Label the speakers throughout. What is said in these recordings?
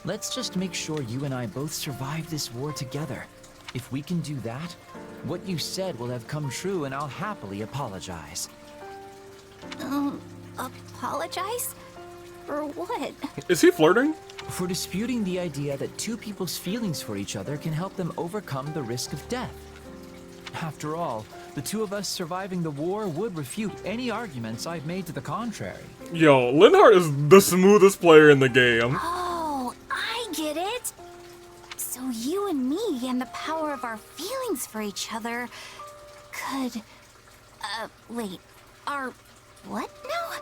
Speaker 1: Let's just make sure you and I both survive this war together. If we can do that, what you said will have come true and I'll happily apologize.
Speaker 2: Apologize? For what?
Speaker 3: Is he flirting?
Speaker 1: For disputing the idea that two people's feelings for each other can help them overcome the risk of death. After all, the two of us surviving the war would refute any arguments I've made to the contrary.
Speaker 3: Yo, Linhardt is the smoothest player in the game.
Speaker 2: Oh, I get it. So you and me and the power of our feelings for each other could... wait, our... what now?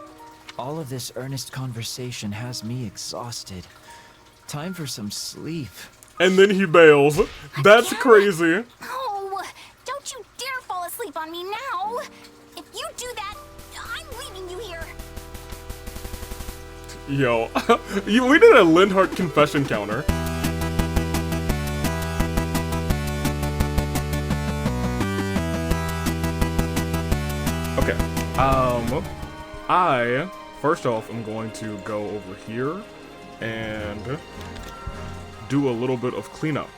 Speaker 1: All of this earnest conversation has me exhausted. Time for some sleep.
Speaker 3: And then he bails. That's crazy.
Speaker 2: No, don't you dare fall asleep on me now. If you do that, I'm leaving you here.
Speaker 3: Yo, we did a Linhardt confession counter. Okay, I, first off, am going to go over here and do a little bit of cleanup.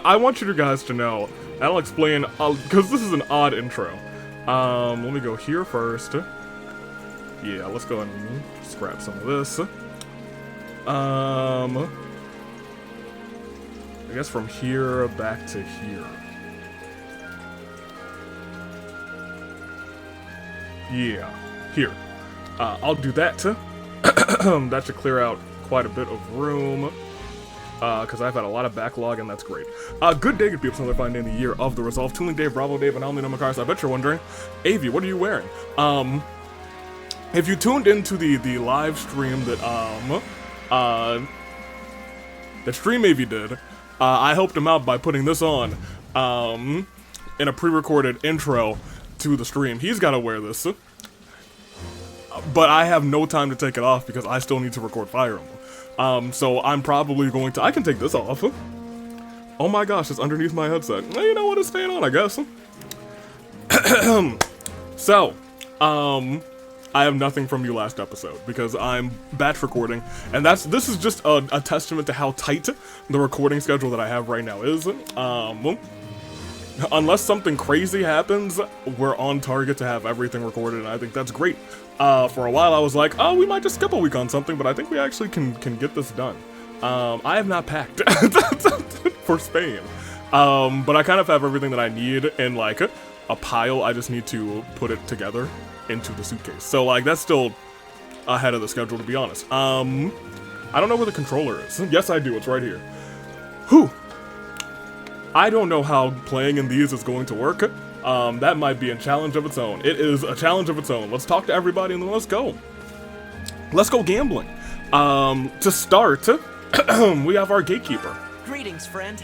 Speaker 3: I want you guys to know, and I'll explain, because this is an odd intro. Let me go here first. Yeah, let's go ahead and scrap some of this. I guess from here back to here. Yeah, here. I'll do that. That should clear out quite a bit of room. Because I've had a lot of backlog, and that's great. Good day, good people. It's another fine day in the year of the Resolve. Tooling Dave, Bravo Dave, and Almy No Macars. I bet you're wondering, Avi, what are you wearing? If you tuned into the live stream that Stream Avi did, I helped him out by putting this on in a pre-recorded intro to the stream. He's got to wear this, but I have no time to take it off because I still need to record Fire Emblem. So I'm probably going to... I can take this off. Oh my gosh, it's underneath my headset. Well, you know what? It's staying on, I guess. So, I have nothing from you last episode because I'm batch recording, and this is just a testament to how tight the recording schedule that I have right now is. Unless something crazy happens, we're on target to have everything recorded, and I think that's great. For a while I was like, oh, we might just skip a week on something, but I think we actually can get this done. I have not packed for Spain, but I kind of have everything that I need in like a pile. I just need to put it together into the suitcase. So like that's still ahead of the schedule, to be honest. I don't know where the controller is. Yes, I do. It's right here. Whew. I don't know how playing in these is going to work. That might be a challenge of its own. It is a challenge of its own. Let's talk to everybody and then let's go. Let's go gambling. To start, we have our gatekeeper.
Speaker 4: Greetings, friend.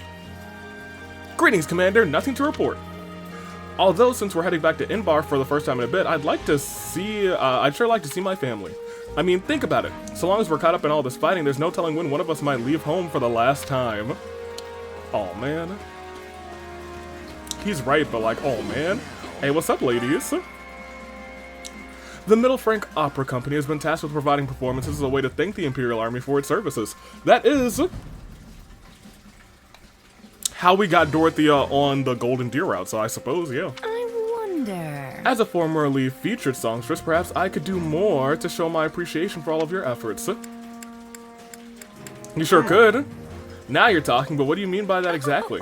Speaker 3: Greetings, Commander. Nothing to report. Although, since we're heading back to Inbar for the first time in a bit, I'd sure like to see my family. I mean, think about it. So long as we're caught up in all this fighting, there's no telling when one of us might leave home for the last time. Oh man. He's right, but like, oh man. Hey, what's up, ladies? The Middle Frank Opera Company has been tasked with providing performances as a way to thank the Imperial Army for its services. That is how we got Dorothea on the Golden Deer route, so I suppose, yeah.
Speaker 5: I wonder...
Speaker 3: As a formerly featured songstress, perhaps I could do more to show my appreciation for all of your efforts. You sure could. Now you're talking, but what do you mean by that exactly?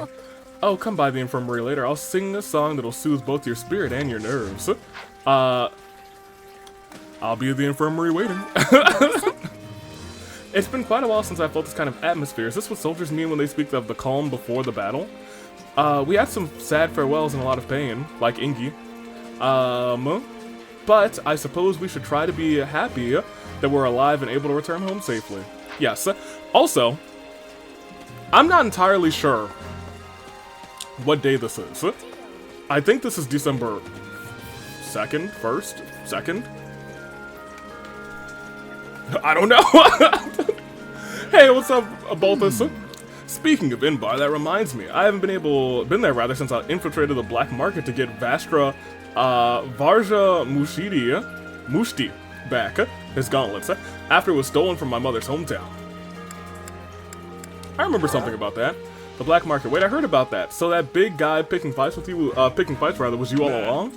Speaker 3: Oh, come by the infirmary later. I'll sing a song that'll soothe both your spirit and your nerves. I'll be at the infirmary waiting. It's been quite a while since I felt this kind of atmosphere. Is this what soldiers mean when they speak of the calm before the battle? We had some sad farewells and a lot of pain, like Ingi. But I suppose we should try to be happy that we're alive and able to return home safely. Yes. Also, I'm not entirely sure what day this is. I think this is December 2nd, 1st, 2nd? I don't know. Hey, what's up, Balthus? Speaking of Inbar, that reminds me. I haven't been there rather since I infiltrated the black market to get Varja Mushti back, his gauntlets, after it was stolen from my mother's hometown. I remember something about that. The black market. Wait, I heard about that. So that big guy picking fights was you all along?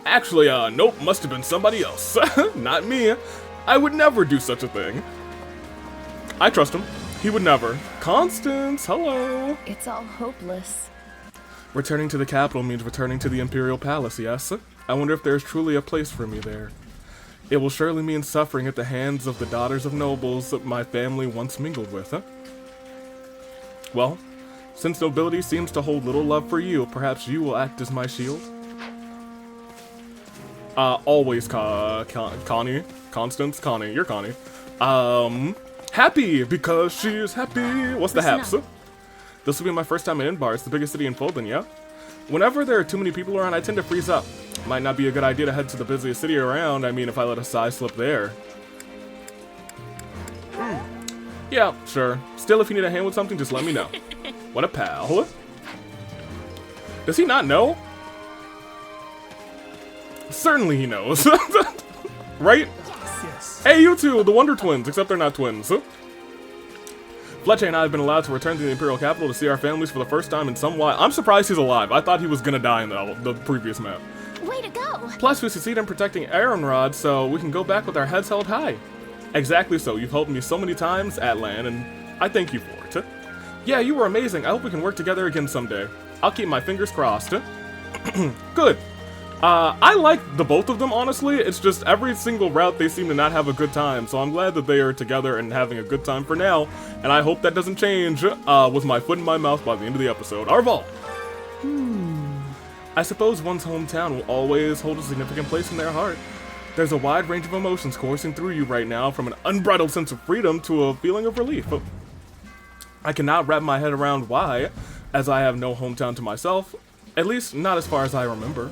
Speaker 3: Actually, nope, must have been somebody else. Not me. I would never do such a thing. I trust him. He would never. Constance, hello.
Speaker 4: It's all hopeless.
Speaker 3: Returning to the capital means returning to the Imperial Palace, yes? I wonder if there's truly a place for me there. It will surely mean suffering at the hands of the daughters of nobles that my family once mingled with, huh? Well, since nobility seems to hold little love for you, perhaps you will act as my shield? Always, Connie. Constance? Connie, you're Connie. Happy, because she's happy. What's the haps? This will be my first time in Inbar. It's the biggest city in Folden, yeah? Whenever there are too many people around, I tend to freeze up. Might not be a good idea to head to the busiest city around. I mean, if I let a sigh slip there. Yeah, sure. Still, if you need a hand with something, just let me know. What a pal. Does he not know? Certainly he knows. Right?
Speaker 5: Yes.
Speaker 3: Hey, you two, the Wonder Twins, except they're not twins. Fletcher and I have been allowed to return to the Imperial Capital to see our families for the first time in some while. I'm surprised he's alive. I thought he was gonna die in the previous map.
Speaker 2: Way to go!
Speaker 3: Plus, we succeed in protecting Aaronrod, so we can go back with our heads held high. Exactly so. You've helped me so many times, Atlan, and I thank you for it. Yeah, you were amazing. I hope we can work together again someday. I'll keep my fingers crossed. Good. I like the both of them, honestly. It's just every single route they seem to not have a good time, so I'm glad that they are together and having a good time for now, and I hope that doesn't change with my foot in my mouth by the end of the episode. Arval! I suppose one's hometown will always hold a significant place in their heart. There's a wide range of emotions coursing through you right now, from an unbridled sense of freedom to a feeling of relief. I cannot wrap my head around why, as I have no hometown to myself, at least not as far as I remember.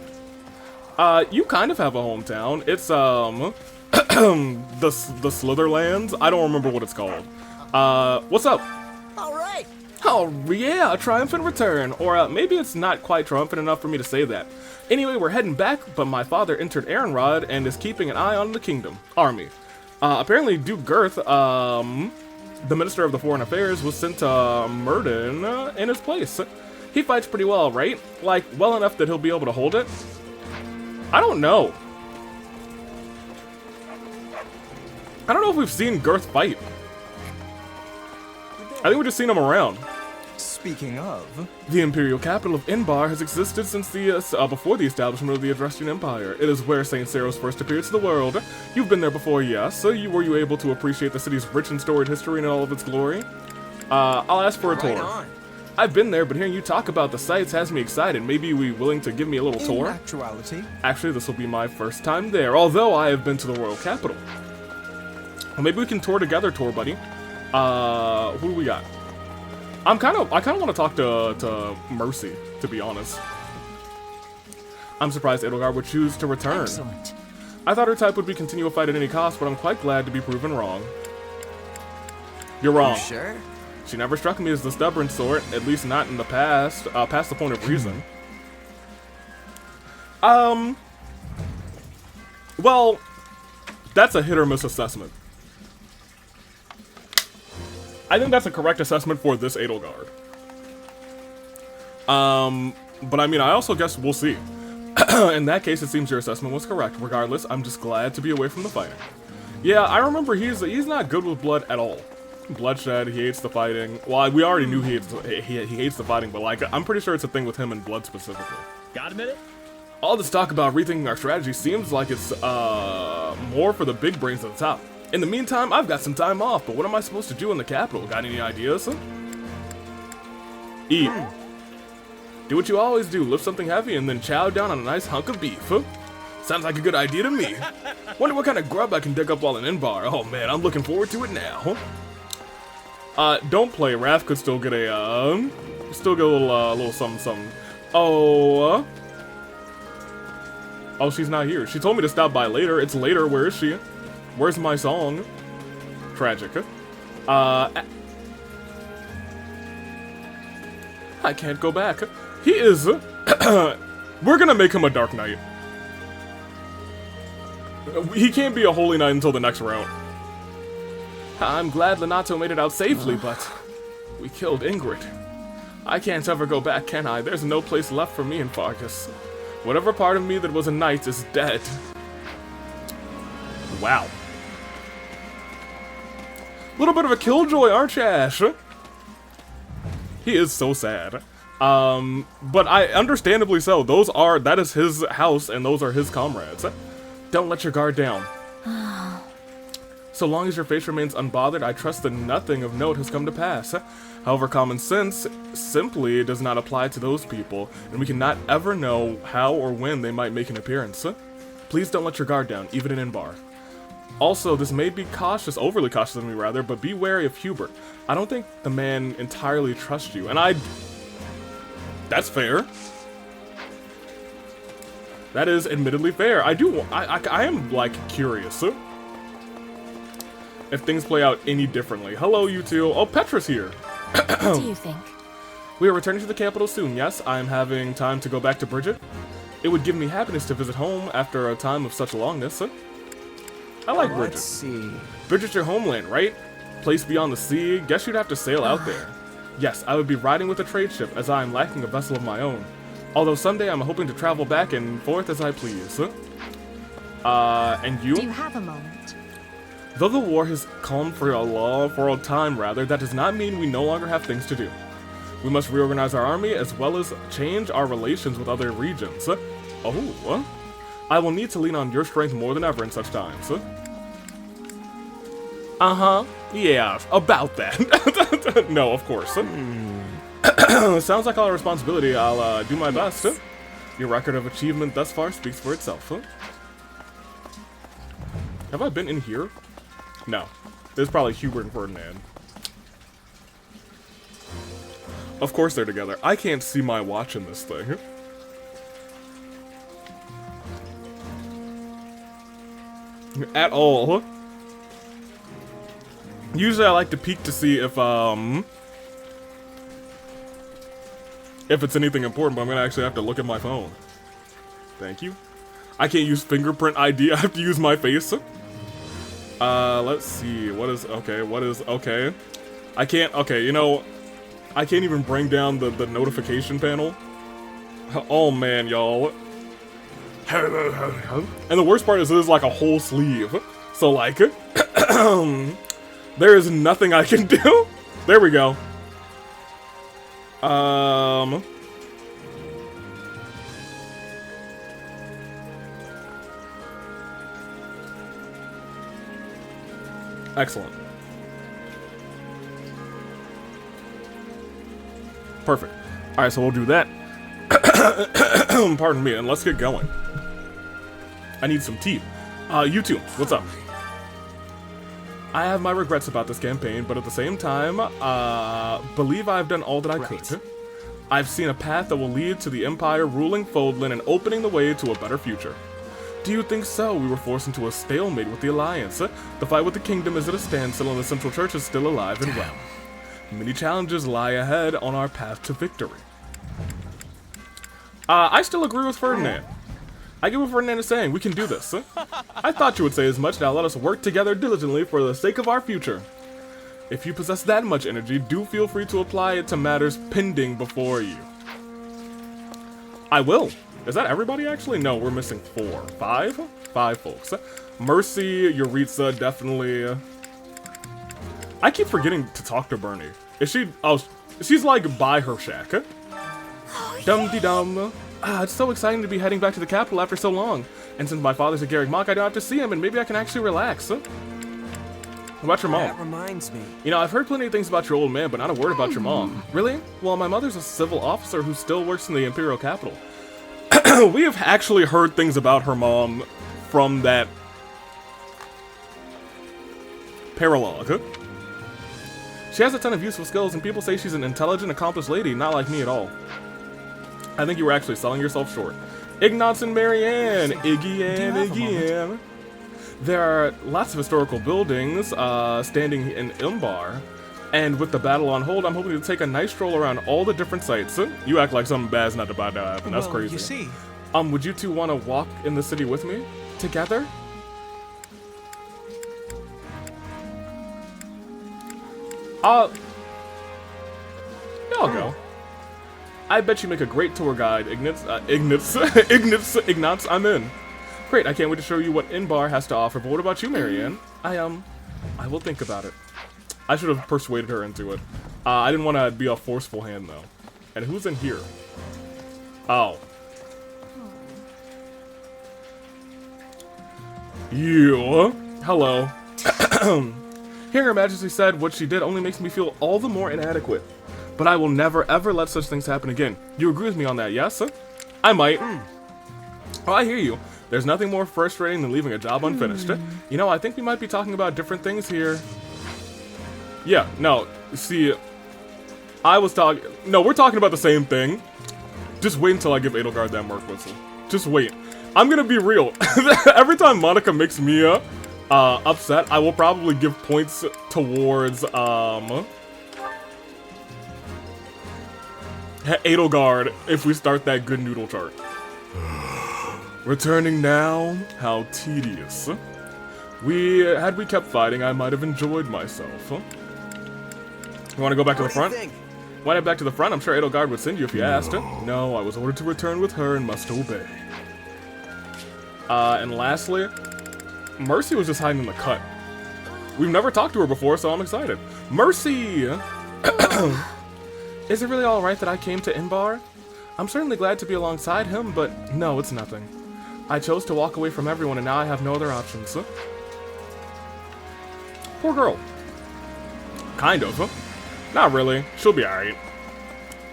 Speaker 3: You kind of have a hometown. It's, the Slitherlands? I don't remember what it's called. What's up?
Speaker 5: All right.
Speaker 3: Oh, yeah, a triumphant return. Or, maybe it's not quite triumphant enough for me to say that. Anyway, we're heading back, but my father entered Aaronrod and is keeping an eye on the kingdom. Army. Apparently Duke Girth, the Minister of the Foreign Affairs, was sent to Murden in his place. He fights pretty well, right? Like, well enough that he'll be able to hold it? I don't know. I don't know if we've seen Girth fight. I think we've just seen him around.
Speaker 5: Speaking of,
Speaker 3: The imperial capital of Inbar has existed since before the establishment of the Adrestian Empire. It is where St. Seros first appeared to the world. You've been there before, yes. So were you able to appreciate the city's rich and storied history and all of its glory? I'll ask for a tour.
Speaker 5: right on.
Speaker 3: I've been there, but hearing you talk about the sights has me excited. Maybe you willing to give me a little
Speaker 5: In
Speaker 3: tour?
Speaker 5: actuality,
Speaker 3: Actually, this will be my first time there, although I have been to the royal capital. Well, maybe we can tour together, buddy. Who do we got? I kind of want to talk to Mercy, to be honest. I'm surprised Edelgard would choose to return.
Speaker 1: Excellent.
Speaker 3: I thought her type would be continue a fight at any cost, but I'm quite glad to be proven wrong. You're wrong.
Speaker 5: you sure?
Speaker 3: She never struck me as the stubborn sort, at least not in the past, past the point of reason. Well, that's a hit or miss assessment. I think that's a correct assessment for this Edelgard. But I mean, I also guess we'll see. In that case, it seems your assessment was correct. Regardless, I'm just glad to be away from the fighting. Yeah, I remember he's not good with blood at all. Bloodshed, he hates the fighting. Well, we already knew he hates the fighting, but like, I'm pretty sure it's a thing with him and blood specifically.
Speaker 6: Got a minute?
Speaker 3: All this talk about rethinking our strategy seems like it's more for the big brains at the top. In the meantime, I've got some time off, but what am I supposed to do in the capital? Got any ideas? Eat. Do what you always do, lift something heavy and then chow down on a nice hunk of beef. Sounds like a good idea to me. Wonder what kind of grub I can dig up while in Inbar. Oh man, I'm looking forward to it now. Don't play. Raph could still get a little something. Oh, oh, she's not here. She told me to stop by later. It's later. Where is she? Where's my song? Tragic. I can't go back. He is. We're gonna make him a Dark Knight. He can't be a Holy Knight until the next route. I'm glad Lenato made it out safely, but We killed Ingrid. I can't ever go back, can I? There's no place left for me in Fargus. Whatever part of me that was a knight is dead. Wow. Little bit of a killjoy, aren't you, Ash? He is so sad. But understandably so. That is his house, and those are his comrades. Don't let your guard down. So long as your face remains unbothered, I trust that nothing of note has come to pass. However, common sense simply does not apply to those people, and we cannot ever know how or when they might make an appearance. Please don't let your guard down, even in Inbar. Also, this may be overly cautious of me rather, but be wary of Hubert. I don't think the man entirely trusts you, and that's fair. That is admittedly fair. I am, like, curious. If things play out any differently. Hello, you two. Oh, Petra's here.
Speaker 2: What do you think?
Speaker 3: We are returning to the capital soon, yes. I am having time to go back to Bridget. It would give me happiness to visit home after a time of such longness. I like Bridget.
Speaker 5: Let's see.
Speaker 3: Bridget's your homeland, right? Place beyond the sea. Guess you'd have to sail out there. Yes, I would be riding with a trade ship, as I am lacking a vessel of my own. Although someday I'm hoping to travel back and forth as I please. And you?
Speaker 4: Do you have a moment?
Speaker 3: Though the war has calmed for a time, that does not mean we no longer have things to do. We must reorganize our army as well as change our relations with other regions. Oh, I will need to lean on your strength more than ever in such times. Yeah, about that. No, of course. Sounds like a lot of responsibility. I'll do my best. Your record of achievement thus far speaks for itself. Have I been in here? No. There's probably Hubert and Ferdinand. Of course they're together. I can't see my watch in this thing. At all. Usually I like to peek to see if it's anything important, but I'm gonna actually have to look at my phone. Thank you. I can't use fingerprint ID, I have to use my face. Let's see, okay. I can't, I can't even bring down the notification panel. Oh man, y'all. And the worst part is there's like a whole sleeve. So like, there is nothing I can do. There we go. Excellent. Perfect. Alright, so we'll do that. Pardon me, and let's get going. I need some tea. You two, what's up? I have my regrets about this campaign, but at the same time, believe I've done all that I could. I've seen a path that will lead to the Empire ruling Fodlan and opening the way to a better future. Do you think so? We were forced into a stalemate with the Alliance. The fight with the Kingdom is at a standstill and the Central Church is still alive and well. Many challenges lie ahead on our path to victory. I still agree with Ferdinand. I get what Ferdinand is saying. We can do this. I thought you would say as much. Now let us work together diligently for the sake of our future. If you possess that much energy, do feel free to apply it to matters pending before you. I will. Is that everybody actually? No, we're missing 4. 5? 5 folks. Mercy, Yuritsa, definitely. I keep forgetting to talk to Bernie. Is she? Oh, she's like by her shack. Dum-de-dum. It's so exciting to be heading back to the capital after so long. And since my father's a Garrick Mock, I don't have to see him, and maybe I can actually relax. What about your mom?
Speaker 5: That reminds me.
Speaker 3: You know, I've heard plenty of things about your old man, but not a word about your mom. Really? Well, my mother's a civil officer who still works in the Imperial capital. We have actually heard things about her mom from that paralogue. She has a ton of useful skills, and people say she's an intelligent, accomplished lady, not like me at all. I think you were actually selling yourself short. Ignatz and Marianne! Iggy Ann. There are lots of historical buildings standing in Imbar, and with the battle on hold, I'm hoping to take a nice stroll around all the different sites. You act like something bad's not about to happen. That's crazy.
Speaker 5: You see.
Speaker 3: Would you two want to walk in the city with me? Together? I'll go. I bet you make a great tour guide, Ignatz. Ignatz, I'm in. Great, I can't wait to show you what Inbar has to offer, but what about you, Marianne? I will think about it. I should have persuaded her into it. I didn't want to be a forceful hand, though. And who's in here? Oh. You. Hello. Hearing Her Majesty said what she did only makes me feel all the more inadequate. But I will never ever let such things happen again. You agree with me on that, yes? I might. Oh, I hear you. There's nothing more frustrating than leaving a job unfinished. You know, I think we might be talking about different things here. Yeah, no, see, I was talking... No, we're talking about the same thing. Just wait until I give Edelgard that Merc Whistle. Just wait. I'm gonna be real. Every time Monica makes Mia upset, I will probably give points towards, Edelgard if we start that good noodle chart. Returning now? How tedious. Had we kept fighting, I might have enjoyed myself. You want to go back to the front? Why not back to the front? I'm sure Edelgard would send you if you asked. No, I was ordered to return with her and must obey. And lastly, Mercy was just hiding in the cut. We've never talked to her before, so I'm excited. Mercy! Is it really alright that I came to Inbar? I'm certainly glad to be alongside him, but no, it's nothing. I chose to walk away from everyone and now I have no other options. Poor girl. Kind of. Not really. She'll be alright.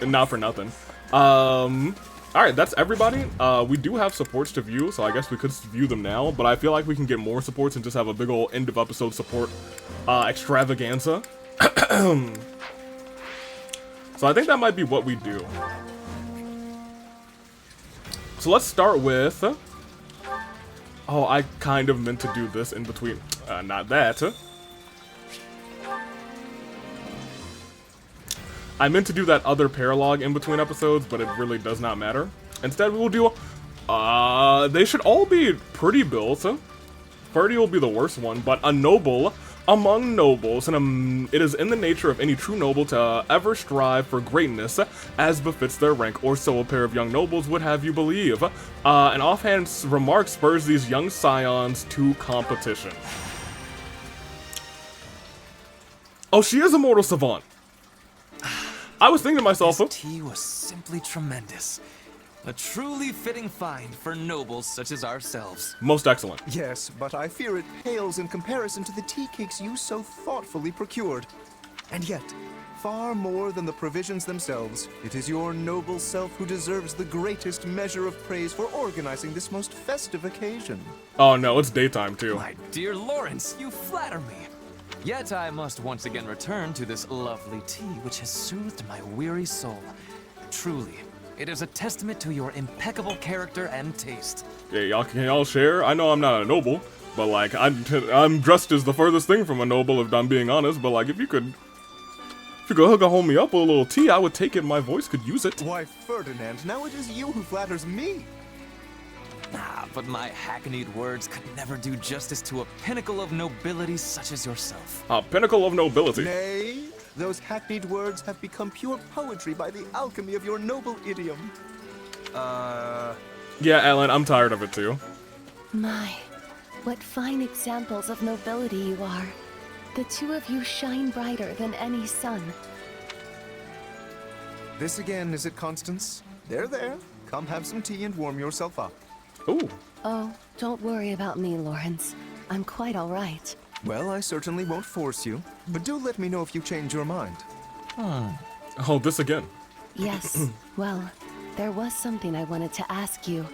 Speaker 3: Not for nothing. Alright, that's everybody. We do have supports to view, so I guess we could view them now, but I feel like we can get more supports and just have a big ol' end of episode support extravaganza. So I think that might be what we do. So let's start with... Oh, I kind of meant to do this in between. Not that. I meant to do that other paralog in between episodes, but it really does not matter. Instead, we will do... they should all be pretty built. Ferdy will be the worst one, but a noble among nobles, and it is in the nature of any true noble to ever strive for greatness as befits their rank, or so a pair of young nobles would have you believe. An offhand remark spurs these young scions to competition. Oh, she is a mortal savant. I was thinking to myself...
Speaker 4: This tea was simply tremendous. A truly fitting find for nobles such as ourselves.
Speaker 3: Most excellent.
Speaker 5: Yes, but I fear it pales in comparison to the tea cakes you so thoughtfully procured. And yet, far more than the provisions themselves, it is your noble self who deserves the greatest measure of praise for organizing this most festive occasion.
Speaker 3: Oh no, it's daytime too.
Speaker 4: My dear Lawrence, you flatter me. Yet I must once again return to this lovely tea which has soothed my weary soul. Truly, it is a testament to your impeccable character and taste.
Speaker 3: Yeah, can y'all share? I know I'm not a noble, but like I'm dressed as the furthest thing from a noble, if I'm being honest. But like, if you could hold me up with a little tea, I would take it. My voice could use it.
Speaker 5: Why, Ferdinand, now it is you who flatters me.
Speaker 4: Ah, but my hackneyed words could never do justice to a pinnacle of nobility such as yourself.
Speaker 3: A pinnacle of nobility.
Speaker 5: Nay, those hackneyed words have become pure poetry by the alchemy of your noble idiom.
Speaker 3: Yeah, Ellen, I'm tired of it too.
Speaker 6: My, what fine examples of nobility you are. The two of you shine brighter than any sun.
Speaker 5: This again, is it, Constance? There. Come have some tea and warm yourself up.
Speaker 3: Ooh.
Speaker 6: Oh, don't worry about me, Lawrence. I'm quite all right.
Speaker 5: Well, I certainly won't force you, but do let me know if you change your mind.
Speaker 3: Oh, this again.
Speaker 6: Yes, well, there was something I wanted to ask you,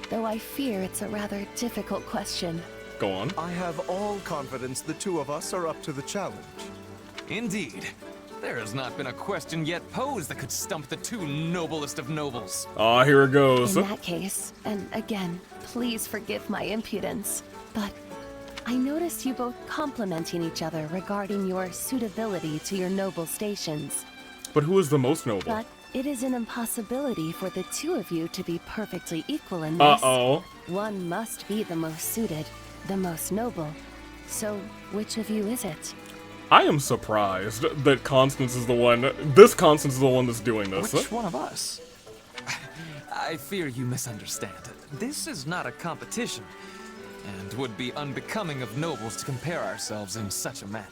Speaker 6: though I fear it's a rather difficult question.
Speaker 3: Go on.
Speaker 5: I have all confidence the two of us are up to the challenge.
Speaker 4: Indeed. There has not been a question yet posed that could stump the two noblest of nobles.
Speaker 3: Ah, here it goes.
Speaker 6: In that case, and again, please forgive my impudence, but I noticed you both complimenting each other regarding your suitability to your noble stations.
Speaker 3: But who is the most noble?
Speaker 6: But it is an impossibility for the two of you to be perfectly equal in this.
Speaker 3: Uh-oh.
Speaker 6: One must be the most suited, the most noble. So, which of you is it?
Speaker 3: I am surprised that Constance is the one. This Constance is the one that's doing this.
Speaker 4: Which one of us? I fear you misunderstand. This is not a competition, and would be unbecoming of nobles to compare ourselves in such a manner.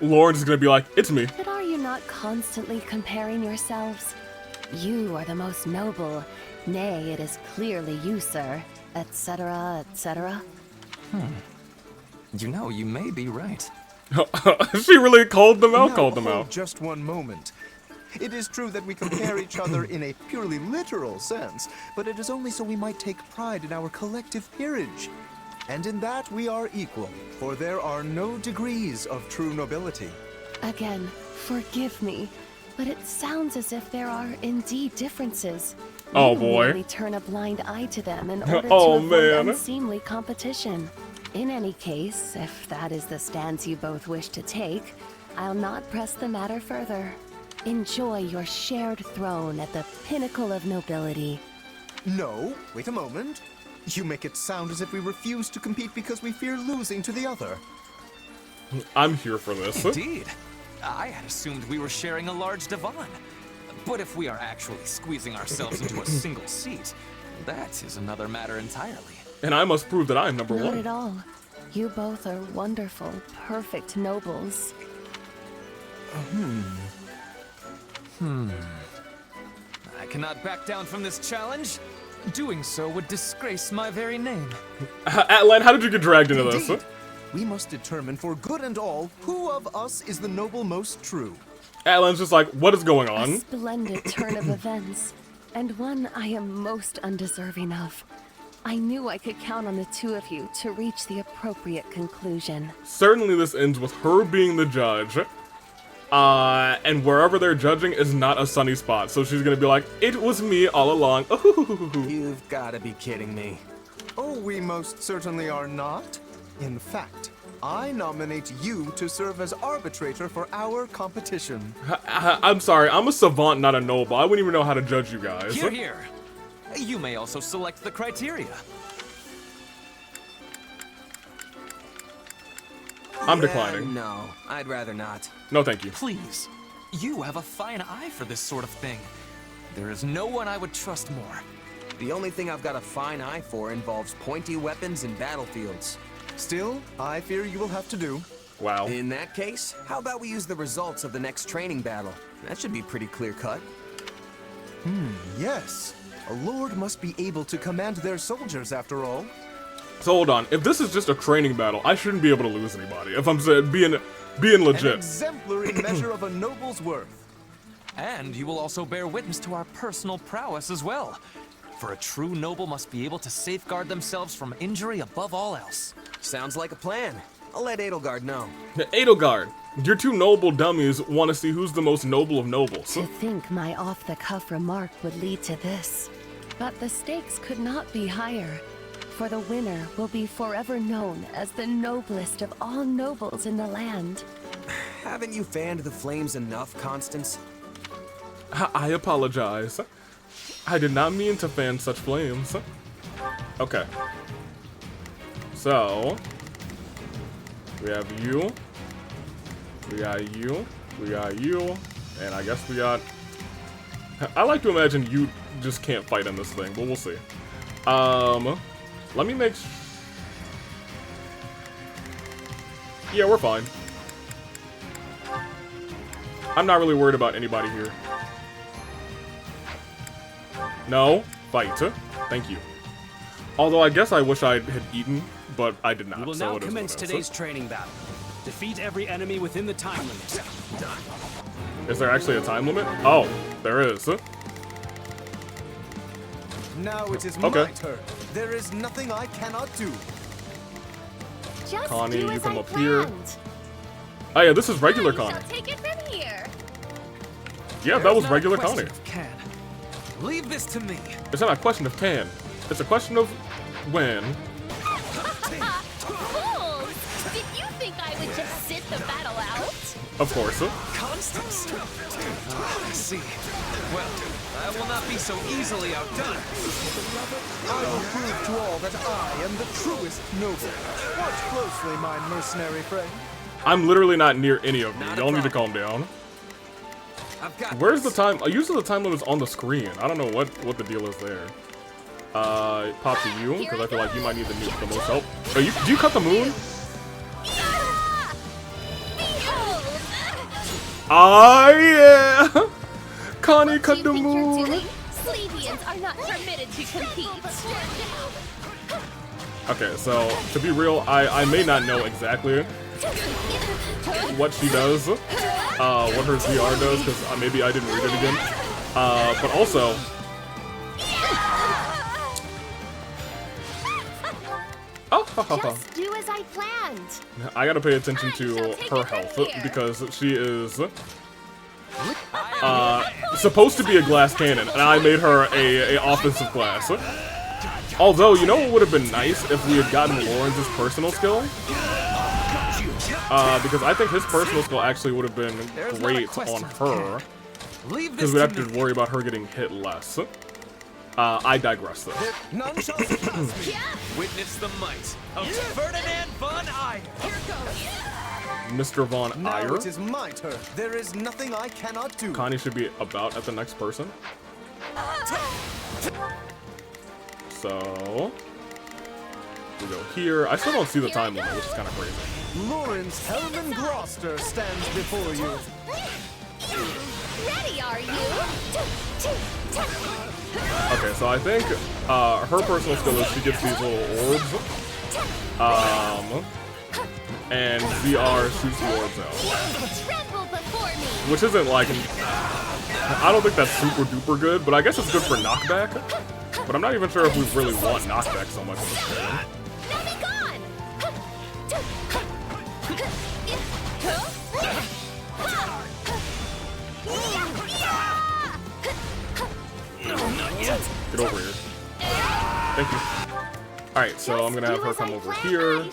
Speaker 3: Lauren's is gonna be like, it's me.
Speaker 6: But are you not constantly comparing yourselves? You are the most noble. Nay, it is clearly you, sir. Etc., etc.
Speaker 4: You know, you may be right.
Speaker 3: She really called them out,
Speaker 5: Now,
Speaker 3: called them
Speaker 5: hold
Speaker 3: out.
Speaker 5: just one moment. It is true that we compare each other in a purely literal sense, but it is only so we might take pride in our collective peerage. And in that we are equal, for there are no degrees of true nobility.
Speaker 6: Again, forgive me, but it sounds as if there are indeed differences.
Speaker 3: Oh,
Speaker 6: You
Speaker 3: boy.
Speaker 6: merely turn a blind eye to them in order
Speaker 3: Oh,
Speaker 6: to avoid
Speaker 3: man.
Speaker 6: unseemly competition. In any case, if that is the stance you both wish to take, I'll not press the matter further. Enjoy your shared throne at the pinnacle of nobility.
Speaker 5: No, wait a moment. You make it sound as if we refuse to compete because we fear losing to the other.
Speaker 3: I'm here for this.
Speaker 4: Indeed. I had assumed we were sharing a large divan. But if we are actually squeezing ourselves into a single seat, that is another matter entirely.
Speaker 3: And I must prove that I am number
Speaker 6: Not
Speaker 3: one.
Speaker 6: at all. You both are wonderful, perfect nobles.
Speaker 4: I cannot back down from this challenge. Doing so would disgrace my very name.
Speaker 3: Atlan, how did you get dragged into this?
Speaker 5: Indeed. We must determine for good and all who of us is the noble most true.
Speaker 3: Atlan's just like, what is going
Speaker 6: A
Speaker 3: on?
Speaker 6: splendid turn of events, and one I am most undeserving of. I knew I could count on the two of you to reach the appropriate conclusion.
Speaker 3: Certainly this ends with her being the judge. And wherever they're judging is not a sunny spot. So she's gonna be like, it was me all along.
Speaker 7: You've gotta be kidding me.
Speaker 5: Oh, we most certainly are not. In fact, I nominate you to serve as arbitrator for our competition.
Speaker 3: I'm sorry, I'm a savant, not a noble. I wouldn't even know how to judge you guys.
Speaker 4: Here, here. You may also select the criteria.
Speaker 3: I'm declining.
Speaker 7: No, I'd rather not.
Speaker 3: No, thank you.
Speaker 4: Please. You have a fine eye for this sort of thing. There is no one I would trust more.
Speaker 7: The only thing I've got a fine eye for involves pointy weapons and battlefields.
Speaker 5: Still, I fear you will have to do.
Speaker 3: Wow.
Speaker 7: In that case, how about we use the results of the next training battle? That should be pretty clear-cut.
Speaker 5: Yes, a lord must be able to command their soldiers after all.
Speaker 3: So hold on. If this is just a training battle, I shouldn't be able to lose anybody. If I'm being
Speaker 5: An
Speaker 3: legit.
Speaker 5: exemplary measure of a noble's worth.
Speaker 4: And you will also bear witness to our personal prowess as well. For a true noble must be able to safeguard themselves from injury above all else.
Speaker 7: Sounds like a plan. I'll let Edelgard know.
Speaker 3: Edelgard, your two noble dummies want to see who's the most noble of nobles.
Speaker 6: To think my off-the-cuff remark would lead to this. But the stakes could not be higher, for the winner will be forever known as the noblest of all nobles in the land.
Speaker 7: Haven't you fanned the flames enough, Constance?
Speaker 3: I apologize. I did not mean to fan such flames. Okay. So, we have you. We got you. We got you. And I guess we got... I like to imagine you just can't fight in this thing, but we'll see. Let me make... Yeah, we're fine. I'm not really worried about anybody here. No, fight. Thank you. Although I guess I wish I had eaten, but I did not.
Speaker 8: We will
Speaker 3: so
Speaker 8: now
Speaker 3: it is
Speaker 8: commence
Speaker 3: what it is.
Speaker 8: today's training battle. Defeat every enemy within the time limit.
Speaker 3: Is there actually a time limit? Oh, there is.
Speaker 5: Now it is
Speaker 3: Okay.
Speaker 5: my turn. There is nothing I cannot do.
Speaker 6: Just
Speaker 3: Connie,
Speaker 6: do
Speaker 3: you
Speaker 6: as
Speaker 3: come
Speaker 6: I
Speaker 3: up here.
Speaker 6: planned.
Speaker 3: Oh yeah, this is regular
Speaker 6: I
Speaker 3: Connie.
Speaker 6: shall take it from here.
Speaker 3: Yeah, that
Speaker 4: There's
Speaker 3: was
Speaker 4: not a
Speaker 3: regular
Speaker 4: question
Speaker 3: Connie.
Speaker 4: of can. Leave this to me.
Speaker 3: It's not a question of can. It's a question of when.
Speaker 6: Fools! Did you think I would just sit the battle out?
Speaker 3: Of course.
Speaker 4: Constance. I see. Well, I will not be so easily outdone.
Speaker 5: I will prove to all that I am the truest noble. Watch closely, my mercenary friend.
Speaker 3: I'm literally not near any of you. Y'all need to calm down. Where's the time? Usually the time limit's on the screen. I don't know what the deal is there. Pop to you, because I feel like you might need the most help. Do you cut the moon? Ah, yeah! Connie cut the moon!
Speaker 6: Sleevians are not permitted to compete.
Speaker 3: Okay, so, to be real, I may not know exactly what she does, what her ZR does, because maybe I didn't read it again. But also...
Speaker 6: Just do as I planned.
Speaker 3: I gotta pay attention to her health, because she is... supposed to be a glass cannon, and I made her a offensive class. Although, you know what would have been nice if we had gotten Lawrence's personal skill? Because I think his personal skill actually would have been great on her. Because we'd have to worry about her getting hit less. I digress though.
Speaker 4: Witness the might of Ferdinand von Eyre.
Speaker 3: Mr. Von Eyre.
Speaker 5: Now it is my turn. There is nothing I cannot do.
Speaker 3: Connie should be about at the next person. So we go here. I still don't see the time limit, which is kind of crazy.
Speaker 5: Lawrence Hellman Gloucester stands before you.
Speaker 6: Ready, are you?
Speaker 3: Okay, so I think her personal skill is she gets these little orbs. And ZR shoots the orbs out. Which isn't like, I don't think that's super duper good, but I guess it's good for knockback. But I'm not even sure if we really want knockback so much in this game. Get over here. Thank you. Alright, so I'm gonna have her come over here.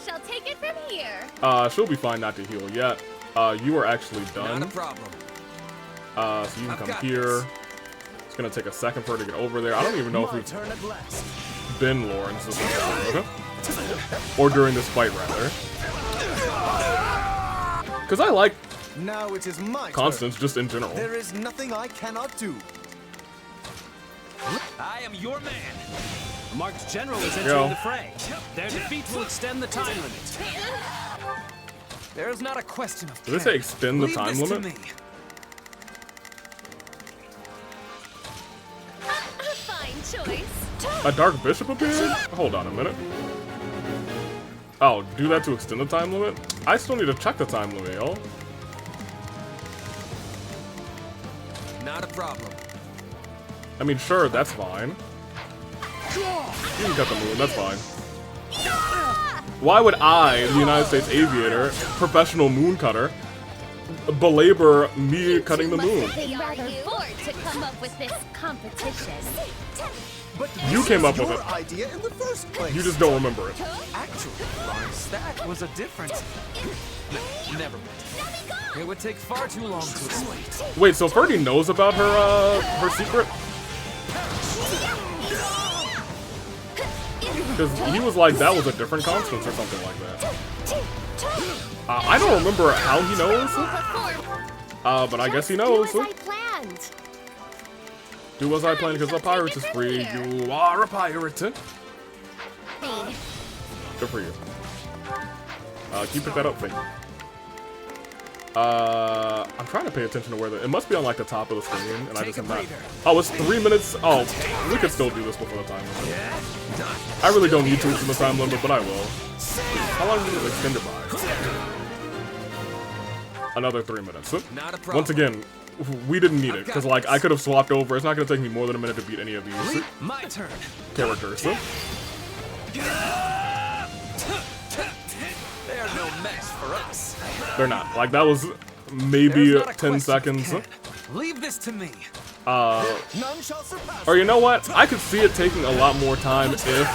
Speaker 3: She'll be fine not to heal yet. You are actually done.
Speaker 7: Not a problem.
Speaker 3: So you can come here. It's gonna take a second for her to get over there. I don't even know if we've been Lawrence this episode. Or during this fight, rather. Because I like
Speaker 5: now it is my
Speaker 3: Constance just in general.
Speaker 5: There is nothing I cannot do.
Speaker 4: I am your man.
Speaker 8: A marked general is entering the fray. Their defeat will extend the time limit.
Speaker 4: There is not a question of
Speaker 3: Did they say extend the time limit?
Speaker 6: Fine choice.
Speaker 3: A Dark Bishop appeared? Hold on a minute. Oh, do that to extend the time limit? I still need to check the time limit, yo.
Speaker 7: Not a problem.
Speaker 3: I mean, sure, that's fine. You can cut the moon, that's fine. Why would I, the United States Aviator, professional moon cutter, belabor me cutting the moon?
Speaker 6: Rather bored to come up with this competition.
Speaker 5: But
Speaker 3: You came up with it.
Speaker 5: idea in the first place.
Speaker 3: You just don't remember it.
Speaker 4: Actually, that was a different... Never mind. It would take far too long to explain.
Speaker 3: Wait, so Ferdy knows about her secret? Because he was like, that was a different Constance or something like that. I don't remember how he knows. But I guess he knows. Do as I planned because the pirate is free. You are a pirate. Good for you. Keep that up, thing. I'm trying to pay attention to where it must be on like the top of the screen, and I just am not. Oh, it's 3 minutes. Oh, we could still do this before the time limit. I really don't need to extend the time limit, but I will. How long did it extend it by? Another 3 minutes. Once again, we didn't need it because like I could have swapped over. It's not going to take me more than a minute to beat any of these
Speaker 4: My turn.
Speaker 3: characters.
Speaker 4: They are no match for us.
Speaker 3: They're not. Like that was maybe 10 seconds.
Speaker 4: Leave this to me.
Speaker 3: Or you know what? I could see it taking a lot more time if
Speaker 6: Here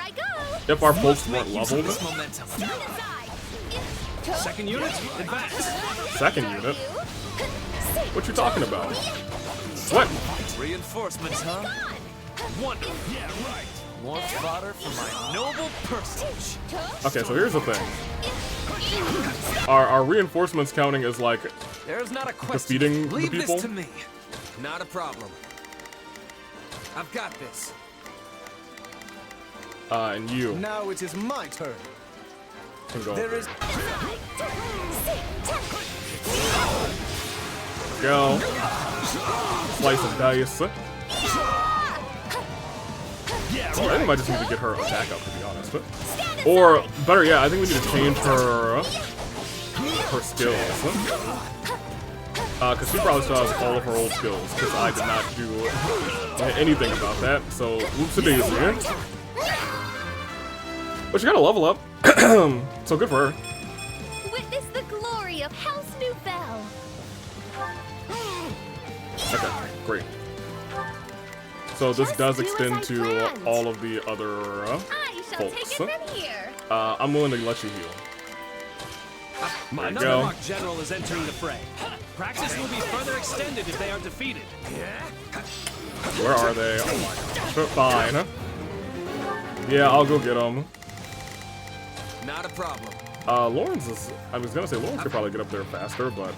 Speaker 6: I go.
Speaker 3: if our folks weren't leveled.
Speaker 8: Second unit, advance.
Speaker 3: Second unit? What you talking about? What?
Speaker 4: Reinforcements, huh? Wonderful.
Speaker 8: Yeah, right.
Speaker 4: More fodder for my noble personage.
Speaker 3: Okay, so here's the thing. Are reinforcements counting as like
Speaker 4: There's not a question.
Speaker 3: defeating the
Speaker 4: Leave
Speaker 3: people?
Speaker 4: this to me.
Speaker 7: Not a problem. I've got this.
Speaker 3: And you
Speaker 5: Now it is my turn.
Speaker 3: can go.
Speaker 5: There is
Speaker 3: Go. Slice and dice. I think I might just need to get her attack up, to be honest. Or better yet, I think we need to change her skills. Because she probably still has all of her old skills, because I did not do anything about that. So, whoops a daisy. But she got a level up, so good for her.
Speaker 6: Witness the glory of House Nouvelle.
Speaker 3: Okay, great. So this
Speaker 6: Just
Speaker 3: does
Speaker 6: do as
Speaker 3: extend
Speaker 6: I
Speaker 3: to
Speaker 6: planned.
Speaker 3: all of the other
Speaker 6: I shall take
Speaker 3: folks.
Speaker 6: it from here.
Speaker 3: I'm willing to let you heal. There you
Speaker 8: Another
Speaker 3: go.
Speaker 8: mock general is entering the fray. Practice will be further extended if they are defeated.
Speaker 3: Where are they? Oh my gosh. Fine. Yeah, I'll go get them.
Speaker 7: Not a problem.
Speaker 3: Lawrence is... I was gonna say Lawrence could probably get up there faster, but...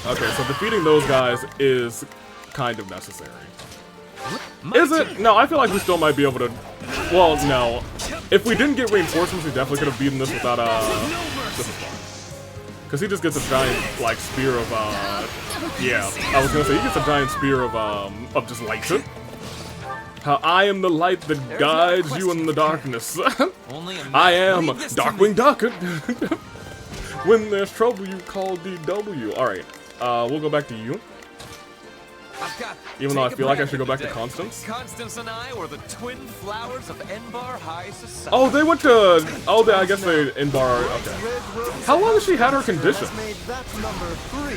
Speaker 3: Okay, so defeating those guys is kind of necessary. Is it? No, I feel like we still might be able to... Well, no. If we didn't get reinforcements, we definitely could have beaten this without, This is fun. Because he just gets a giant, like, spear of, Yeah, I was gonna say, he gets a giant spear of just light. How I am the light that guides you in the darkness.
Speaker 4: Only a
Speaker 3: I am
Speaker 4: Leave this to
Speaker 3: Darkwing
Speaker 4: me.
Speaker 3: Duck. When there's trouble, you call DW. Alright, we'll go back to you.
Speaker 7: I've got.
Speaker 3: Even though I
Speaker 4: Take a
Speaker 3: feel like I
Speaker 4: breath
Speaker 3: should go back to
Speaker 4: today.
Speaker 3: Constance.
Speaker 4: Constance and I were the twin flowers of Enbar High Society.
Speaker 3: Oh, they went to... Oh, I guess they in bar... Okay. How long has she had her condition?
Speaker 5: has made that number 3.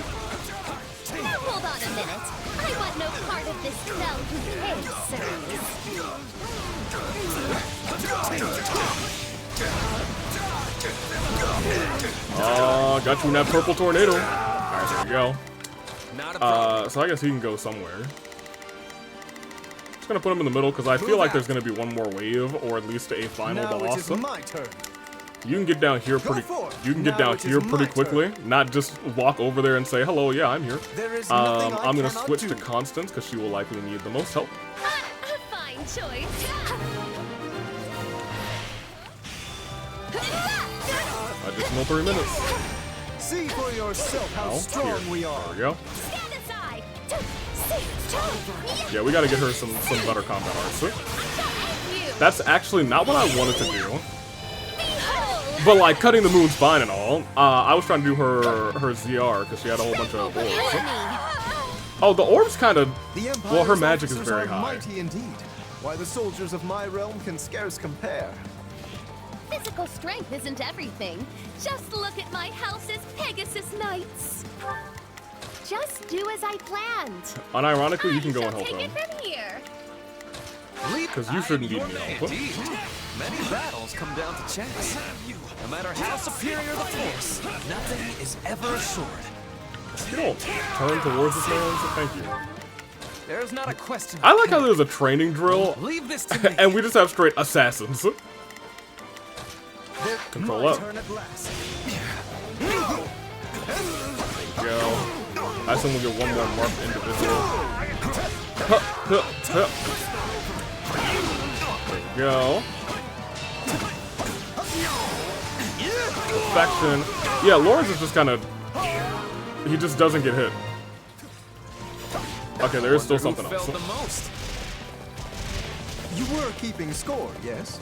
Speaker 6: Now hold on a minute. I want no part of this clown who pays,
Speaker 3: Oh, got you in that purple tornado. Alright, there you go.
Speaker 7: Not a problem.
Speaker 3: So I guess he can go somewhere. Just gonna put him in the middle because I feel like there's gonna be one more wave, or at least a final
Speaker 5: Now it
Speaker 3: boss.
Speaker 5: is my turn.
Speaker 3: You can get down here
Speaker 5: Go
Speaker 3: pretty.
Speaker 5: for it.
Speaker 3: You can get
Speaker 5: Now
Speaker 3: down
Speaker 5: it is
Speaker 3: here
Speaker 5: my
Speaker 3: pretty
Speaker 5: turn.
Speaker 3: quickly, not just walk over there and say hello. Yeah, I'm here.
Speaker 5: There is nothing I
Speaker 3: I'm gonna
Speaker 5: cannot
Speaker 3: switch
Speaker 5: do.
Speaker 3: to Constance because she will likely need the most help.
Speaker 6: A fine choice.
Speaker 3: Additional 3 minutes.
Speaker 5: See for yourself how
Speaker 3: Oh,
Speaker 5: strong
Speaker 3: here.
Speaker 5: we are.
Speaker 3: There we go.
Speaker 6: Stand aside.
Speaker 3: Yeah, we gotta get her some better combat arts. That's actually not what I wanted to do. But like cutting the moon's fine and all. I was trying to do her ZR because she had a whole bunch of orbs. Oh, the orbs kind of.
Speaker 5: The Empire's
Speaker 3: Well, her magic is
Speaker 5: officers
Speaker 3: very
Speaker 5: are
Speaker 3: high.
Speaker 5: mighty indeed. Why, the soldiers of my realm can scarce compare.
Speaker 6: Physical strength isn't everything. Just look at my house's Pegasus Knights. Just do as I planned.
Speaker 3: Unironically, you can
Speaker 6: I
Speaker 3: go
Speaker 6: shall
Speaker 3: and help
Speaker 6: take
Speaker 3: them.
Speaker 6: it from here.
Speaker 3: Because you shouldn't need me help.
Speaker 4: Indeed. Many battles come down to chance. No matter how superior the force, nothing is ever assured.
Speaker 3: You don't turn towards this man, so thank you.
Speaker 4: There's not a question.
Speaker 3: I like how there's a training drill,
Speaker 4: Leave this to me.
Speaker 3: and we just have straight assassins. Control
Speaker 5: My
Speaker 3: up.
Speaker 5: turn at last.
Speaker 3: Go. I assume we'll get one more marked individual. Huh, huh, huh. There you go. Perfection. Yeah, Lawrence is just kind of... He just doesn't get hit. Okay, there is still something
Speaker 4: Who
Speaker 3: else.
Speaker 4: felt the most?
Speaker 5: You were keeping score, yes?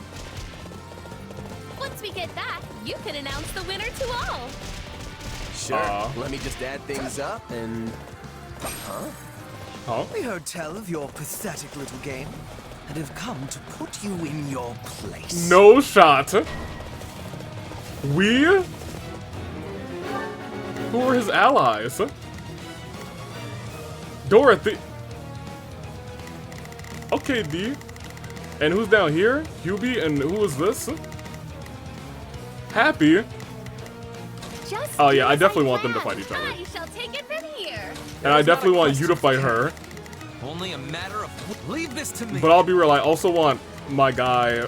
Speaker 6: Once we get back, you can announce the winner to all.
Speaker 7: Sure. Let me just add things up and.
Speaker 3: Huh?
Speaker 9: We heard tell of your pathetic little game and have come to put you in your place.
Speaker 3: No shot. We? Who are his allies? Dorothy. Okay, D. And who's down here? Hubie, and who is this? Happy.
Speaker 6: Just
Speaker 3: Oh, yeah,
Speaker 6: do
Speaker 3: I
Speaker 6: as
Speaker 3: definitely want them to
Speaker 6: planned.
Speaker 3: fight each other.
Speaker 6: I shall take it from here.
Speaker 3: And I definitely want you to fight her.
Speaker 4: Only a matter of... Leave this to me!
Speaker 3: But I'll be real, I also want my guy,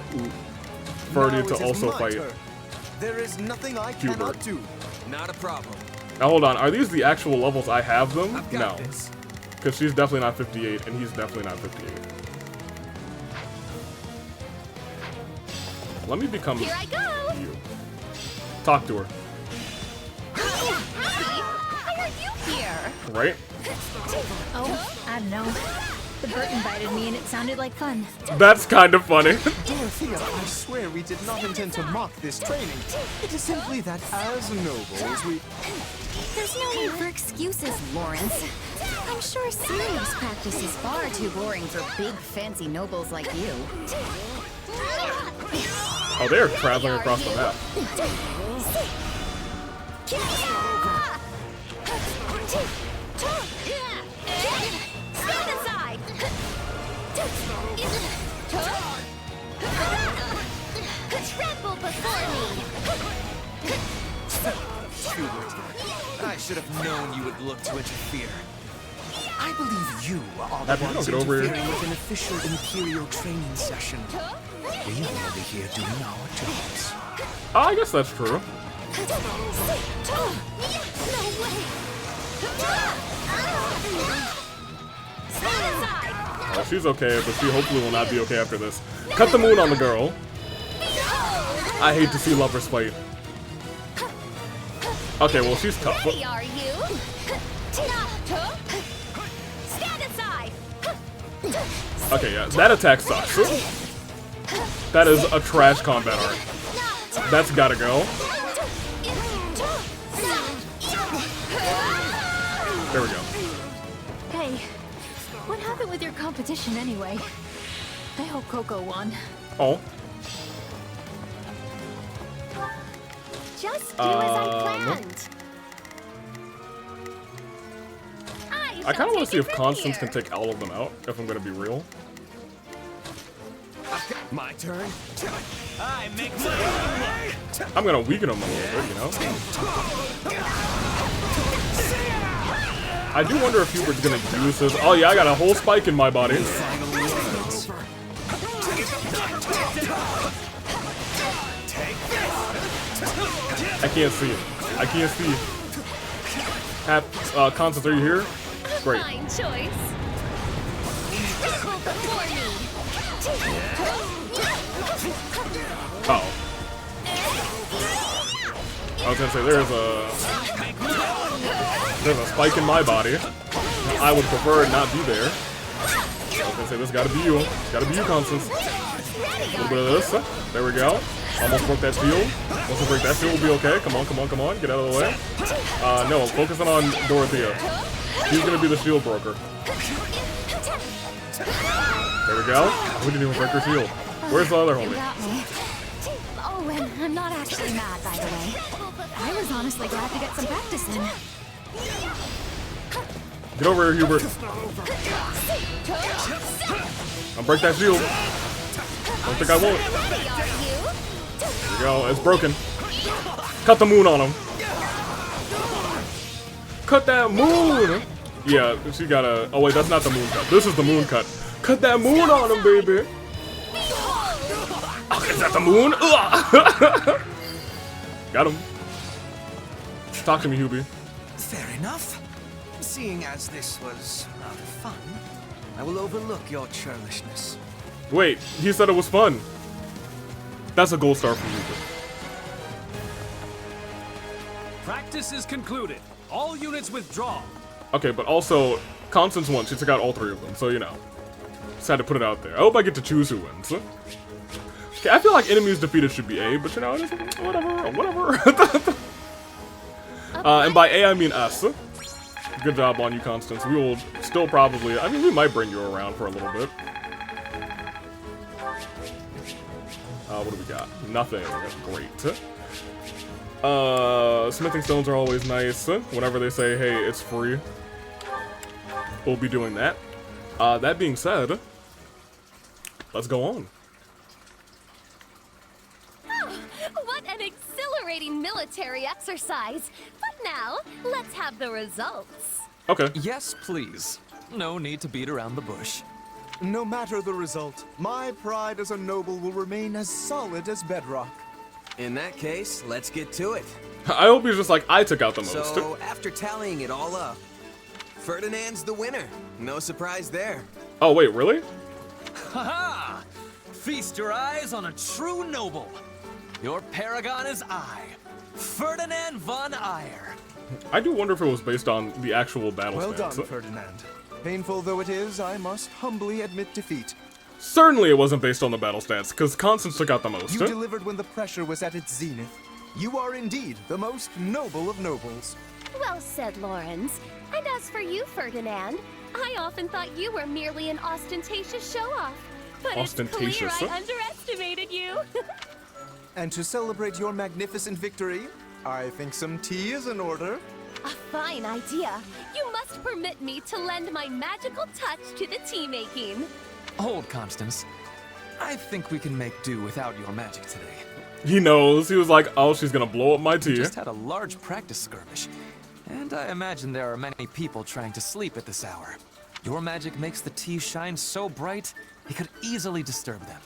Speaker 3: Ferdy,
Speaker 5: Now
Speaker 3: to
Speaker 5: it is
Speaker 3: also
Speaker 5: my
Speaker 3: fight
Speaker 5: turn. There is nothing I
Speaker 3: Hubert.
Speaker 5: cannot do.
Speaker 4: Not a problem.
Speaker 3: Now hold on, are these the actual levels I have them?
Speaker 4: I've got
Speaker 3: No.
Speaker 4: this.
Speaker 3: Because she's definitely not 58, and he's definitely not 58. Let me become
Speaker 2: Here I go.
Speaker 3: you. Talk to her.
Speaker 2: Why are you here?
Speaker 3: Right?
Speaker 2: Oh, I don't know. The bird invited me and it sounded like fun.
Speaker 3: That's kind of funny.
Speaker 5: Dorothea, I swear we did not intend to mock this training. It is simply that as nobles, we...
Speaker 2: There's no need for excuses, Lawrence. I'm sure serious practice is far too boring for big, fancy nobles like you.
Speaker 3: Oh, they're traveling across the map.
Speaker 2: Stand aside! Trample before me!
Speaker 4: I should have known you would look to interfere.
Speaker 9: I believe you are the
Speaker 3: Happy,
Speaker 9: ones
Speaker 3: get over here.
Speaker 9: interfering with an official Imperial training session. We are over here doing our jobs.
Speaker 3: Oh, I guess that's true. Oh, she's okay, but she hopefully will not be okay after this. Cut the moon on the girl. I hate to see lovers fight. Okay, well, she's tough.
Speaker 2: Ready, are you? Stand aside!
Speaker 3: Okay, yeah, that attack sucks. That is a trash combat art. That's gotta go. There we go.
Speaker 2: Hey, what happened with your competition anyway? I hope Coco won.
Speaker 3: Oh.
Speaker 2: Just do as I planned.
Speaker 3: I kind of want to see if Constance can take all of them out, if I'm going to be real.
Speaker 4: My turn?
Speaker 8: I make my
Speaker 3: I'm going to weaken them a little bit, you know? I do wonder if Hubert's going to use his... Oh yeah, I got a whole spike in my body. I can't see it. I can't see it. Constance, are you here? Great.
Speaker 2: Fine choice. Trample before me.
Speaker 3: Uh-oh. I was gonna say, there's a spike in my body. I would prefer it not be there. I was gonna say, this gotta be you. It's gotta be you, Constance. A little bit of this. There we go. Almost broke that shield. Once we break that shield, we'll be okay. Come on, come on, come on. Get out of the way. No, focusing on Dorothea. She's gonna be the shield broker. There we go. We didn't even break her shield. Where's the other homie?
Speaker 2: Got me. Oh, and I'm not actually mad, by the way. I was honestly glad to get some practice in.
Speaker 3: Get over here, Hubert. I'll break that shield. Don't think I won't. There we go. It's broken. Cut the moon on him. Cut that moon! Yeah, she got a... Oh wait, that's not the moon cut. This is the moon cut. Cut that moon on him, baby! Oh, is that the moon? Ugh. Got him. Talk to me, Hubie.
Speaker 9: Fair enough. Seeing as this was rather fun, I will overlook your churlishness.
Speaker 3: Wait, he said it was fun. That's a gold star for Hubert.
Speaker 8: Practice is concluded. All units withdraw.
Speaker 3: Okay, but also, Constance won. She took out all three of them, so you know. Just had to put it out there. I hope I get to choose who wins. Okay, I feel like enemies defeated should be A, but you know, it is, whatever. And by A, I mean S. Good job on you, Constance. We will still probably, I mean, we might bring you around for a little bit. What do we got? Nothing. Great. Smithing stones are always nice. Whenever they say, hey, it's free, we'll be doing that. That being said, let's go on.
Speaker 2: What an exhilarating military exercise. But now, let's have the results.
Speaker 3: Okay.
Speaker 4: Yes, please. No need to beat around the bush.
Speaker 5: No matter the result, my pride as a noble will remain as solid as bedrock.
Speaker 7: In that case, let's get to it.
Speaker 3: I hope he's just like, I took out the most.
Speaker 7: So, after tallying it all up, Ferdinand's the winner. No surprise there.
Speaker 3: Oh, wait, really?
Speaker 4: Ha-ha! Feast your eyes on a true noble. Your paragon is I, Ferdinand von Eyre.
Speaker 3: I do wonder if it was based on the actual battle
Speaker 5: Well
Speaker 3: stance.
Speaker 5: done, Ferdinand. Painful though it is, I must humbly admit defeat.
Speaker 3: Certainly it wasn't based on the battle stance, because Constance took out the most.
Speaker 5: You delivered when the pressure was at its zenith. You are indeed the most noble of nobles.
Speaker 6: Well said, Lawrence. And as for you, Ferdinand, I often thought you were merely an ostentatious show-off. But it's clear
Speaker 3: Ostentatious,
Speaker 6: I underestimated you.
Speaker 5: And to celebrate your magnificent victory, I think some tea is in order.
Speaker 6: A fine idea. You must permit me to lend my magical touch to the tea making.
Speaker 4: Hold, Constance. I think we can make do without your magic today.
Speaker 3: He knows. He was like, oh, she's gonna blow up my
Speaker 4: We
Speaker 3: tea.
Speaker 4: just had a large practice skirmish, and I imagine there are many people trying to sleep at this hour. Your magic makes the tea shine so bright, it could easily disturb them.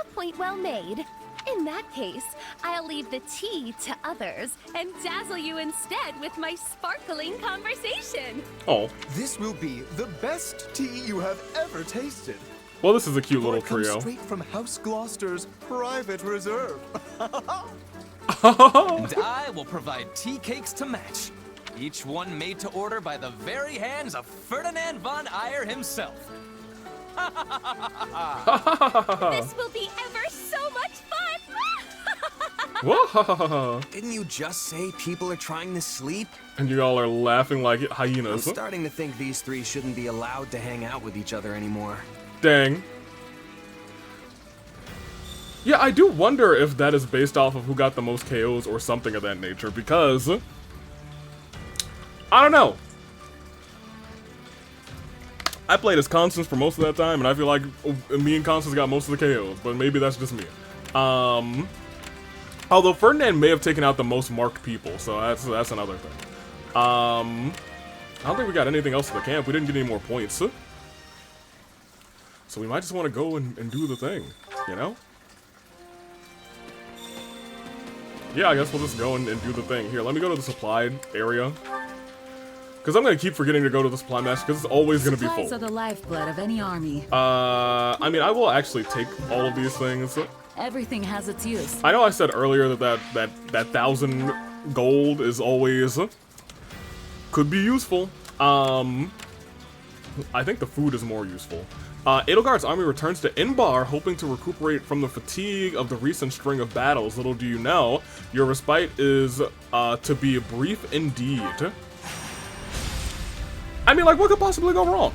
Speaker 6: A point well made. In that case, I'll leave the tea to others and dazzle you instead with my sparkling conversation.
Speaker 3: Oh.
Speaker 5: This will be the best tea you have ever tasted.
Speaker 3: Well, this is a cute
Speaker 5: For
Speaker 3: little
Speaker 5: it comes
Speaker 3: trio.
Speaker 5: straight from House Gloucester's private reserve.
Speaker 4: And I will provide tea cakes to match. Each one made to order by the very hands of Ferdinand von Eyre himself.
Speaker 6: This will be ever so much fun!
Speaker 3: Whoa.
Speaker 7: Didn't you just say people are trying to sleep?
Speaker 3: And you all are laughing like
Speaker 7: I'm
Speaker 3: hyenas.
Speaker 7: starting to think these three shouldn't be allowed to hang out with each other anymore.
Speaker 3: Dang. Yeah, I do wonder if that is based off of who got the most KOs or something of that nature, because I don't know. I played as Constance for most of that time, and I feel like me and Constance got most of the KOs, but maybe that's just me. Although Ferdinand may have taken out the most marked people, so that's another thing. I don't think we got anything else to the camp. We didn't get any more points. So we might just want to go and do the thing, you know? Yeah, I guess we'll just go and do the thing. Here, let me go to the supply area. Because I'm going to keep forgetting to go to the supply master, because it's always going to be
Speaker 10: Supplies
Speaker 3: full.
Speaker 10: are the lifeblood of any army.
Speaker 3: I mean, I will actually take all of these things.
Speaker 10: Everything has its use.
Speaker 3: I know I said earlier that 1,000 gold is always... could be useful. I think the food is more useful. Edelgard's army returns to Inbar, hoping to recuperate from the fatigue of the recent string of battles. Little do you know, your respite is to be brief indeed. I mean, like, what could possibly go wrong?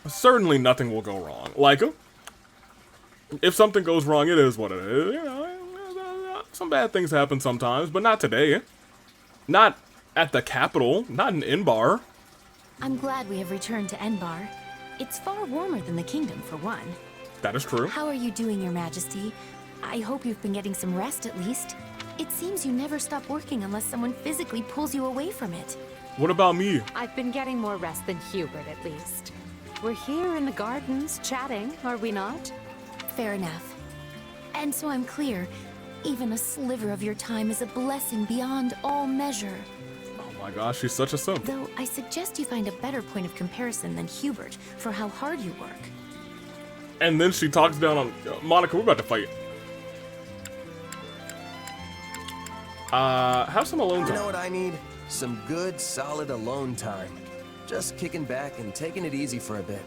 Speaker 3: Certainly nothing will go wrong. Like, if something goes wrong, it is what it is. You know, some bad things happen sometimes, but not today. Not at the capital. Not in Inbar.
Speaker 2: I'm glad we have returned to Enbar. It's far warmer than the kingdom, for one.
Speaker 3: That is true.
Speaker 2: How are you doing, Your Majesty? I hope you've been getting some rest at least. It seems you never stop working unless someone physically pulls you away from it.
Speaker 3: What about me?
Speaker 11: I've been getting more rest than Hubert, at least. We're here in the gardens, chatting, are we not?
Speaker 2: Fair enough. And so I'm clear, even a sliver of your time is a blessing beyond all measure.
Speaker 3: Oh my gosh, she's such a simp.
Speaker 2: Though I suggest you find a better point of comparison than Hubert for how hard you work.
Speaker 3: And then she talks down on Monica. We're about to fight. Have some alone time.
Speaker 7: You know what I need? Some good, solid alone time. Just kicking back and taking it easy for a bit.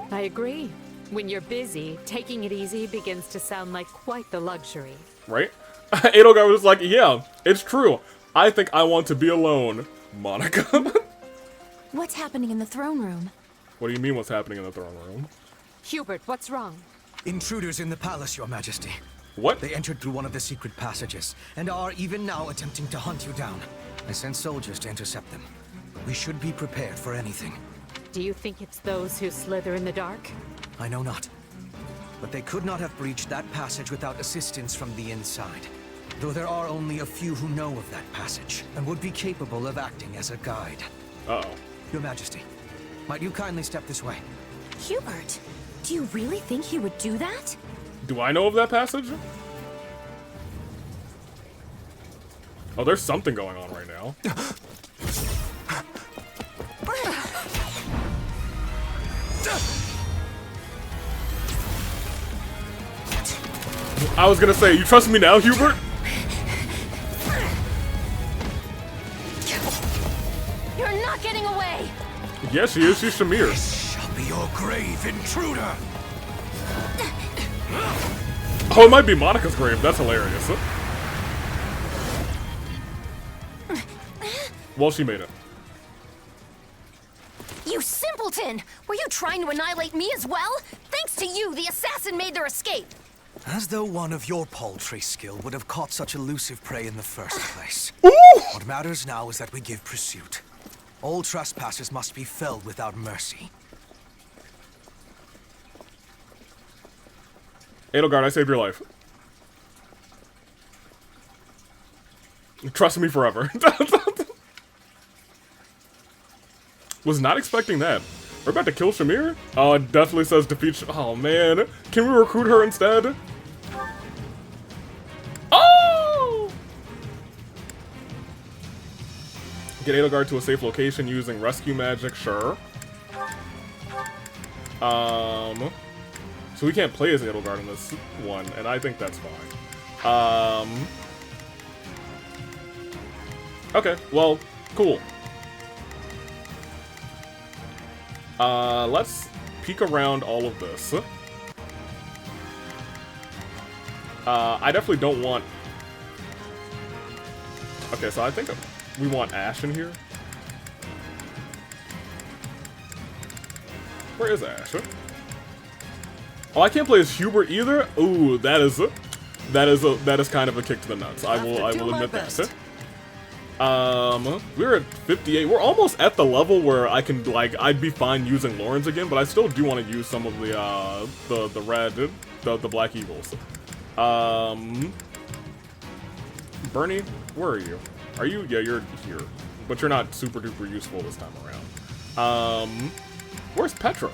Speaker 11: I agree. When you're busy, taking it easy begins to sound like quite the luxury.
Speaker 3: Right? Edelgard was like, yeah, it's true. I think I want to be alone, Monica.
Speaker 2: What's happening in the throne room?
Speaker 3: What do you mean what's happening in the throne room?
Speaker 11: Hubert, what's wrong?
Speaker 9: Intruders in the palace, Your Majesty.
Speaker 3: What?
Speaker 9: They entered through one of the secret passages, and are even now attempting to hunt you down. I sent soldiers to intercept them. We should be prepared for anything.
Speaker 11: Do you think it's those who slither in the dark?
Speaker 9: I know not. But they could not have breached that passage without assistance from the inside. though there are only a few who know of that passage and would be capable of acting as a guide.
Speaker 3: Uh-oh.
Speaker 9: Your Majesty, might you kindly step this way?
Speaker 2: Hubert, do you really think he would do that?
Speaker 3: Do I know of that passage? Oh, there's something going on right now. I was gonna say, you trust me now, Hubert?
Speaker 2: You're not getting away!
Speaker 3: Yes, she is. She's Shamir.
Speaker 9: This shall be your grave, intruder!
Speaker 3: Oh, it might be Monica's grave. That's hilarious. Well, she made it.
Speaker 2: You simpleton! Were you trying to annihilate me as well? Thanks to you, the assassin made their escape!
Speaker 9: As though one of your paltry skill would have caught such elusive prey in the first place. What matters now is that we give pursuit. All trespassers must be felled without mercy.
Speaker 3: Edelgard, I saved your life. Trust me forever. Was not expecting that. We're about to kill Shamir? Oh, it definitely says defeat oh, man. Can we recruit her instead? Oh! Get Edelgard to a safe location using rescue magic, sure. So we can't play as Edelgard in this one, and I think that's fine. Okay, well, cool. Let's peek around all of this. I definitely don't want... Okay, so I think we want Ash in here. Where is Ash? Oh, I can't play as Hubert either? Ooh, that is kind of a kick to the nuts. I will admit that. We're at 58. We're almost at the level where I can, like, I'd be fine using Lawrence again, but I still do want to use some of the red, the Black Eagles. Bernie, where are you? Are you? Yeah, you're here, but you're not super duper useful this time around. Where's Petra?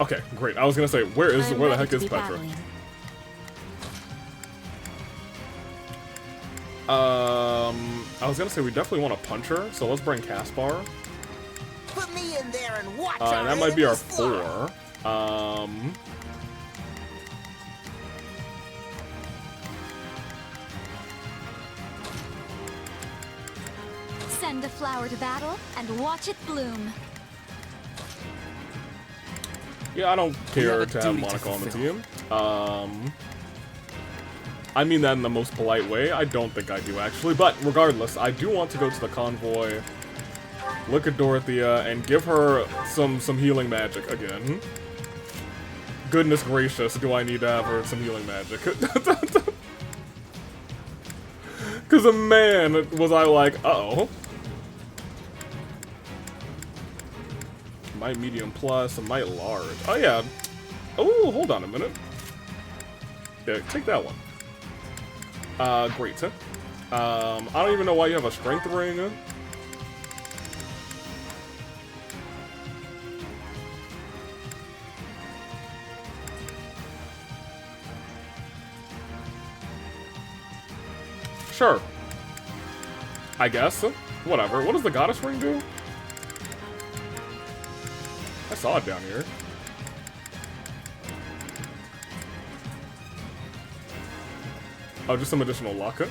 Speaker 3: Okay, great. I was gonna say, where the heck is Petra? I was gonna say we definitely want to punch her, so let's bring Caspar.
Speaker 12: Put me in there and watch
Speaker 3: And that might be our 4.
Speaker 2: Send a flower to battle and watch it bloom.
Speaker 3: Yeah, I don't care to have Monica on the team. I mean that in the most polite way. I don't think I do, actually. But regardless, I do want to go to the convoy, look at Dorothea, and give her some healing magic again. Goodness gracious, do I need to have her some healing magic. Because, man, was I like, uh-oh. Might medium plus, a might large. Oh, yeah. Oh, hold on a minute. Yeah, take that one. Great. I don't even know why you have a strength ring. Sure. I guess. Whatever. What does the goddess ring do? I saw it down here. Oh, just some additional luck.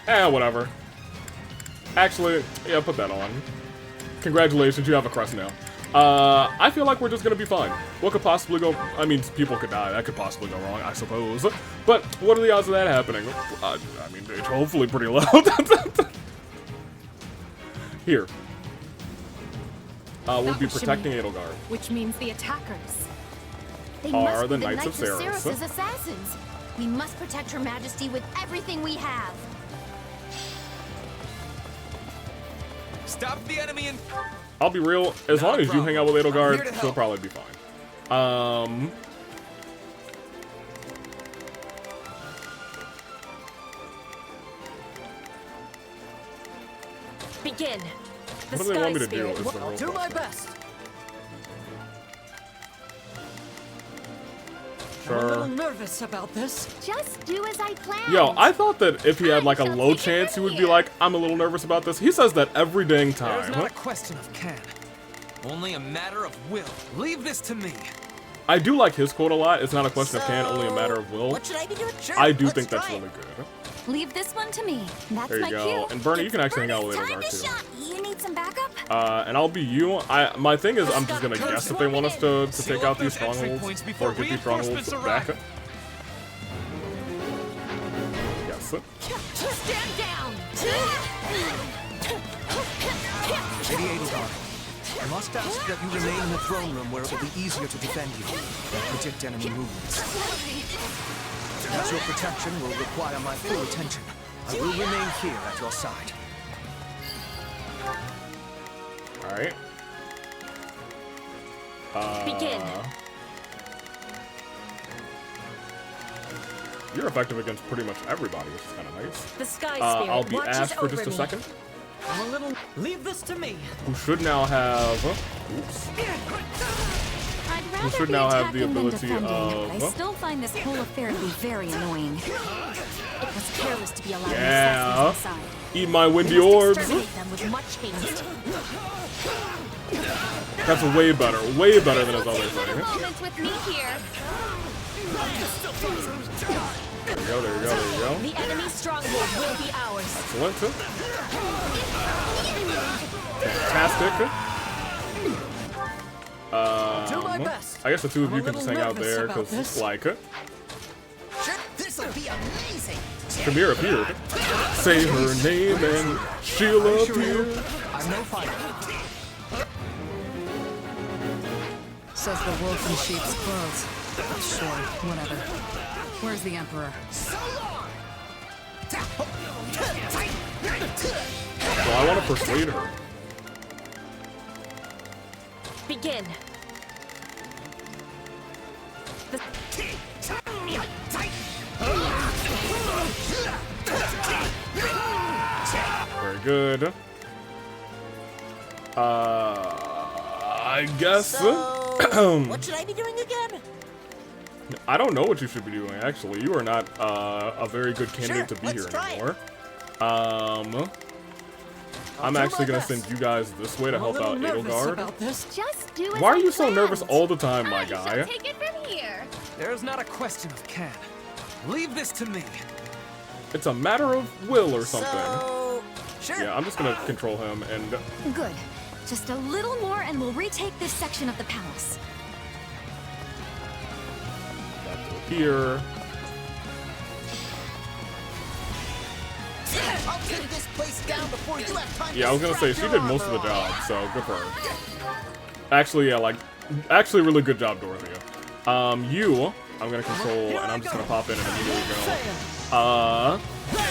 Speaker 3: Whatever. Actually, yeah, put that on. Congratulations, you have a crest now. I feel like we're just gonna be fine. What could possibly go... I mean, people could die. That could possibly go wrong, I suppose. But what are the odds of that happening? I mean, it's hopefully pretty low. Here. We'll be protecting Edelgard.
Speaker 11: Which means the attackers
Speaker 2: They
Speaker 3: are
Speaker 2: must
Speaker 3: the
Speaker 2: be
Speaker 3: Knights of Ceres.
Speaker 2: assassins. We must protect Her Majesty with everything we have.
Speaker 4: Stop the enemy and...
Speaker 3: I'll be real, as long as you hang out with Edelgard, she'll probably be fine.
Speaker 11: Begin. The
Speaker 3: What do they want me to do?
Speaker 11: Sky
Speaker 3: Is the
Speaker 11: Spirit.
Speaker 3: real
Speaker 10: Do my
Speaker 3: question.
Speaker 10: best. I'm a
Speaker 3: Sure.
Speaker 10: little nervous about this.
Speaker 2: Just do as I planned.
Speaker 3: Yo, I thought that if he had like a
Speaker 2: shall
Speaker 3: low
Speaker 2: take it
Speaker 3: chance, he
Speaker 2: from
Speaker 3: would be
Speaker 2: here.
Speaker 3: like, I'm a little nervous about this. He says that every dang
Speaker 4: There's
Speaker 3: time.
Speaker 4: not a question of can. Only a matter of will. Leave this to me.
Speaker 3: I do like his quote a lot. It's not a question of can, only a matter of will.
Speaker 12: What should I be doing? Sure,
Speaker 3: I do
Speaker 12: let's
Speaker 3: think that's
Speaker 12: try it.
Speaker 3: really good.
Speaker 2: Leave this one to me. That's
Speaker 3: There you
Speaker 2: my
Speaker 3: go.
Speaker 2: cue.
Speaker 3: And Bernie, you can actually hang out with
Speaker 2: Time
Speaker 3: Linhardt
Speaker 2: to
Speaker 3: too.
Speaker 2: shot. You need some backup?
Speaker 3: And I'll be you. My thing is, I'm just gonna guess if they want us to take out these strongholds or get these strongholds back. Yes.
Speaker 11: Stand down.
Speaker 9: Lady Edelgard, I must ask that you remain in the throne room where it will be easier to defend you and predict enemy movements. As your protection will require my full attention, I will remain here at your side.
Speaker 3: Alright.
Speaker 11: Begin.
Speaker 3: You're effective against pretty much everybody, which is kind of nice.
Speaker 11: The Sky Spirit
Speaker 3: I'll be
Speaker 11: watches
Speaker 3: asked for
Speaker 11: over
Speaker 3: just a
Speaker 11: me.
Speaker 3: second.
Speaker 10: I'm a little. Leave this to me.
Speaker 3: Who should now have... Oops.
Speaker 2: I'd
Speaker 3: Who
Speaker 2: rather
Speaker 3: should
Speaker 2: be
Speaker 3: now have the
Speaker 2: attacking than
Speaker 3: ability
Speaker 2: defending, but I
Speaker 3: of...
Speaker 2: still find this whole affair to be very annoying. It was careless to be allowing
Speaker 3: Yeah.
Speaker 2: assassins inside.
Speaker 3: Eat my windy
Speaker 11: Must
Speaker 3: orbs.
Speaker 11: exterminate them with much haste.
Speaker 3: That's way better than his other
Speaker 2: Take a
Speaker 3: thing.
Speaker 2: moment with me here.
Speaker 3: There you go, there you go, there you go.
Speaker 11: The enemy stronghold will be ours.
Speaker 3: Excellent. Fantastic.
Speaker 10: Do my best.
Speaker 3: I guess the two of
Speaker 10: I'm
Speaker 3: you
Speaker 10: a
Speaker 3: can just hang
Speaker 10: little
Speaker 3: out
Speaker 10: nervous
Speaker 3: there
Speaker 10: about
Speaker 3: because,
Speaker 10: this.
Speaker 3: like,
Speaker 12: Sure, this'll be amazing.
Speaker 3: Chimera appeared. Say her name and she'll appear.
Speaker 9: I'm no fighter.
Speaker 10: Says the wolf in sheep's clothes. Sure, whatever. Where's the Emperor?
Speaker 3: Well, I want to persuade her.
Speaker 11: Begin. The
Speaker 3: Very good. I guess.
Speaker 12: What should I be doing again?
Speaker 3: I don't know what you should be doing, actually. You are not a very good candidate to be
Speaker 12: let's
Speaker 3: here
Speaker 12: try it.
Speaker 3: anymore. I'm actually going to send you guys this way to help out Edelgard.
Speaker 10: About this.
Speaker 2: Just do as
Speaker 3: Why are
Speaker 2: I
Speaker 3: you so
Speaker 2: planned.
Speaker 3: nervous all the time, my
Speaker 2: I shall
Speaker 3: guy?
Speaker 2: take it from here.
Speaker 4: There's not a question of can. Leave this to me.
Speaker 3: It's a matter of will or something.
Speaker 12: So, sure.
Speaker 3: Yeah, I'm just going to control him and...
Speaker 2: Good. Just a little more and we'll retake this section of the palace.
Speaker 3: Here.
Speaker 12: I'll take this place down before you have time.
Speaker 3: Yeah, I was gonna say, she did most of the job, so good for her. Actually, yeah, like, actually really good job, Dorothea. You, I'm gonna control, and I'm just gonna pop in and immediately go,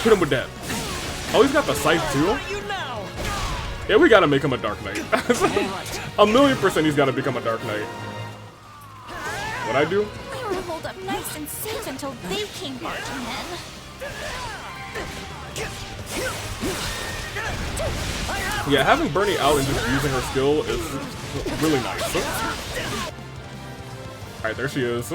Speaker 3: hit him with that. Oh, he's got the scythe too? Yeah, we gotta make him a Dark Knight. 1,000,000% he's gotta become a Dark Knight. What'd I do?
Speaker 2: We were holed up nice and safe until they came barging in.
Speaker 3: Yeah, having Bernie out and just using her skill is really nice. Alright, there she is.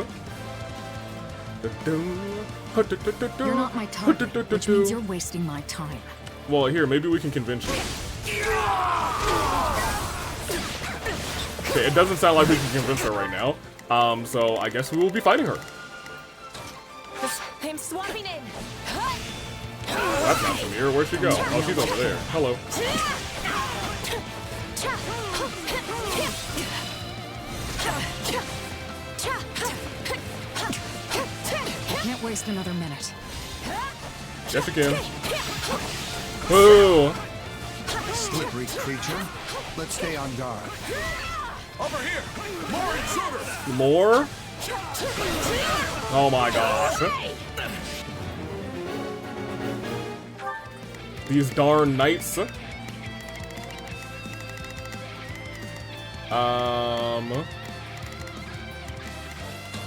Speaker 10: You're not my target, which means you're wasting my time.
Speaker 3: Well, here, maybe we can convince you. Okay, it doesn't sound like we can convince her right now. So I guess we will be fighting her.
Speaker 11: I'm swapping in.
Speaker 3: That's not Samir. Where'd she go? Oh, she's over there. Hello.
Speaker 10: Can't waste another minute.
Speaker 3: Yes, you can. Whoa!
Speaker 9: Slippery creature. Let's stay on guard.
Speaker 8: Over here! More intruders!
Speaker 3: More? Oh my gosh. These darn knights.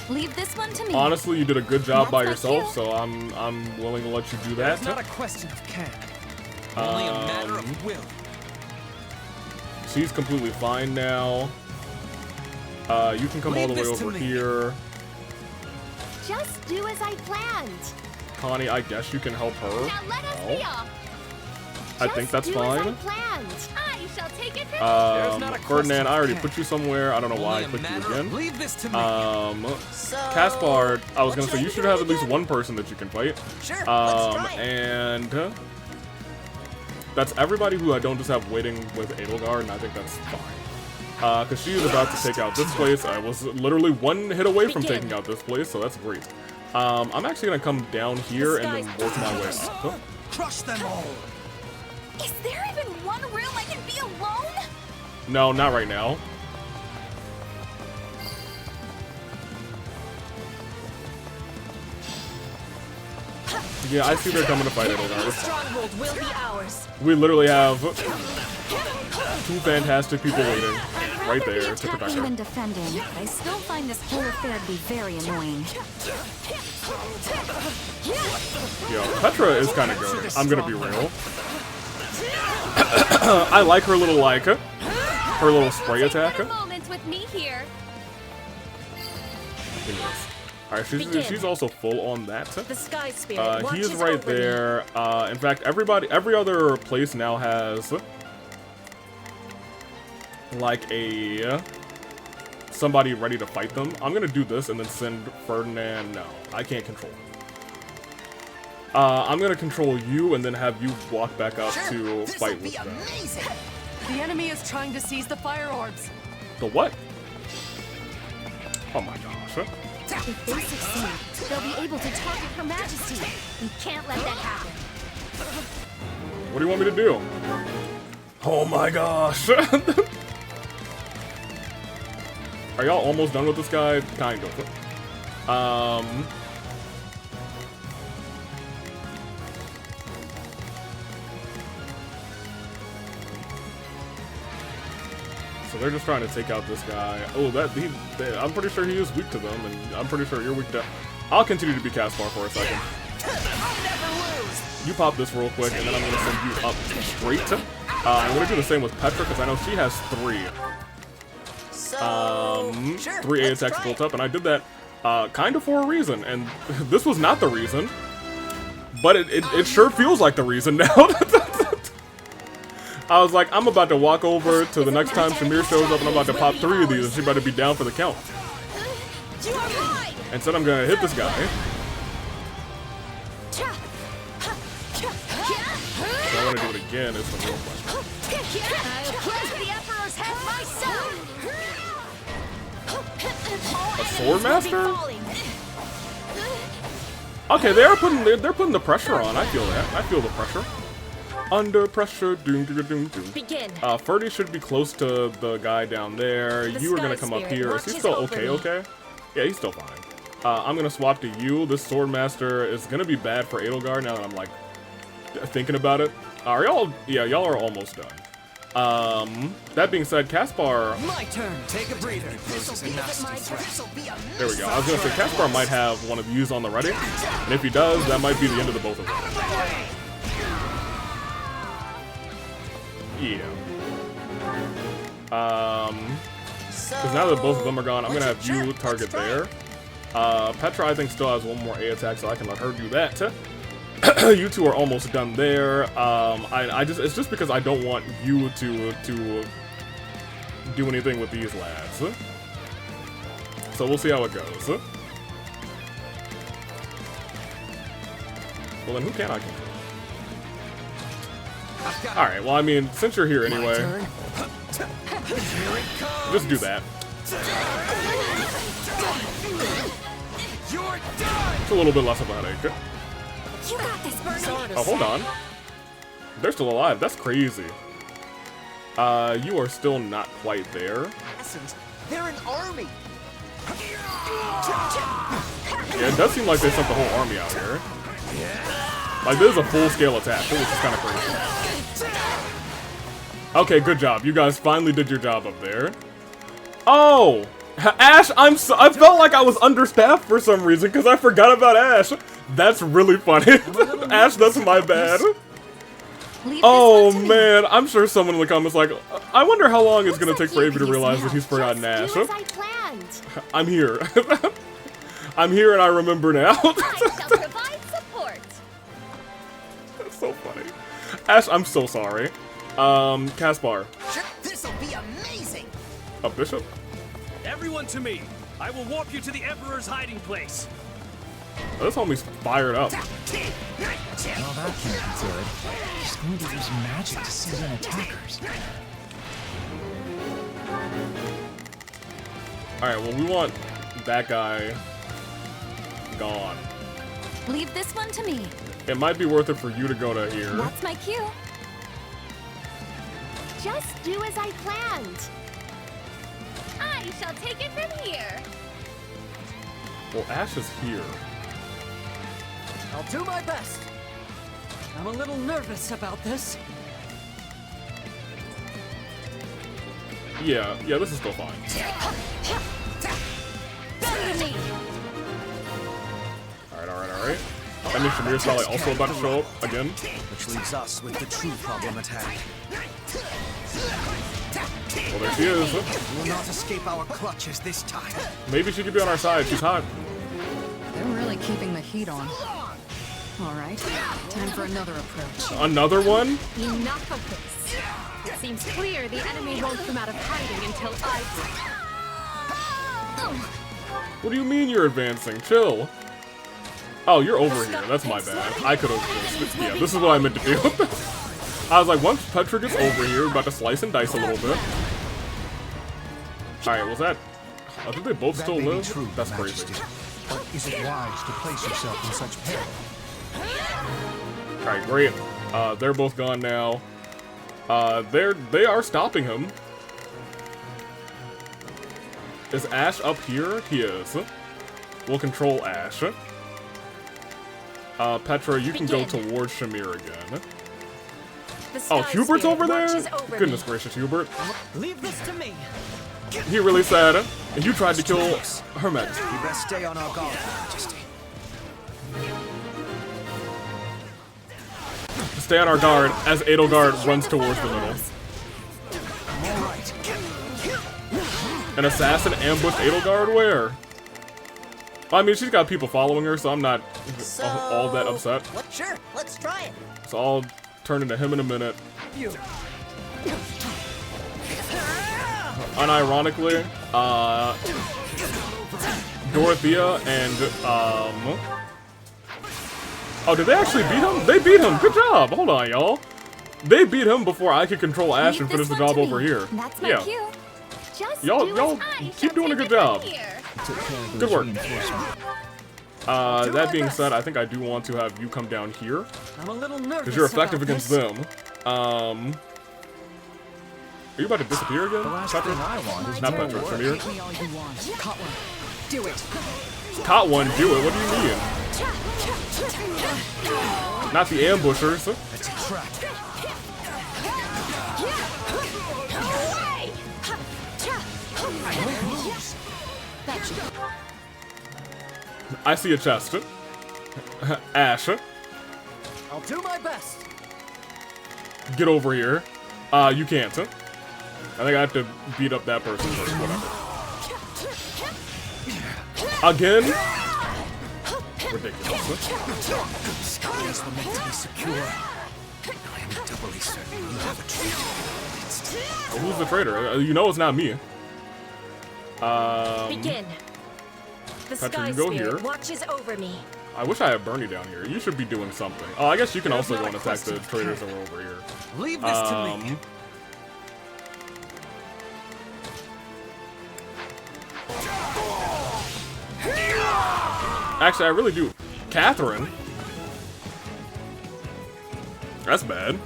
Speaker 2: Leave this one to me.
Speaker 3: Honestly, you did a good job by
Speaker 2: That's my
Speaker 3: yourself,
Speaker 2: cue.
Speaker 3: so I'm willing to let you do that.
Speaker 4: It's not a question of can. Only a matter of will.
Speaker 3: She's completely fine now. You can come all the way over here.
Speaker 6: Just do as I planned.
Speaker 3: Connie, I guess you can help her.
Speaker 6: Now let us be off.
Speaker 3: I think that's fine.
Speaker 6: I shall take it
Speaker 3: Ferdinand, I already put you somewhere. I don't know why I put you again.
Speaker 4: Leave this to me.
Speaker 3: Caspar, I was gonna say you should have at least one person that you can fight.
Speaker 12: Sure, let's try it.
Speaker 3: And that's everybody who I don't just have waiting with Edelgard, and I think that's fine. Because she is about to take out this place. I was literally one hit away from taking out this place, so that's great. I'm actually gonna come down here and then work my way up.
Speaker 9: Crush them all.
Speaker 2: Is there even one room I can be alone?
Speaker 3: No, not right now. Yeah, I see they're coming to fight Edelgard.
Speaker 10: Stronghold will be ours.
Speaker 3: We literally have two fantastic people waiting right there to protect her.
Speaker 2: And defending, but I still find this whole affair to be very annoying.
Speaker 3: Yo, Petra is kind of good. I'm gonna be real. I like her little her little spray attack.
Speaker 6: Moment with me here.
Speaker 3: Alright, she's also full on that.
Speaker 10: The sky spirit
Speaker 3: he is right there. In fact, every other place now has like somebody ready to fight them. I'm gonna do this and then send Ferdinand. No, I can't control him. I'm gonna control you and then have you walk back up to fight with them.
Speaker 10: The enemy is trying to seize the fire orbs.
Speaker 3: The what? Oh my gosh.
Speaker 6: If they succeed, they'll be able to target Her Majesty. We can't let that happen.
Speaker 3: What do you want me to do? Oh my gosh. Are y'all almost done with this guy? Kind of. So they're just trying to take out this guy. Oh, I'm pretty sure he is weak to them, and I'm pretty sure you're weak to... I'll continue to be Caspar for a second. You pop this real quick, and then I'm going to send you up straight. I'm going to do the same with Petra, because I know she has 3. Three A attacks built up, and I did that kind of for a reason, and this was not the reason, but it sure feels like the reason now. I was like, I'm about to walk over to the next time Shamir shows up and I'm about to pop 3 of these and she better be down for the count. Instead, I'm gonna hit this guy. So I wanna do it again, is the real question. A sword master? Okay, they're putting the pressure on. I feel that. I feel the pressure. Under pressure, doom, doom, doom, doom.
Speaker 10: Begin.
Speaker 3: Ferdy should be close to the guy down there. You are gonna come up here. Is he still okay? Yeah, he's still fine. I'm gonna swap to you. This Swordmaster is gonna be bad for Edelgard now that I'm like thinking about it. Are y'all? Yeah, y'all are almost done. That being said, Caspar.
Speaker 9: My turn. Take a breather.
Speaker 3: There we go. I was gonna say Caspar might have one of these on the ready, and if he does, that might be the end of the both of them. Yeah. Because now that both of them are gone, I'm gonna have you target there. Petra, I think, still has one more A attack, so I can let her do that. You two are almost done there. It's just because I don't want you to do anything with these lads. So we'll see how it goes. Well, then who can I control? Alright, well, I mean, since you're here anyway, just do that. It's a little bit less of a headache.
Speaker 2: You got this, Bernie.
Speaker 3: Oh, hold on. They're still alive. That's crazy. You are still not quite there.
Speaker 12: They're an army.
Speaker 3: Yeah, it does seem like they sent the whole army out here. Like, this is a full-scale attack, which is kind of crazy. Okay, good job. You guys finally did your job up there. Oh! Ash, I felt like I was understaffed for some reason, because I forgot about Ash. That's really funny. Ash, that's my bad. Oh man, I'm sure someone in the comments like, I wonder how long it's gonna take for Avery to realize that he's forgotten Ash. I'm here. I'm here and I remember now.
Speaker 6: I shall provide support.
Speaker 3: That's so funny. Ash, I'm so sorry. Caspar.
Speaker 12: Sure, this'll be amazing.
Speaker 3: A bishop?
Speaker 8: Everyone to me. I will warp you to the Emperor's hiding place.
Speaker 3: Oh, this homie's fired up.
Speaker 1: Well, that can't be good. He's going to use magic to send in attackers.
Speaker 3: Alright, well, we want that guy gone.
Speaker 2: Leave this one to me.
Speaker 3: It might be worth it for you to go to here.
Speaker 2: That's my cue.
Speaker 6: Just do as I planned. I shall take it from here.
Speaker 3: Well, Ash is here.
Speaker 12: I'll do my best.
Speaker 10: I'm a little nervous about this.
Speaker 3: Yeah, this is still fine. Alright. That means Shamir's probably also about to show up again.
Speaker 9: Which leaves us with the true problem at hand.
Speaker 3: Well, there she is.
Speaker 9: We will not escape our clutches this time.
Speaker 3: Maybe she could be on our side. She's hot.
Speaker 10: They're really keeping the heat on. All right, time for another approach.
Speaker 3: Another one?
Speaker 11: Enough of this. It seems clear the enemy won't come out of hiding until I do.
Speaker 3: What do you mean you're advancing? Chill. Oh, you're over here. That's my bad. I could have... Yeah, this is what I meant to do. I was like, once Petra gets over here, we're about to slice and dice a little bit. Alright, was that... I think they both still live?
Speaker 9: True,
Speaker 3: That's crazy.
Speaker 9: Majesty. But is it wise to place yourself in such peril?
Speaker 3: Alright, great. They're both gone now. They are stopping him. Is Ash up here? He is. We'll control Ash. Petra, you can go towards Shamir again. Oh, Hubert's over there? Goodness gracious, Hubert.
Speaker 12: Leave this to me.
Speaker 3: He really said, and you tried to kill Her Majesty.
Speaker 9: We best stay on our guard, Majesty.
Speaker 3: Stay on our guard as Edelgard runs towards the middle. An assassin ambushed Edelgard? Where? I mean, she's got people following her, so I'm not all that upset.
Speaker 12: Sure, let's try it.
Speaker 3: So I'll turn into him in a minute. Unironically, Dorothea and, oh, did they actually beat him? They beat him! Good job! Hold on, y'all. They beat him before I could control Ash and finish the job over here.
Speaker 2: That's my cue.
Speaker 3: Y'all keep doing a good job. Good work. That being said, I think I do want to have you come down here.
Speaker 12: I'm a little nervous.
Speaker 3: Because you're effective against them. Are you about to disappear again? Petra? Not Petra, Shamir.
Speaker 10: Caught one. Do it.
Speaker 3: Caught one, do it. What do you mean? Not the ambushers.
Speaker 9: It's a trap.
Speaker 3: I see a chest. Ash,
Speaker 12: I'll do my best.
Speaker 3: get over here. You can't. I think I have to beat up that person first. Whatever. Again? Ridiculous.
Speaker 9: Skies were meant to be secure. I am doubly certain you have a traitor.
Speaker 3: Who's the traitor? You know it's not me.
Speaker 11: Begin. The
Speaker 3: Petra,
Speaker 11: Sky
Speaker 3: you go
Speaker 11: Spirit
Speaker 3: here.
Speaker 11: watches over me.
Speaker 3: I wish I had Bernie down here. You should be doing something. Oh, I guess you can also go and attack the traitors that were over here.
Speaker 12: Leave this to me.
Speaker 3: Actually, I really do. Catherine? That's bad.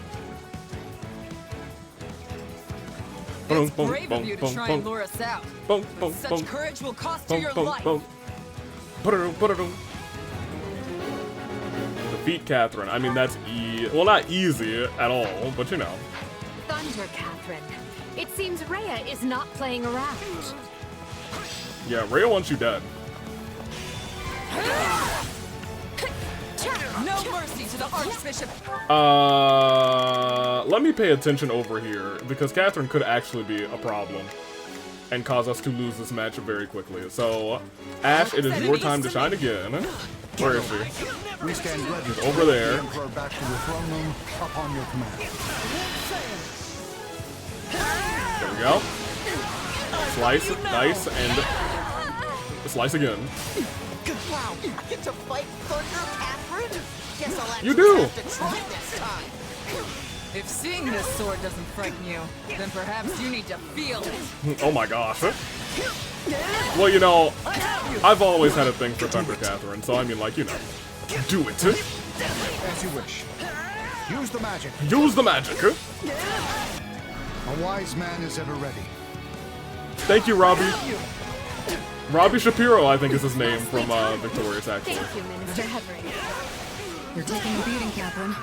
Speaker 10: It's brave of you to try and lure us out. Such courage will cost you your life.
Speaker 3: Defeat Catherine. I mean, that's well, not easy at all, but you know.
Speaker 11: Thunder, Catherine. It seems Rhea is not playing around.
Speaker 3: Yeah, Rhea wants you dead.
Speaker 10: No mercy to the Archbishop.
Speaker 3: let me pay attention over here, because Catherine could actually be a problem and cause us to lose this match very quickly. So, Ash, it is your time to shine again. Where is she?
Speaker 13: We stand ready.
Speaker 3: She's over there.
Speaker 13: Emperor back to the throne room upon your command.
Speaker 3: There we go. Slice, dice, and slice again.
Speaker 12: Wow, I get to fight Thunder Catherine? Guess I'll actually
Speaker 3: You do.
Speaker 12: have to try this time.
Speaker 10: If seeing this sword doesn't frighten you, then perhaps you need to feel it.
Speaker 3: Oh my gosh. Well, you know, I've always had a thing for Thunder Catherine, so I mean, like, you know, do it.
Speaker 13: As you wish. Use the magic.
Speaker 3: Use the magic.
Speaker 13: A wise man is ever ready.
Speaker 3: Thank you, Robbie. Robbie Shapiro, I think is his name from Victorious, actually.
Speaker 10: Thank you, Minister Henry. You're taking a beating, Catherine.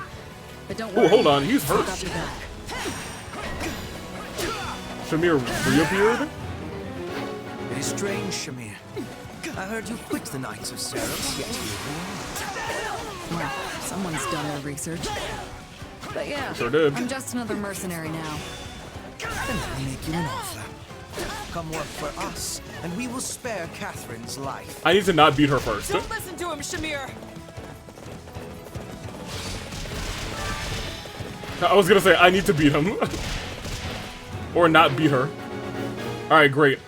Speaker 10: But don't
Speaker 3: Oh,
Speaker 10: worry.
Speaker 3: hold on, he's hurt.
Speaker 10: Got your back.
Speaker 3: Shamir reappeared?
Speaker 9: It is strange, Shamir. I heard you quit the Knights of Saros, yet you
Speaker 10: Well, someone's done their research. But yeah,
Speaker 3: Sure did.
Speaker 10: I'm just another mercenary now.
Speaker 9: Then I make you an offer. Come work for us, and we will spare Catherine's life.
Speaker 3: I need to not beat her first.
Speaker 10: Don't listen to him, Shamir!
Speaker 3: I was gonna say, I need to beat him. Or not beat her. Alright, great.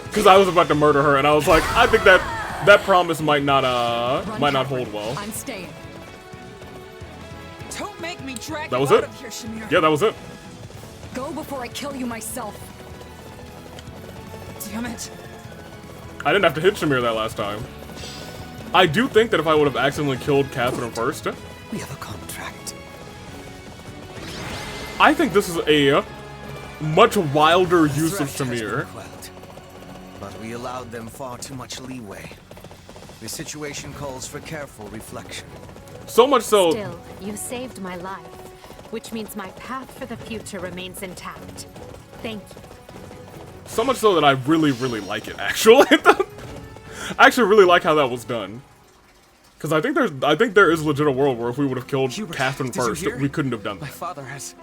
Speaker 3: Because I was about to murder her, and I was like, I think that promise might not hold well.
Speaker 10: I'm staying. Don't make me drag
Speaker 3: That
Speaker 10: you
Speaker 3: was
Speaker 10: out
Speaker 3: it.
Speaker 10: of here, Shamir.
Speaker 3: Yeah, that was it.
Speaker 10: Go before I kill you myself. Damn it.
Speaker 3: I didn't have to hit Shamir that last time. I do think that if I would have accidentally killed Catherine first,
Speaker 9: We have a contract.
Speaker 3: I think this is a much wilder use of
Speaker 9: Threat has been
Speaker 3: Shamir.
Speaker 9: quelled, but we allowed them far too much leeway. The situation calls for careful reflection.
Speaker 3: So much so,
Speaker 11: Still, you saved my life, which means my path for the future remains intact. Thank you.
Speaker 3: so much so that I really, really like it, actually. I actually really like how that was done. Because I think there is legit a world where if we would have killed
Speaker 9: Hubert,
Speaker 3: Catherine
Speaker 9: did you
Speaker 3: first,
Speaker 9: hear?
Speaker 3: we couldn't have done
Speaker 9: My
Speaker 3: that.
Speaker 9: father has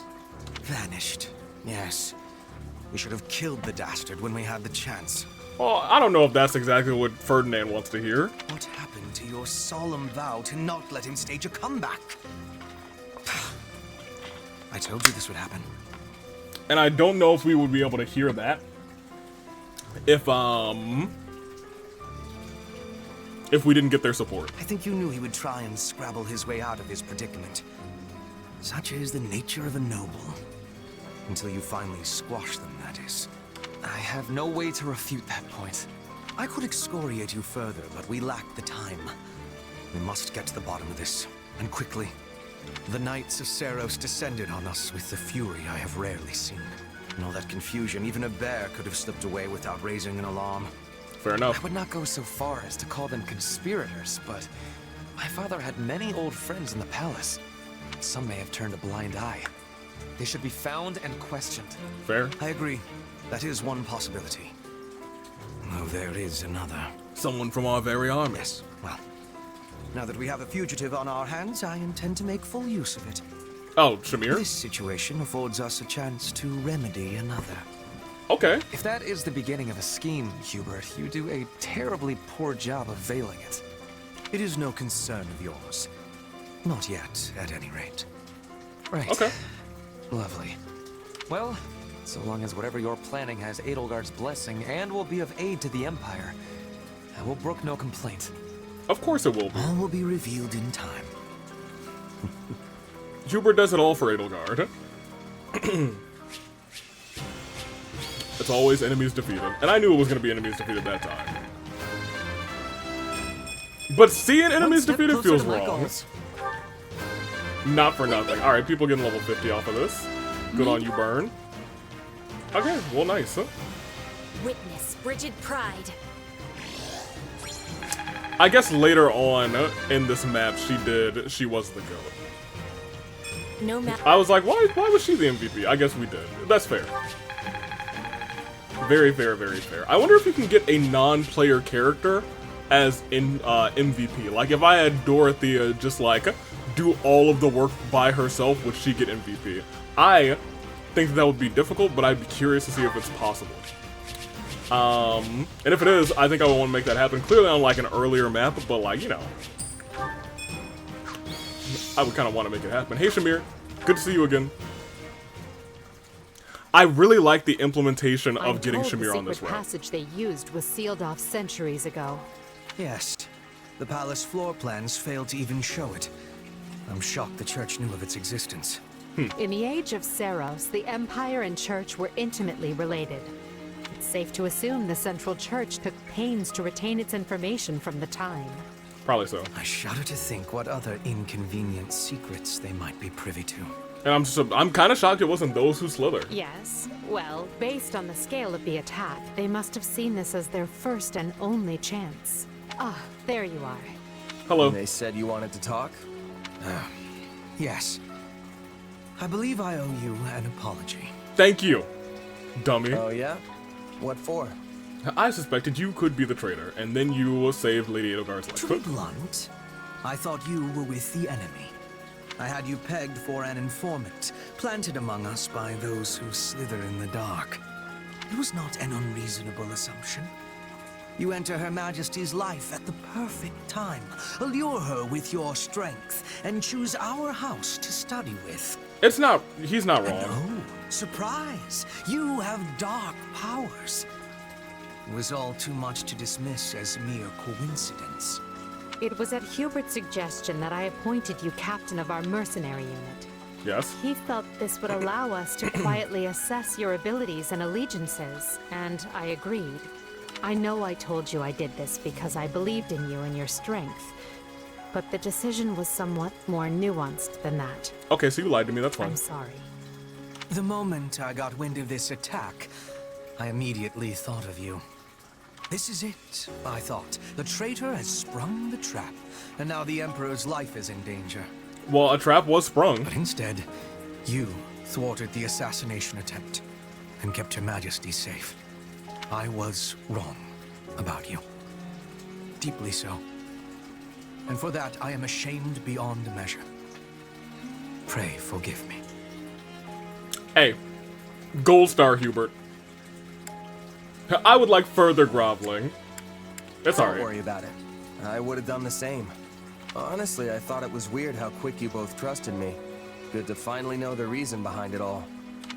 Speaker 9: vanished. Yes. We should have killed the dastard when we had the chance.
Speaker 3: Well, I don't know if that's exactly what Ferdinand wants to hear.
Speaker 9: What happened to your solemn vow to not let him stage a comeback? I told you this would happen.
Speaker 3: And I don't know if we would be able to hear that if we didn't get their support.
Speaker 9: I think you knew he would try and scrabble his way out of his predicament. Such is the nature of a noble. Until you finally squash them, that is.
Speaker 4: I have no way to refute that point.
Speaker 9: I could excoriate you further, but we lack the time. We must get to the bottom of this, and quickly. The Knights of Saros descended on us with the fury I have rarely seen. In all that confusion, even a bear could have slipped away without raising an alarm.
Speaker 3: Fair enough.
Speaker 4: I would not go so far as to call them conspirators, but my father had many old friends in the palace. Some may have turned a blind eye. They should be found and questioned.
Speaker 3: Fair.
Speaker 9: I agree. That is one possibility. Though there is another.
Speaker 3: Someone from our very army.
Speaker 9: Yes, well, now that we have a fugitive on our hands, I intend to make full use of it.
Speaker 3: Oh, Shamir?
Speaker 9: This situation affords us a chance to remedy another.
Speaker 3: Okay.
Speaker 4: If that is the beginning of a scheme, Hubert, you do a terribly poor job of veiling it.
Speaker 9: It is no concern of yours. Not yet, at any rate.
Speaker 4: Right.
Speaker 3: Okay.
Speaker 4: Lovely. Well, so long as whatever you're planning has Edelgard's blessing and will be of aid to the Empire, I will brook no complaint.
Speaker 3: Of course it will be.
Speaker 9: All will be revealed in time.
Speaker 3: Hubert does it all for Edelgard. It's always enemies defeated. And I knew it was going to be enemies defeated that time. But seeing enemies defeated feels wrong. Not for nothing. Alright, people getting level 50 off of this. Good on you, Burn. Okay, well, nice, huh?
Speaker 2: Witness frigid pride.
Speaker 3: I guess later on in this map, she was the GOAT.
Speaker 2: No matter.
Speaker 3: I was like, why was she the MVP? I guess we did. That's fair. Very fair, very fair. I wonder if you can get a non-player character as in MVP. Like if I had Dorothea just like do all of the work by herself, would she get MVP? I think that would be difficult, but I'd be curious to see if it's possible. And if it is, I think I would want to make that happen. Clearly on like an earlier map, but like, you know, I would kind of want to make it happen. Hey Shamir, good to see you again. I really like the implementation of getting Shamir on this route.
Speaker 11: The passage they used was sealed off centuries ago.
Speaker 9: Yes. The palace floor plans failed to even show it. I'm shocked the church knew of its existence.
Speaker 11: In the age of Seros, the Empire and Church were intimately related. It's safe to assume the Central Church took pains to retain its information from the time.
Speaker 3: Probably so.
Speaker 9: I shudder to think what other inconvenient secrets they might be privy to.
Speaker 3: And I'm kind of shocked it wasn't those who slither.
Speaker 11: Yes. Well, based on the scale of the attack, they must have seen this as their first and only chance. Ah, there you are.
Speaker 3: Hello.
Speaker 7: And they said you wanted to talk?
Speaker 9: Yes. I believe I owe you an apology.
Speaker 3: Thank you, dummy.
Speaker 7: Oh yeah? What for?
Speaker 3: I suspected you could be the traitor, and then you will save Lady Edelgard's life.
Speaker 9: To be blunt, I thought you were with the enemy. I had you pegged for an informant, planted among us by those who slither in the dark. It was not an unreasonable assumption. You enter Her Majesty's life at the perfect time, allure her with your strength, and choose our house to study with.
Speaker 3: It's not, he's not wrong.
Speaker 9: And oh, surprise! You have dark powers. It was all too much to dismiss as mere coincidence.
Speaker 11: It was at Hubert's suggestion that I appointed you captain of our mercenary unit.
Speaker 3: Yes.
Speaker 11: He felt this would allow us to quietly assess your abilities and allegiances, and I agreed. I know I told you I did this because I believed in you and your strength, but the decision was somewhat more nuanced than that.
Speaker 3: Okay, so you lied to me, that's fine.
Speaker 11: I'm sorry.
Speaker 9: The moment I got wind of this attack, I immediately thought of you. This is it, I thought. The traitor has sprung the trap, and now the Emperor's life is in danger.
Speaker 3: Well, a trap was sprung.
Speaker 9: But instead, you thwarted the assassination attempt and kept Her Majesty safe. I was wrong about you. Deeply so. And for that, I am ashamed beyond measure. Pray forgive me.
Speaker 3: Hey, gold star, Hubert. I would like further groveling. It's alright.
Speaker 7: Don't worry about it. I would have done the same. Honestly, I thought it was weird how quick you both trusted me. Good to finally know the reason behind it all.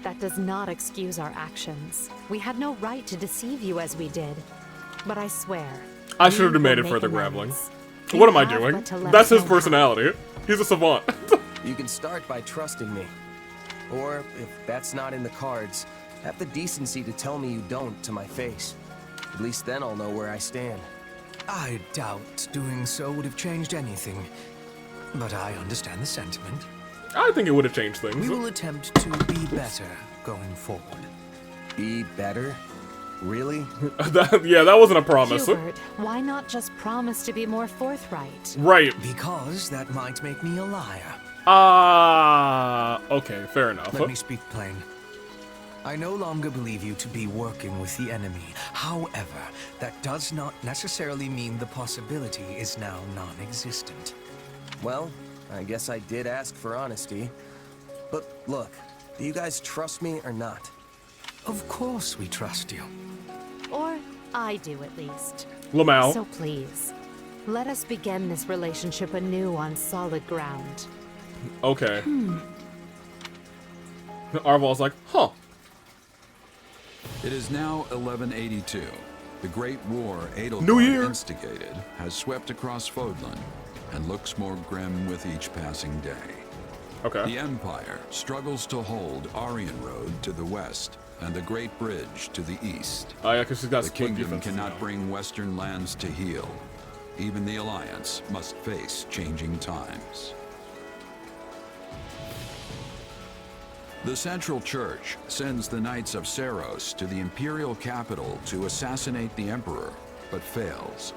Speaker 11: That does not excuse our actions. We had no right to deceive you as we did. But I swear,
Speaker 3: I should have demanded further graveling. What am I doing? That's his personality. He's a savant.
Speaker 7: You can start by trusting me. Or, if that's not in the cards, have the decency to tell me you don't to my face. At least then I'll know where I stand.
Speaker 9: I doubt doing so would have changed anything. But I understand the sentiment.
Speaker 3: I think it would have changed things.
Speaker 9: We will attempt to be better going forward.
Speaker 7: Be better? Really?
Speaker 3: Yeah, that wasn't a promise.
Speaker 11: Hubert, why not just promise to be more forthright?
Speaker 3: Right.
Speaker 9: Because that might make me a liar.
Speaker 3: Okay, fair enough.
Speaker 9: Let me speak plain. I no longer believe you to be working with the enemy. However, that does not necessarily mean the possibility is now non-existent.
Speaker 7: Well, I guess I did ask for honesty. But look, do you guys trust me or not?
Speaker 9: Of course we trust you.
Speaker 11: Or I do, at least.
Speaker 3: Lamau.
Speaker 11: So please, let us begin this relationship anew on solid ground.
Speaker 3: Okay. Arval's like, huh.
Speaker 14: It is now 1182. The Great War
Speaker 3: New Year.
Speaker 14: Edelgard instigated has swept across Fodlan and looks more grim with each passing day.
Speaker 3: Okay.
Speaker 14: The Empire struggles to hold Aryan Road to the west and the Great Bridge to the east.
Speaker 3: Oh yeah, because she's got
Speaker 14: the
Speaker 3: split
Speaker 14: kingdom
Speaker 3: defenses
Speaker 14: cannot
Speaker 3: now.
Speaker 14: bring Western lands to heal. Even the Alliance must face changing times. The Central Church sends the Knights of Seros to the Imperial capital to assassinate the Emperor, but fails.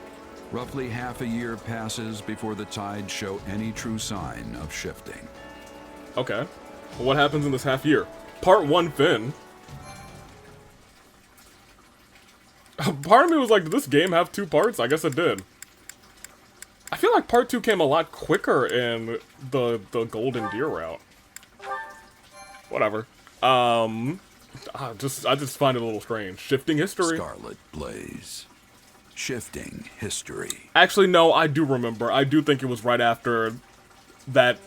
Speaker 14: Roughly half a year passes before the tides show any true sign of shifting.
Speaker 3: Okay. Well, what happens in this half year? Part 1 Finn. Part of me was like, did this game have 2 parts? I guess it did. I feel like part 2 came a lot quicker in the Golden Deer route. Whatever. I just find it a little strange. Shifting history.
Speaker 14: Scarlet Blaze. Shifting history.
Speaker 3: Actually, no, I do remember. I do think it was right after that.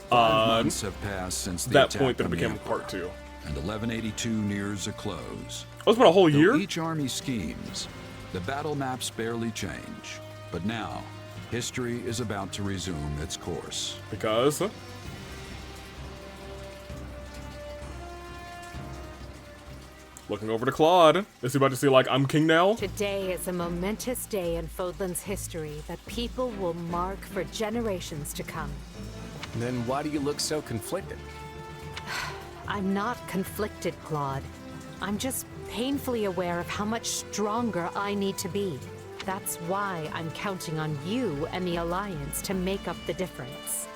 Speaker 14: 5 months have passed since the
Speaker 3: that
Speaker 14: attack
Speaker 3: point that it
Speaker 14: on the
Speaker 3: became
Speaker 14: Emperor,
Speaker 3: part 2.
Speaker 14: and 1182 nears a close.
Speaker 3: Oh, it's been a whole year?
Speaker 14: Though each army schemes, the battle maps barely change. But now, history is about to resume its course.
Speaker 3: Because? Looking over to Claude. Is he about to see, like, I'm king now?
Speaker 11: Today is a momentous day in Fodlan's history that people will mark for generations to come.
Speaker 7: Then why do you look so conflicted?
Speaker 11: I'm not conflicted, Claude. I'm just painfully aware of how much stronger I need to be. That's why I'm counting on you and the Alliance to make up the difference.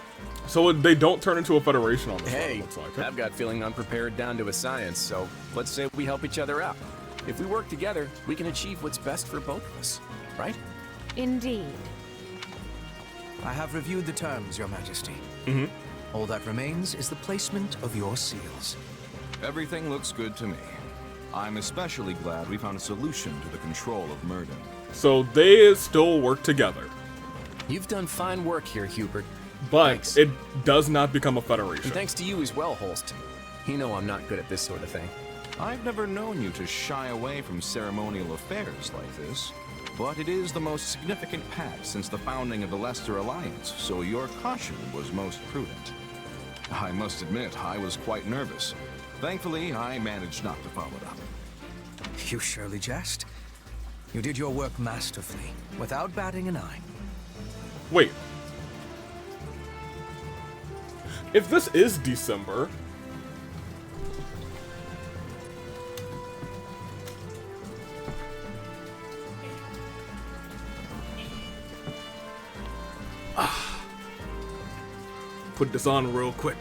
Speaker 3: So they don't turn into a federation on this one,
Speaker 7: Hey,
Speaker 3: it looks like.
Speaker 7: I've got feeling unprepared down to a science, so let's say we help each other out. If we work together, we can achieve what's best for both of us, right?
Speaker 11: Indeed.
Speaker 5: I have reviewed the terms, Your Majesty.
Speaker 3: Mm-hmm.
Speaker 5: All that remains is the placement of your seals.
Speaker 15: Everything looks good to me. I'm especially glad we found a solution to the control of Murden.
Speaker 3: So they still work together.
Speaker 7: You've done fine work here, Hubert.
Speaker 3: But
Speaker 7: Thanks.
Speaker 3: it does not become a federation.
Speaker 7: And thanks to you as well, Holst. You know I'm not good at this sort of thing.
Speaker 15: I've never known you to shy away from ceremonial affairs like this, but it is the most significant pact since the founding of the Leicester Alliance, so your caution was most prudent. I must admit, I was quite nervous. Thankfully, I managed not to follow it up.
Speaker 5: You surely jest. You did your work masterfully, without batting an eye.
Speaker 3: Wait. If this is December... Put this on real quick.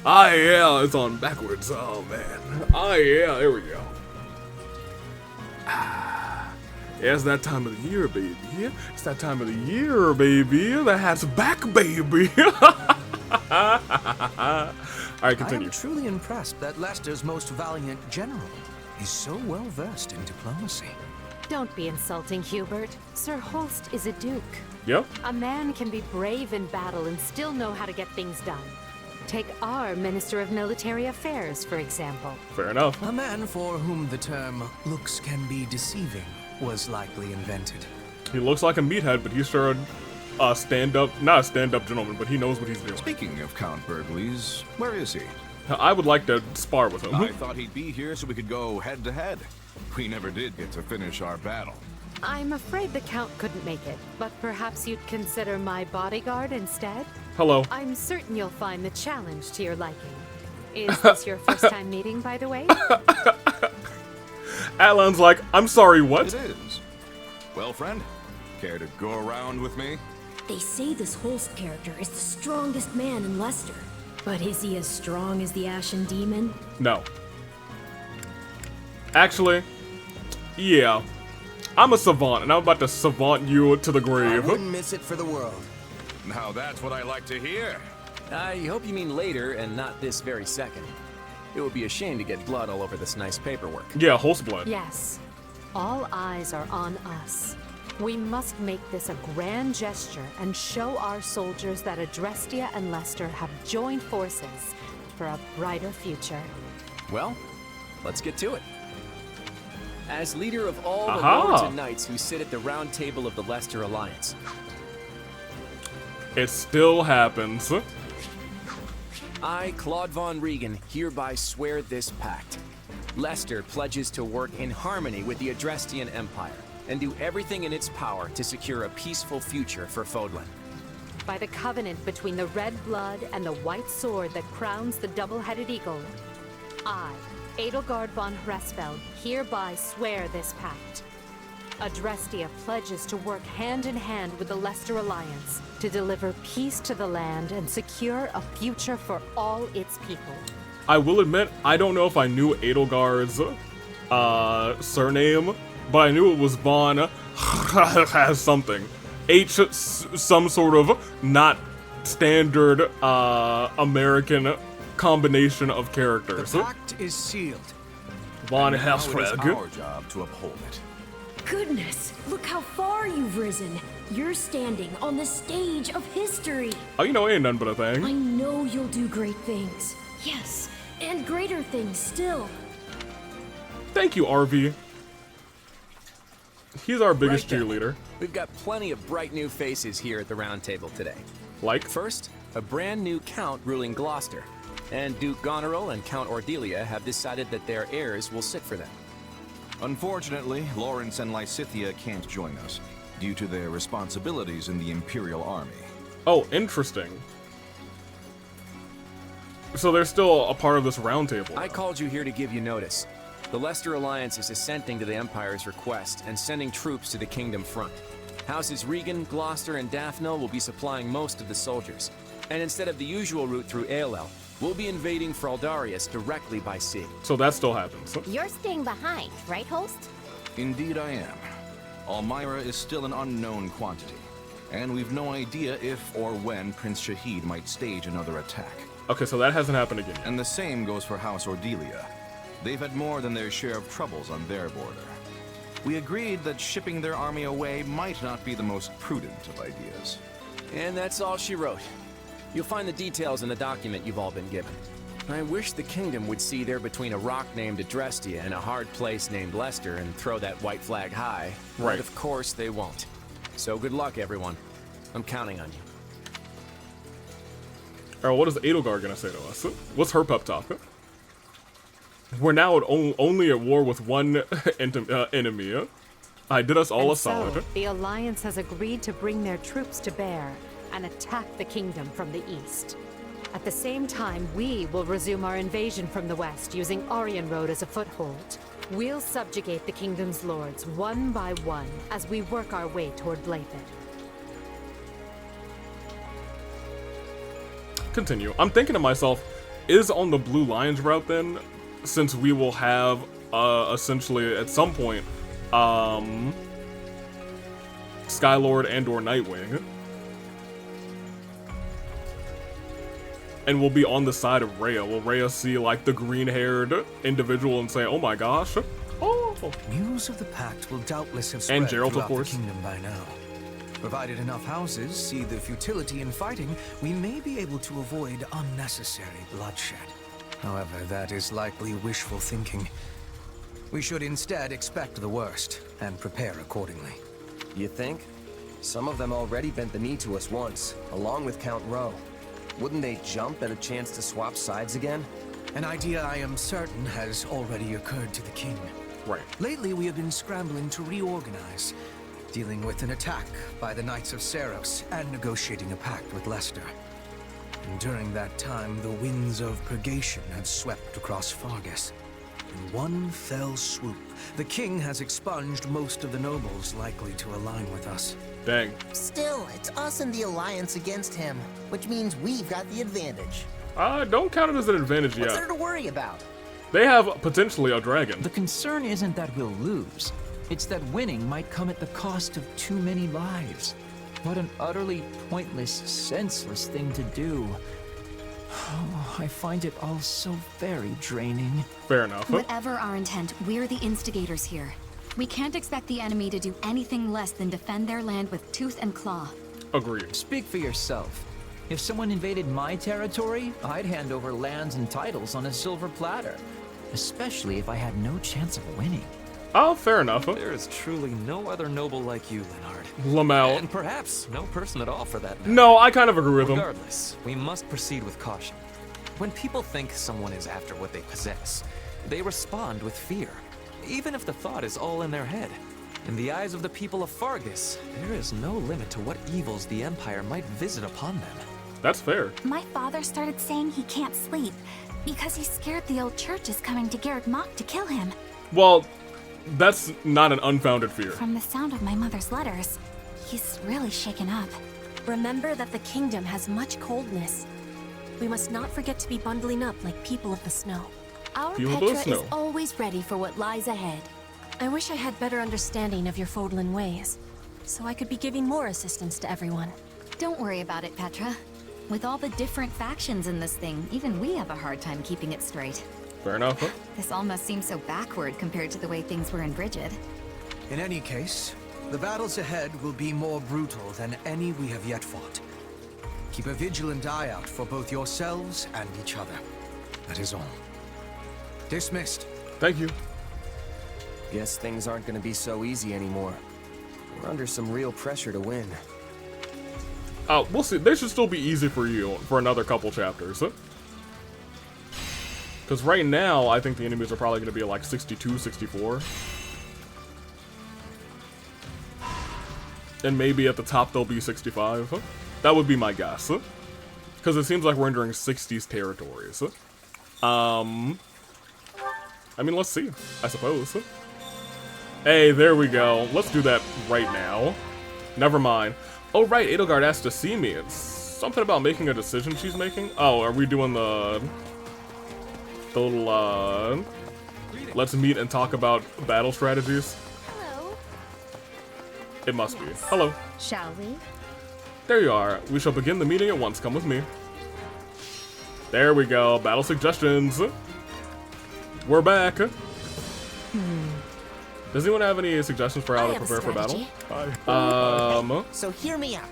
Speaker 3: Ah, yeah, it's on backwards. Oh, man. Ah, yeah, there we go. Ah, yeah, it's that time of the year, baby. It's that time of the year, baby. The hat's back, baby. All right, continue.
Speaker 5: I am truly impressed that Leicester's most valiant general is so well versed in diplomacy.
Speaker 11: Don't be insulting, Hubert. Sir Holst is a duke.
Speaker 3: Yep.
Speaker 11: A man can be brave in battle and still know how to get things done. Take our Minister of Military Affairs, for example.
Speaker 3: Fair enough.
Speaker 5: A man for whom the term looks can be deceiving was likely invented.
Speaker 3: He looks like a meathead, but he's sure a stand-up, not a stand-up gentleman, but he knows what he's doing.
Speaker 15: Speaking of Count Burgleys, where is he?
Speaker 3: I would like to spar with him.
Speaker 15: I thought he'd be here so we could go head-to-head. We never did get to finish our battle.
Speaker 11: I'm afraid the Count couldn't make it, but perhaps you'd consider my bodyguard instead?
Speaker 3: Hello.
Speaker 11: I'm certain you'll find the challenge to your liking. Is this your first time meeting, by the way?
Speaker 3: Atlan's like, I'm sorry, what?
Speaker 15: It is. Well, friend, care to go around with me?
Speaker 16: They say this Holst character is the strongest man in Leicester. But is he as strong as the Ashen Demon?
Speaker 3: No. Actually, yeah. I'm a savant, and I'm about to savant you to the grave.
Speaker 7: I wouldn't miss it for the world.
Speaker 15: Now that's what I like to hear.
Speaker 7: I hope you mean later and not this very second. It would be a shame to get blood all over this nice paperwork.
Speaker 3: Yeah, Holst blood.
Speaker 11: Yes. All eyes are on us. We must make this a grand gesture and show our soldiers that Adrestia and Leicester have joined forces for a brighter future.
Speaker 7: Well, let's get to it. As leader of all the
Speaker 3: Aha.
Speaker 7: lords and knights who sit at the round table of the Leicester Alliance.
Speaker 3: It still happens.
Speaker 7: I, Claude von Regan, hereby swear this pact. Leicester pledges to work in harmony with the Adrestian Empire and do everything in its power to secure a peaceful future for Fodlan.
Speaker 11: By the covenant between the red blood and the white sword that crowns the double-headed eagle, I, Edelgard von Hresfeld, hereby swear this pact. Adrestia pledges to work hand-in-hand with the Leicester Alliance to deliver peace to the land and secure a future for all its people.
Speaker 3: I will admit, I don't know if I knew Edelgard's surname, but I knew it was Von has something. Some sort of not standard American combination of characters.
Speaker 9: The pact is sealed.
Speaker 3: Von
Speaker 15: Now it is
Speaker 3: Helsfrag.
Speaker 15: our job to uphold it.
Speaker 16: Goodness, look how far you've risen. You're standing on the stage of history.
Speaker 3: Oh, you know, ain't nothing but a
Speaker 16: I
Speaker 3: thing.
Speaker 16: know you'll do great things. Yes, and greater things still.
Speaker 3: Thank you, RV. He's our biggest
Speaker 7: Right then.
Speaker 3: cheerleader.
Speaker 7: We've got plenty of bright new faces here at the round table today.
Speaker 3: Like?
Speaker 7: First, a brand new count ruling Gloucester. And Duke Goneril and Count Ordelia have decided that their heirs will sit for them.
Speaker 15: Unfortunately, Lawrence and Lysithea can't join us, due to their responsibilities in the Imperial Army.
Speaker 3: Oh, interesting. So they're still a part of this round table.
Speaker 7: I called you here to give you notice. The Leicester Alliance is assenting to the Empire's request and sending troops to the Kingdom front. Houses Regan, Gloucester, and Daphne will be supplying most of the soldiers. And instead of the usual route through Aelel, we'll be invading Fraldarius directly by sea.
Speaker 3: So that still happens.
Speaker 17: You're staying behind, right, host?
Speaker 15: Indeed I am. Almyra is still an unknown quantity, and we've no idea if or when Prince Shahid might stage another attack.
Speaker 3: Okay, so that hasn't happened again.
Speaker 15: And the same goes for House Ordelia. They've had more than their share of troubles on their border. We agreed that shipping their army away might not be the most prudent of ideas.
Speaker 7: And that's all she wrote. You'll find the details in the document you've all been given. I wish the Kingdom would see they're between a rock named Adrestia and a hard place named Leicester and throw that white flag high.
Speaker 3: Right.
Speaker 7: But of course they won't. So good luck, everyone. I'm counting on you.
Speaker 3: Alright, what is Edelgard gonna say to us? What's her pep talk? We're now only at war with one enemy. I did us all
Speaker 11: And
Speaker 3: a solid.
Speaker 11: So, the Alliance has agreed to bring their troops to bear and attack the Kingdom from the east. At the same time, we will resume our invasion from the west using Aryan Road as a foothold. We'll subjugate the Kingdom's lords one by one as we work our way toward Blathed.
Speaker 3: Continue. I'm thinking to myself, is on the Blue Lions route then, since we will have essentially at some point Skylord and or Nightwing, and we'll be on the side of Rhea. Will Rhea see like the green-haired individual and say, "Oh my gosh"? Oh.
Speaker 9: News of the pact will doubtless have spread
Speaker 3: And Geralt, of
Speaker 9: throughout
Speaker 3: course.
Speaker 9: the kingdom by now. Provided enough houses see the futility in fighting, we may be able to avoid unnecessary bloodshed. However, that is likely wishful thinking. We should instead expect the worst and prepare accordingly.
Speaker 18: You think? Some of them already bent the knee to us once, along with Count Rowe. Wouldn't they jump at a chance to swap sides again?
Speaker 9: An idea I am certain has already occurred to the king.
Speaker 3: Right.
Speaker 9: Lately, we have been scrambling to reorganize, dealing with an attack by the Knights of Seros and negotiating a pact with Leicester. And during that time, the winds of purgation had swept across Fargus. In one fell swoop, the king has expunged most of the nobles likely to align with us.
Speaker 3: Dang.
Speaker 12: Still, it's us and the Alliance against him, which means we've got the advantage.
Speaker 3: Don't count it as an advantage
Speaker 12: What's
Speaker 3: yet.
Speaker 12: there to worry about?
Speaker 3: They have potentially a dragon.
Speaker 1: The concern isn't that we'll lose. It's that winning might come at the cost of too many lives. What an utterly pointless, senseless thing to do. Oh, I find it all so very draining.
Speaker 3: Fair enough.
Speaker 2: Whatever our intent, we're the instigators here. We can't expect the enemy to do anything less than defend their land with tooth and claw.
Speaker 3: Agreed.
Speaker 1: Speak for yourself. If someone invaded my territory, I'd hand over lands and titles on a silver platter. Especially if I had no chance of winning.
Speaker 3: Oh, fair enough.
Speaker 4: There is truly no other noble like you, Linhardt.
Speaker 3: Lamel.
Speaker 4: And perhaps no person at all for that matter.
Speaker 3: No, I kind of agree with him.
Speaker 4: Regardless, we must proceed with caution. When people think someone is after what they possess, they respond with fear, even if the thought is all in their head. In the eyes of the people of Fargus, there is no limit to what evils the Empire might visit upon them.
Speaker 3: That's fair.
Speaker 2: My father started saying he can't sleep because he's scared the old church is coming to Garreg Mach to kill him.
Speaker 3: Well, that's not an unfounded fear.
Speaker 2: From the sound of my mother's letters, he's really shaken up.
Speaker 16: Remember that the kingdom has much coldness. We must not forget to be bundling up like people of the snow.
Speaker 2: Our
Speaker 3: People of the
Speaker 2: Petra
Speaker 3: snow.
Speaker 2: is always ready for what lies ahead.
Speaker 16: I wish I had better understanding of your Fodlan ways, so I could be giving more assistance to everyone.
Speaker 2: Don't worry about it, Petra. With all the different factions in this thing, even we have a hard time keeping it straight.
Speaker 3: Fair enough. Huh?
Speaker 2: This almost seems so backward compared to the way things were in Brigid.
Speaker 9: In any case, the battles ahead will be more brutal than any we have yet fought. Keep a vigilant eye out for both yourselves and each other. That is all. Dismissed.
Speaker 3: Thank you.
Speaker 18: Guess things aren't gonna be so easy anymore. We're under some real pressure to win.
Speaker 3: We'll see. They should still be easy for you for another couple chapters. Because right now, I think the enemies are probably going to be like 62, 64. And maybe at the top they'll be 65. That would be my guess. Because it seems like we're entering 60s territories. I mean, let's see, I suppose. Hey, there we go. Let's do that right now. Never mind. Oh, right, Edelgard asked to see me. It's something about making a decision she's making. Oh, are we doing the little, let's meet and talk about battle strategies?
Speaker 2: Hello.
Speaker 3: It must be. Hello.
Speaker 2: Shall we?
Speaker 3: There you are. We shall begin the meeting at once. Come with me. There we go. Battle suggestions. We're back. Does anyone have any suggestions for how to prepare for battle?
Speaker 12: So hear me out.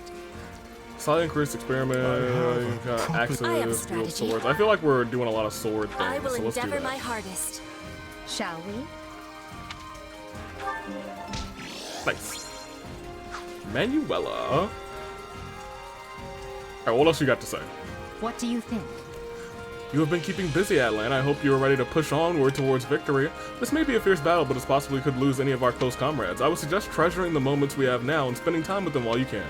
Speaker 3: Silent Chris experiment, axes, field swords. I feel like we're doing a lot of sword things,
Speaker 2: I will
Speaker 3: so let's do
Speaker 2: endeavor
Speaker 3: that.
Speaker 2: my hardest. Shall we?
Speaker 3: Nice. Manuela. Alright, what else you got to say?
Speaker 11: What do you think?
Speaker 3: You have been keeping busy, Atlan. I hope you are ready to push onward towards victory. This may be a fierce battle, but it's possible we could lose any of our close comrades. I would suggest treasuring the moments we have now and spending time with them while you can.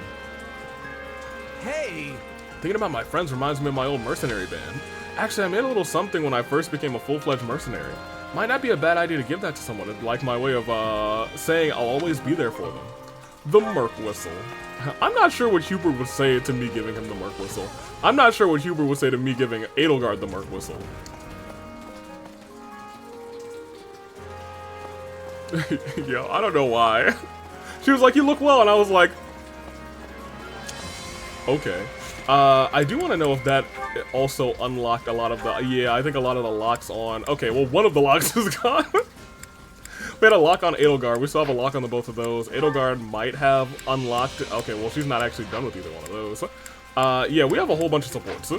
Speaker 9: Hey!
Speaker 3: Thinking about my friends reminds me of my old mercenary band. Actually, I made a little something when I first became a full-fledged mercenary. Might not be a bad idea to give that to someone. It's like my way of, saying I'll always be there for them. The Merc Whistle. I'm not sure what Hubert would say to me giving him the Merc Whistle. I'm not sure what Hubert would say to me giving Edelgard the Merc Whistle. Yo, I don't know why. She was like, you look well, and I was like, okay. I do want to know if that also unlocked a lot of the, yeah, I think a lot of the locks on, okay, well, one of the locks is gone. We had a lock on Edelgard. We still have a lock on the both of those. Edelgard might have unlocked, okay, well, she's not actually done with either one of those. Yeah, we have a whole bunch of supports.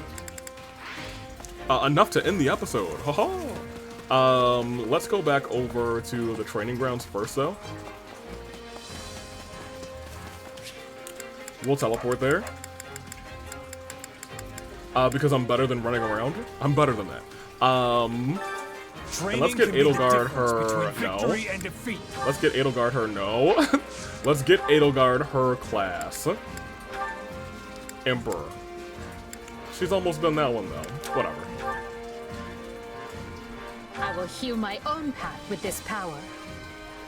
Speaker 3: Enough to end the episode. Haha. Let's go back over to the training grounds first, though. We'll teleport there. Because I'm better than running around. I'm better than that. And let's get Edelgard her no. Let's get Edelgard her no. Let's get Edelgard her class. Emperor. She's almost done that one though. Whatever.
Speaker 11: I will hew my own path with this power.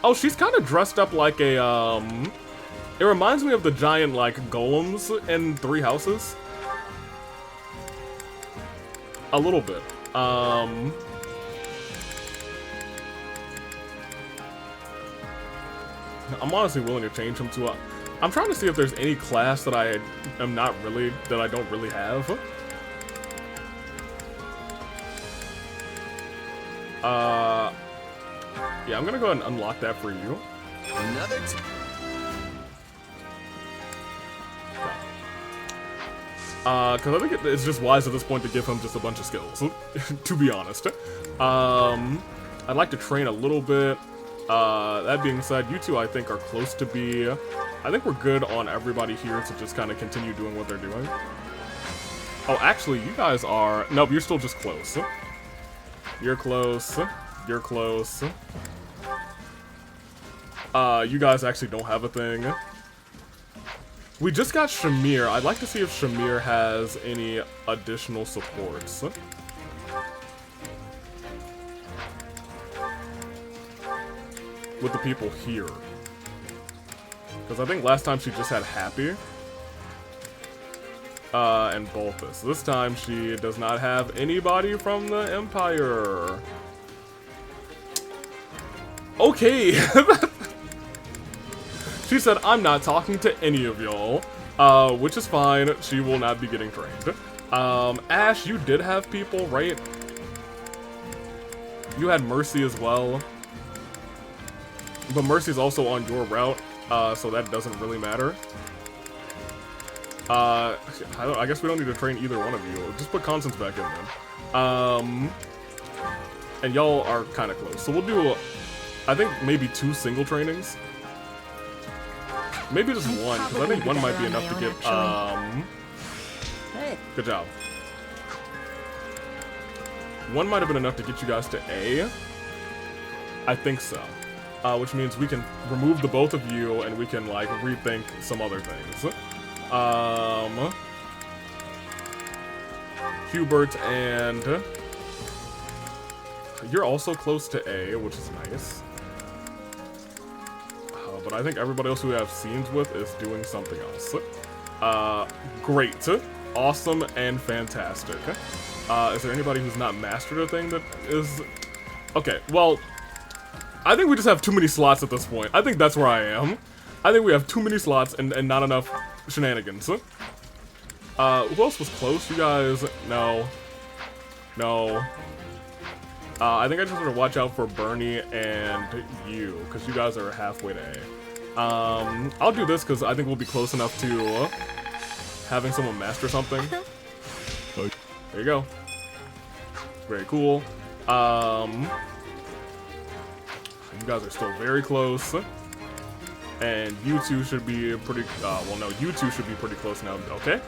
Speaker 3: Oh, she's kind of dressed up like a it reminds me of the giant like golems in Three Houses. A little bit. I'm honestly willing to change him to a... I'm trying to see if there's any class that I am not really... that I don't really have. Yeah, I'm gonna go ahead and unlock that for you.
Speaker 18: Another
Speaker 3: because I think it's just wise at this point to give him just a bunch of skills, to be honest. I'd like to train a little bit. That being said, you two I think are close to be... I think we're good on everybody here to just kind of continue doing what they're doing. Oh, actually, you guys are... Nope, you're still just close. You're close. You're close. You guys actually don't have a thing. We just got Shamir. I'd like to see if Shamir has any additional supports. With the people here. Because I think last time she just had Happy. And Bolthus. This time she does not have anybody from the Empire. Okay. She said, I'm not talking to any of y'all. which is fine. She will not be getting trained. Ash, you did have people, right? You had Mercy as well. But Mercy's also on your route, so that doesn't really matter. I guess we don't need to train either one of you. Just put Constance back in then. And y'all are kind of close. So we'll do, I think, maybe 2 single trainings. Maybe just one, because I think one might be enough to get, good job. One might have been enough to get you guys to A. I think so. Which means we can remove the both of you and we can, like, rethink some other things. Hubert and... You're also close to A, which is nice. But I think everybody else who we have scenes with is doing something else. Great. Awesome and fantastic. Is there anybody who's not mastered a thing that is... Okay, well... I think we just have too many slots at this point. I think that's where I am. I think we have too many slots and not enough shenanigans. Who else was close? You guys? No. No. I think I just want to watch out for Bernie and you, because you guys are halfway to A. I'll do this because I think we'll be close enough to having someone master something. There you go. Very cool. You guys are still very close. And you two should be pretty, well no, you two should be pretty close now, okay?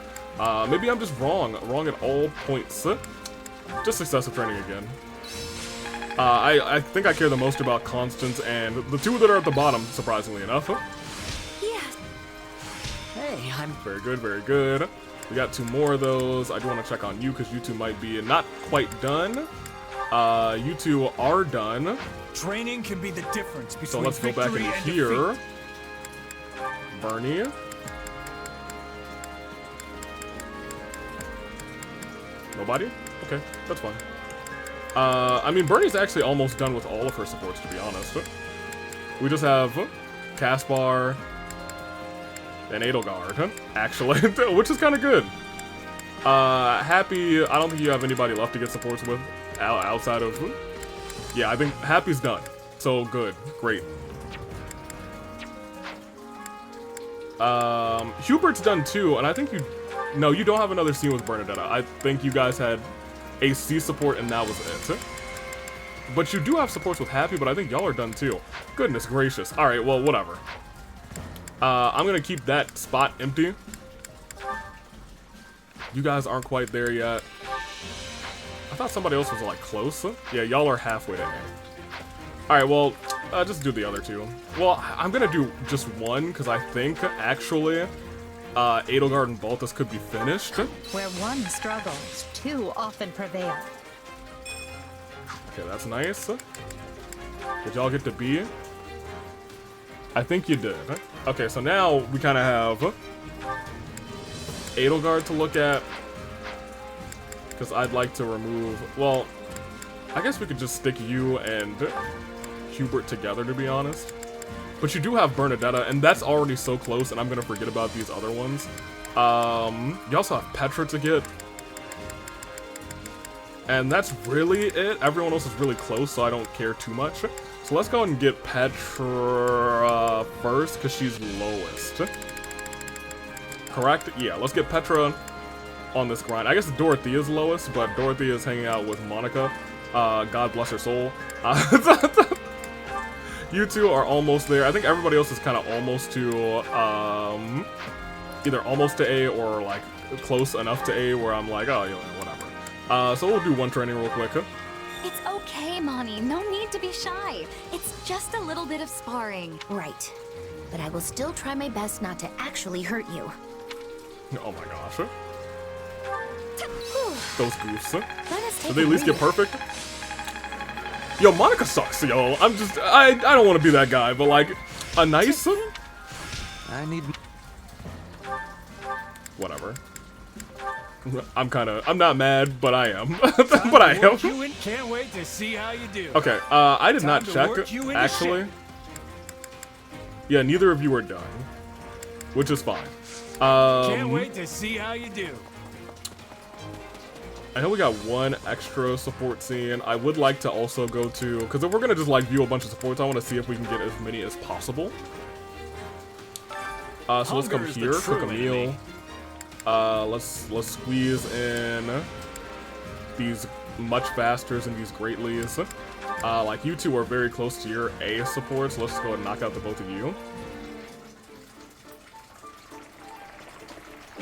Speaker 3: Maybe I'm just wrong at all points. Just successive training again. I think I care the most about Constance and the 2 that are at the bottom, surprisingly enough.
Speaker 17: Yeah.
Speaker 1: Hey, I'm...
Speaker 3: Very good, very good. We got 2 more of those. I do want to check on you because you 2 might be not quite done. You 2 are done.
Speaker 19: Training can be the difference between
Speaker 3: so let's go back into here. Bernie. Nobody? Okay, that's fine. I mean, Bernie's actually almost done with all of her supports, to be honest. We just have Caspar and Edelgard, actually, which is kind of good. Happy, I don't think you have anybody left to get supports with outside of... Yeah, I think Happy's done. So good. Great. Hubert's done too, and I think you... No, you don't have another scene with Bernadetta. I think you guys had a C support and that was it. But you do have supports with Happy, but I think y'all are done too. Goodness gracious. Alright, well, whatever. I'm gonna keep that spot empty. You guys aren't quite there yet. I thought somebody else was, like, close. Yeah, y'all are halfway to A. Alright, well, just do the other 2. Well, I'm gonna do just 1, because I think, actually, Edelgard and Baltus could be finished.
Speaker 11: Where 1 struggles, 2 often prevail.
Speaker 3: Okay, that's nice. Did y'all get to B? I think you did. Okay, so now we kind of have Edelgard to look at. Because I'd like to remove... Well, I guess we could just stick you and Hubert together, to be honest. But you do have Bernadetta, and that's already so close, and I'm going to forget about these other ones. You also have Petra to get. And that's really it. Everyone else is really close, so I don't care too much. So let's go ahead and get Petra first, because she's lowest. Correct? Yeah, let's get Petra on this grind. I guess Dorothy is lowest, but Dorothy is hanging out with Monica. God bless her soul. You 2 are almost there. I think everybody else is kind of almost to, either almost to A or, like, close enough to A where I'm like, oh, yeah, whatever. So we'll do 1 training real quick.
Speaker 2: It's okay, Mommy. No need to be shy. It's just a little bit of sparring.
Speaker 17: Right. But I will still try my best not to actually hurt you.
Speaker 3: Oh my gosh. Those goofs.
Speaker 17: Did
Speaker 3: they at least get perfect? Yo, Monica sucks, yo. I don't want to be that guy, but like, a nice...
Speaker 4: I need...
Speaker 3: Whatever. I'm not mad, but I am. But I am.
Speaker 19: Can't wait to see how you do.
Speaker 3: Okay, I did not check, actually. Yeah, neither of you are done. Which is fine.
Speaker 19: Can't wait to see how you do.
Speaker 3: I know we got one extra support scene. I would like to also go to, because if we're gonna just like view a bunch of supports, I want to see if we can get as many as possible. So let's come here, cook a meal. Let's squeeze in these much fasters and these greatlies. Like you two are very close to your A support, so let's just go ahead and knock out the both of you.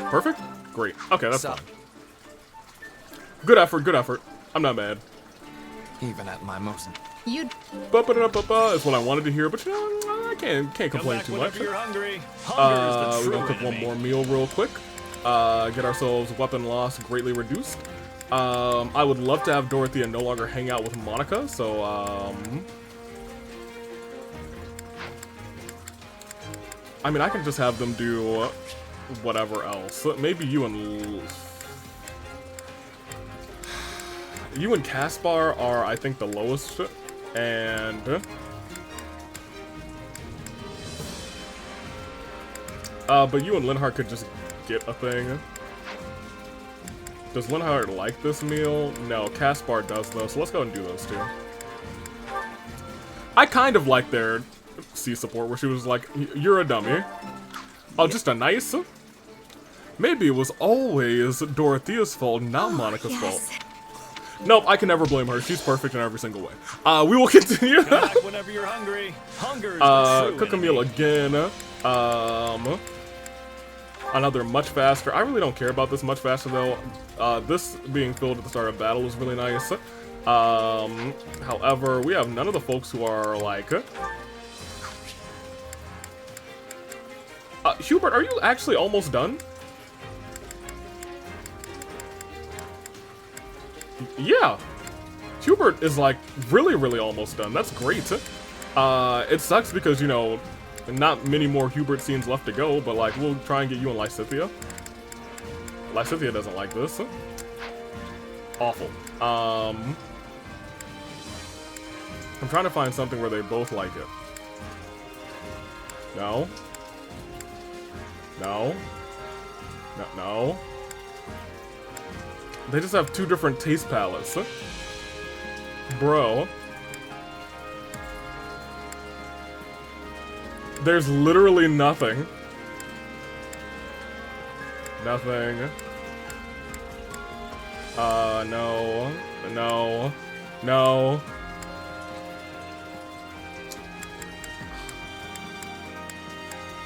Speaker 3: Perfect? Great. Okay, that's fine. Good effort, good effort. I'm not mad.
Speaker 4: Even at my most...
Speaker 10: You...
Speaker 3: Is what I wanted to hear, but you know, I can't complain too much.
Speaker 19: You're hungry.
Speaker 3: We're gonna cook one more meal real quick. Get ourselves weapon loss greatly reduced. I would love to have Dorothea no longer hang out with Monica, so I mean, I can just have them do whatever else. Maybe you and Caspar are, I think, the lowest, and but you and Linhardt could just get a thing. Does Linhardt like this meal? No, Caspar does though, so let's go and do those two. I kind of like their C support where she was like, "You're a dummy." Oh, just a nice? Maybe it was always Dorothea's fault, not Monica's fault. Nope, I can never blame her. She's perfect in every single way. We will continue.
Speaker 19: Come back whenever you're hungry. Hunger is the true
Speaker 3: cook a meal again. Another much faster. I really don't care about this much faster though. This being filled at the start of battle is really nice. However, we have none of the folks who are like... Hubert, are you actually almost done? Yeah. Hubert is like really almost done. That's great. It sucks because, you know, not many more Hubert scenes left to go, but like we'll try and get you and Lysithea. Lysithea doesn't like this. Awful. I'm trying to find something where they both like it. No. No. No. No. They just have two different taste palettes. Bro. There's literally nothing. Nothing. No. No. No.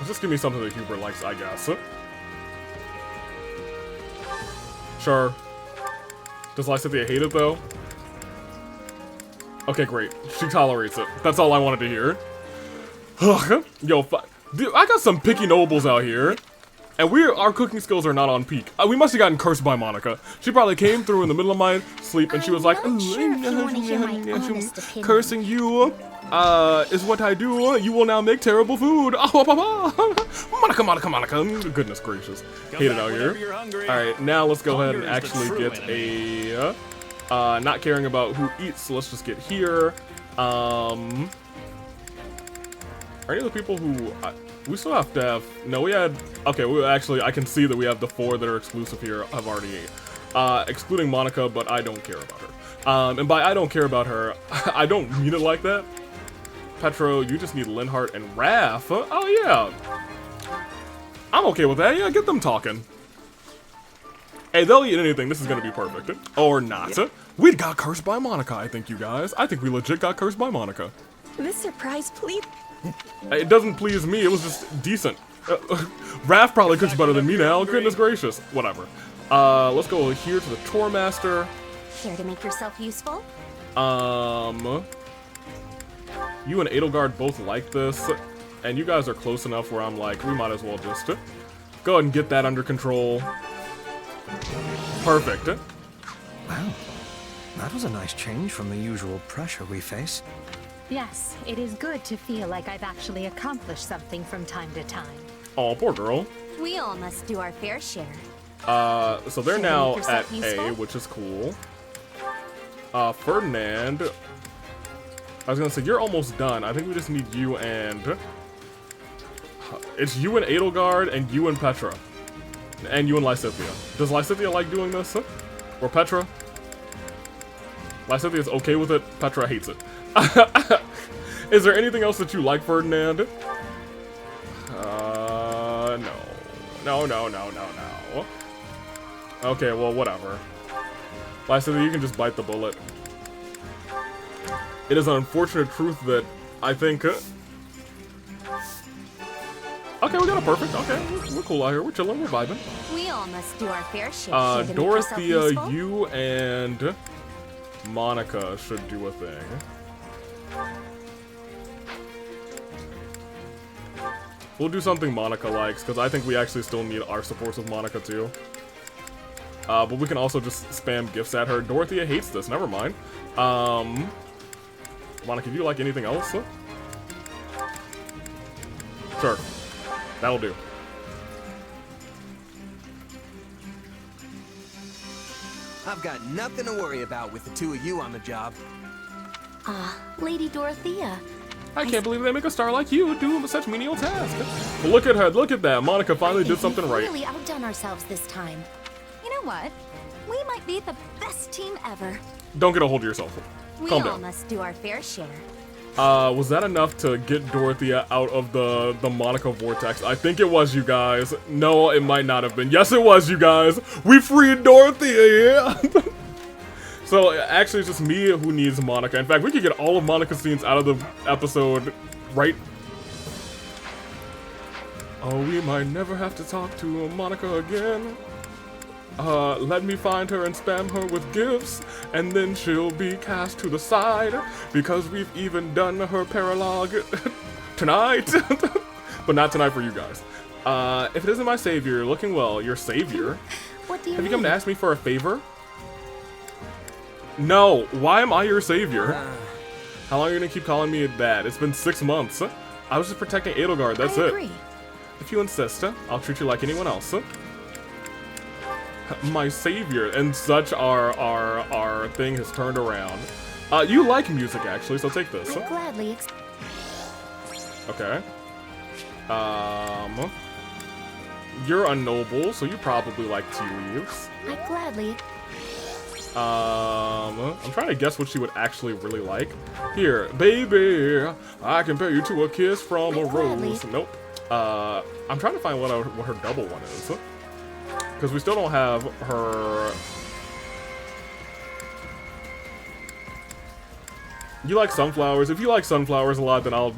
Speaker 3: Just give me something that Hubert likes, I guess. Sure. Does Lysithea hate it, though? Okay, great. She tolerates it. That's all I wanted to hear. Yo, dude, I got some picky nobles out here. And our cooking skills are not on peak. We must have gotten cursed by Monica. She probably came through in the middle of my sleep and she was like, cursing you is what I do. You will now make terrible food. Monica. Goodness gracious. Hate it out here. Alright, now let's go ahead and actually get a... not caring about who eats, so let's just get here. Are any of the people who... we still have to have... No, we had... Okay, we actually... I can see that we have the 4 that are exclusive here have already ate. Excluding Monica, but I don't care about her. And by I don't care about her, I don't mean it like that. Petro, you just need Linhardt and Raph. Oh, yeah. I'm okay with that. Yeah, get them talking. Hey, they'll eat anything. This is going to be perfect. Or not. Yeah. We got cursed by Monica, I think, you guys. I think we legit got cursed by Monica.
Speaker 6: This surprise, please.
Speaker 3: It doesn't please me. It was just decent. Raph probably cooks better than me now. Goodness gracious. Whatever. Let's go here to the Tour Master.
Speaker 2: Care to make yourself useful?
Speaker 3: You and Edelgard both like this, and you guys are close enough where I'm like, we might as well just go ahead and get that under control. Perfect.
Speaker 9: Wow. That was a nice change from the usual pressure we face.
Speaker 11: Yes, it is good to feel like I've actually accomplished something from time to time.
Speaker 3: Oh, poor girl.
Speaker 2: We all must do our fair share.
Speaker 3: So they're now at A, which is cool. Ferdinand, I was gonna say, you're almost done. I think we just need you and... It's you and Edelgard and you and Petra. And you and Lysithea. Does Lysithea like doing this? Or Petra? Lysithea is okay with it. Petra hates it. Is there anything else that you like, Ferdinand? No. Okay, well, whatever. Lysithea, you can just bite the bullet. It is an unfortunate truth that I think... okay, we got a perfect. Okay, we're cool out here. We're chilling. We're vibing.
Speaker 2: We all must do our fair share.
Speaker 3: Dorothea, you and Monica should do a thing. We'll do something Monica likes, because I think we actually still need our supports with Monica, too. But we can also just spam gifts at her. Dorothea hates this. Never mind. Monica, do you like anything else? Sure. That'll do.
Speaker 18: I've got nothing to worry about with the two of you on the job.
Speaker 2: Lady Dorothea.
Speaker 3: I can't believe they make a star like you do such menial tasks. Look at her. Look at that. Monica finally did something right.
Speaker 2: We've really outdone ourselves this time. You know what? We might be the best team ever.
Speaker 3: Don't get a hold of yourself.
Speaker 2: We
Speaker 3: Calm
Speaker 2: all
Speaker 3: down.
Speaker 2: must do our fair share.
Speaker 3: Was that enough to get Dorothea out of the Monica vortex? I think it was, you guys. No, it might not have been. Yes, it was, you guys. We freed Dorothea, yeah. So, actually, it's just me who needs Monica. In fact, we could get all of Monica's scenes out of the episode, right? Oh, we might never have to talk to Monica again. Let me find her and spam her with gifts, and then she'll be cast to the side, because we've even done her paralogue tonight. But not tonight for you guys. If it isn't my savior, looking well, your savior?
Speaker 2: What do you
Speaker 3: Have you come to ask me for a favor? No, why am I your savior? How long are you gonna keep calling me that? It's been 6 months. I was just protecting Edelgard, that's it.
Speaker 2: agree.
Speaker 3: If you insist, I'll treat you like anyone else. My savior, and such our thing has turned around. You like music, actually, so take this.
Speaker 2: I gladly
Speaker 3: Okay. You're a noble, so you probably like tea leaves.
Speaker 2: I gladly.
Speaker 3: I'm trying to guess what she would actually really like. Here, baby, I compare you to a kiss from a rose. Nope. I'm trying to find what her double one is. Because we still don't have her... You like sunflowers? If you like sunflowers a lot, then I'll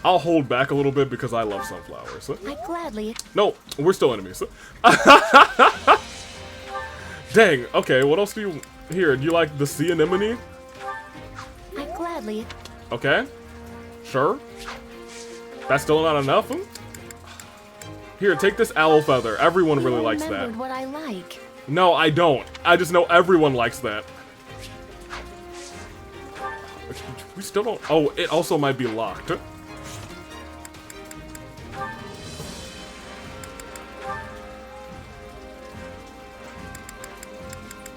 Speaker 3: hold back a little bit because I love sunflowers.
Speaker 2: I gladly.
Speaker 3: No, we're still enemies. Dang, okay, what else do you... Here, do you like the sea anemone?
Speaker 2: I gladly.
Speaker 3: Okay. Sure. That's still not enough? Here, take this owl feather. Everyone really likes that.
Speaker 2: Remembered what I like.
Speaker 3: No, I don't. I just know everyone likes that. We still don't... Oh, it also might be locked.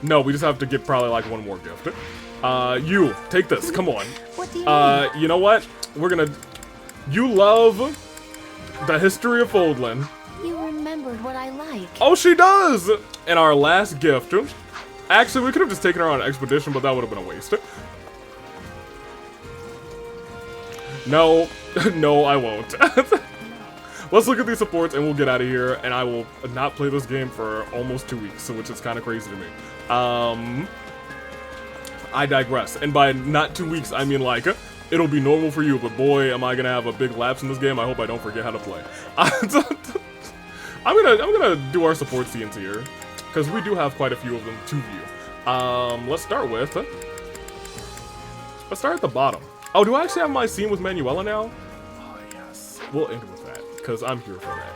Speaker 3: No, we just have to get probably like one more gift. You, take this. Come on.
Speaker 2: What do you mean?
Speaker 3: You know what? We're gonna... You love the history of Foldland.
Speaker 2: You remembered what I like.
Speaker 3: Oh, she does! And our last gift. Actually, we could have just taken her on an expedition, but that would have been a waste. No. No, I won't. Let's look at these supports and we'll get out of here. And I will not play this game for almost 2 weeks, which is kind of crazy to me. I digress. And by not 2 weeks, I mean like, it'll be normal for you, but boy, am I gonna have a big lapse in this game. I hope I don't forget how to play. I'm gonna do our support scenes here, because we do have quite a few of them to view. Let's start at the bottom. Oh, do I actually have my scene with Manuela now? Oh, yes. We'll end with that, because I'm here for that.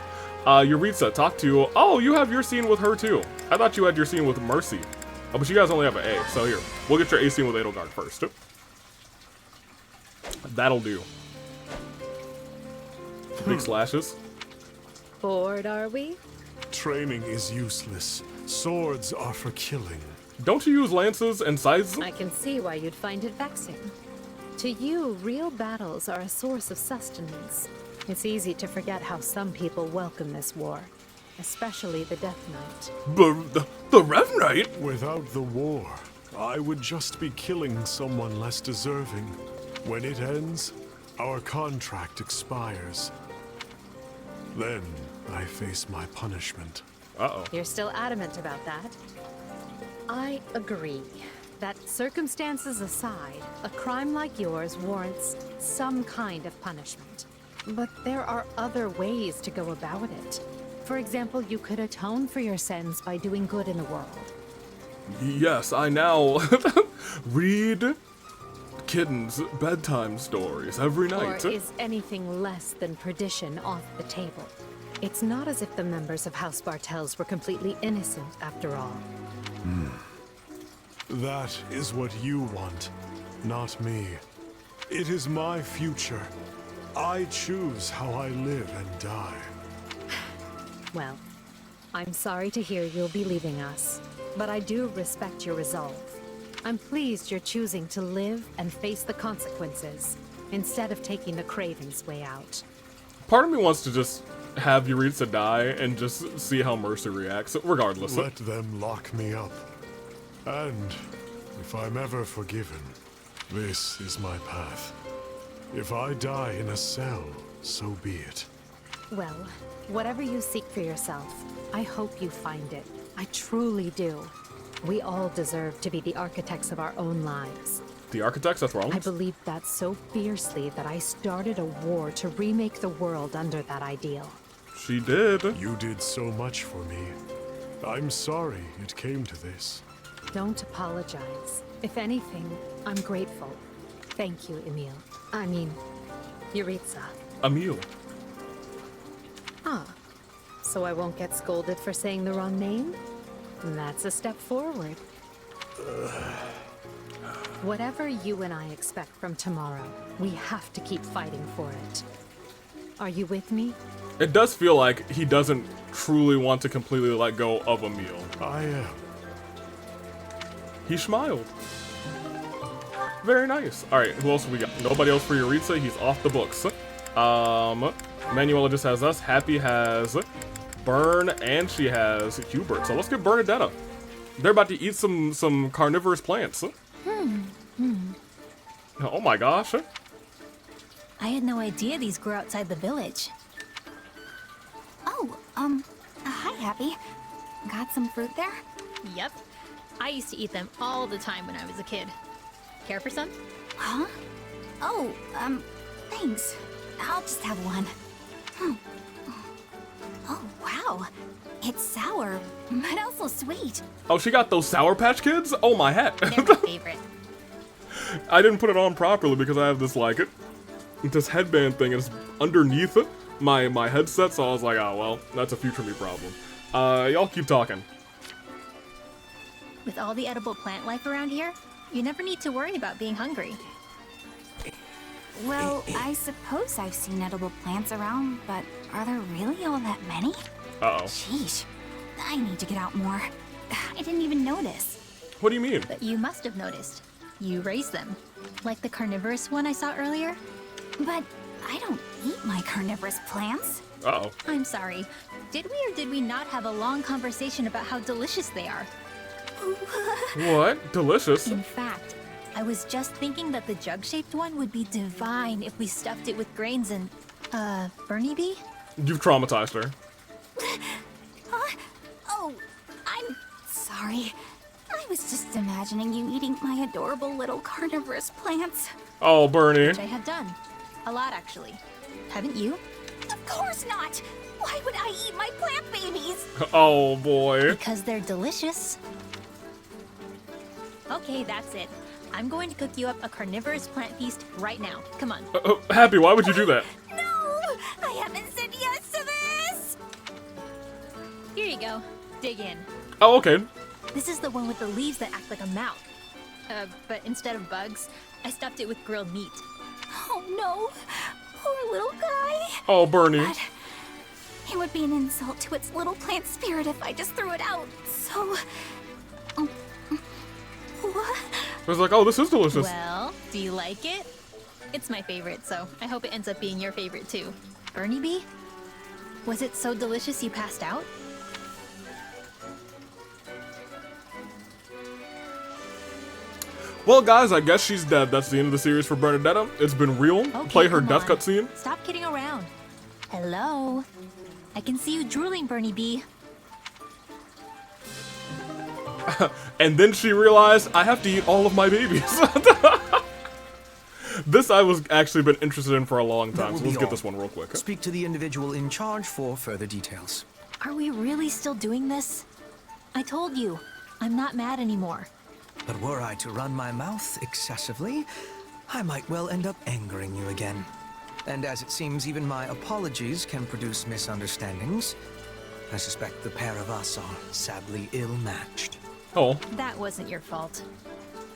Speaker 3: Yuritsa, talk to... Oh, you have your scene with her, too. I thought you had your scene with Mercy. Oh, but you guys only have an A, so here. We'll get your A scene with Edelgard first. That'll do. Big slashes.
Speaker 11: Bored, are we?
Speaker 20: Training is useless. Swords are for killing.
Speaker 3: Don't you use lances and scythes?
Speaker 11: I can see why you'd find it vexing. To you, real battles are a source of sustenance. It's easy to forget how some people welcome this war. especially the Death Knight.
Speaker 3: The Rev Knight?
Speaker 20: Without the war, I would just be killing someone less deserving. When it ends, our contract expires. Then I face my punishment.
Speaker 3: Uh-oh.
Speaker 11: You're still adamant about that? I agree that circumstances aside, a crime like yours warrants some kind of punishment. But there are other ways to go about it. For example, you could atone for your sins by doing good in the world.
Speaker 3: Yes, I now read kittens' bedtime stories every night.
Speaker 11: Or is anything less than perdition off the table? It's not as if the members of House Bartels were completely innocent, after all.
Speaker 20: That is what you want, not me. It is my future. I choose how I live and die.
Speaker 11: Well, I'm sorry to hear you'll be leaving us, but I do respect your resolve. I'm pleased you're choosing to live and face the consequences, instead of taking the Craven's way out.
Speaker 3: Part of me wants to just have Yuritsa die and just see how Mercy reacts, regardless.
Speaker 20: Let them lock me up. And if I'm ever forgiven, this is my path. If I die in a cell, so be it.
Speaker 11: Well, whatever you seek for yourself, I hope you find it. I truly do. We all deserve to be the architects of our own lives.
Speaker 3: The architects? That's wrong.
Speaker 11: I believe that so fiercely that I started a war to remake the world under that ideal.
Speaker 3: She did.
Speaker 20: You did so much for me. I'm sorry it came to this.
Speaker 11: Don't apologize. If anything, I'm grateful. Thank you, Emil. I mean, Yuritsa.
Speaker 3: Emil.
Speaker 11: Ah, so I won't get scolded for saying the wrong name? That's a step forward. Whatever you and I expect from tomorrow, we have to keep fighting for it. Are you with me?
Speaker 3: It does feel like he doesn't truly want to completely let go of Emil.
Speaker 20: I am.
Speaker 3: He smiled. Very nice. Alright, who else we got? Nobody else for Yuritsa. He's off the books. Manuela just has us. Happy has Burn, and she has Hubert. So let's get Bernadetta. They're about to eat some carnivorous plants. Oh my gosh.
Speaker 2: I had no idea these grew outside the village. Oh, hi, Happy. Got some fruit there?
Speaker 21: Yep. I used to eat them all the time when I was a kid. Care for some?
Speaker 2: Huh? Oh, thanks. I'll just have one. Oh, wow. It's sour, but also sweet.
Speaker 3: Oh, she got those Sour Patch Kids? Oh my hat.
Speaker 21: They're my favorite.
Speaker 3: I didn't put it on properly because I have this, like, this headband thing is underneath it, my headset, so I was like, oh, well, that's a future me problem. Y'all keep talking.
Speaker 21: With all the edible plant life around here, you never need to worry about being hungry.
Speaker 2: Well, I suppose I've seen edible plants around, but are there really all that many?
Speaker 3: Uh-oh.
Speaker 2: Sheesh. I need to get out more. I didn't even notice.
Speaker 3: What do you mean?
Speaker 21: But you must have noticed. You raise them. Like the carnivorous one I saw earlier.
Speaker 2: But I don't eat my carnivorous plants.
Speaker 3: Uh-oh.
Speaker 21: I'm sorry. Did we or did we not have a long conversation about how delicious they are?
Speaker 3: What? Delicious?
Speaker 21: In fact, I was just thinking that the jug-shaped one would be divine if we stuffed it with grains and, Bernie bee?
Speaker 3: You've traumatized her.
Speaker 2: Huh? Oh, I'm sorry. I was just imagining you eating my adorable little carnivorous plants.
Speaker 3: Oh, Bernie.
Speaker 21: Which I have done. A lot, actually. Haven't you?
Speaker 2: Of course not! Why would I eat my plant babies?
Speaker 3: Oh, boy.
Speaker 21: Because they're delicious. Okay, that's it. I'm going to cook you up a carnivorous plant feast right now. Come on.
Speaker 3: Happy, why would you do that?
Speaker 2: No! I haven't said yes to this!
Speaker 21: Here you go. Dig in.
Speaker 3: Oh, okay.
Speaker 21: This is the one with the leaves that act like a mouth. But instead of bugs, I stuffed it with grilled meat.
Speaker 2: Oh no! Poor little guy!
Speaker 3: Oh, Bernie.
Speaker 2: But it would be an insult to its little plant spirit if I just threw it out, so... What?
Speaker 3: I was like, oh, this is delicious.
Speaker 21: Well, do you like it? It's my favorite, so I hope it ends up being your favorite too. Bernie bee? Was it so delicious you passed out?
Speaker 3: Well, guys, I guess she's dead. That's the end of the series for Bernadetta. It's been real.
Speaker 21: Okay,
Speaker 3: Play her
Speaker 21: come
Speaker 3: death
Speaker 21: on.
Speaker 3: cutscene.
Speaker 21: Stop kidding around. Hello? I can see you drooling, Bernie B.
Speaker 3: And then she realized, I have to eat all of my babies. This I was actually been interested in for a long time, so let's get this one real quick.
Speaker 9: Speak to the individual in charge for further details.
Speaker 21: Are we really still doing this? I told you, I'm not mad anymore.
Speaker 9: But were I to run my mouth excessively, I might well end up angering you again. And as it seems even my apologies can produce misunderstandings, I suspect the pair of us are sadly ill-matched.
Speaker 3: Oh.
Speaker 21: That wasn't your fault.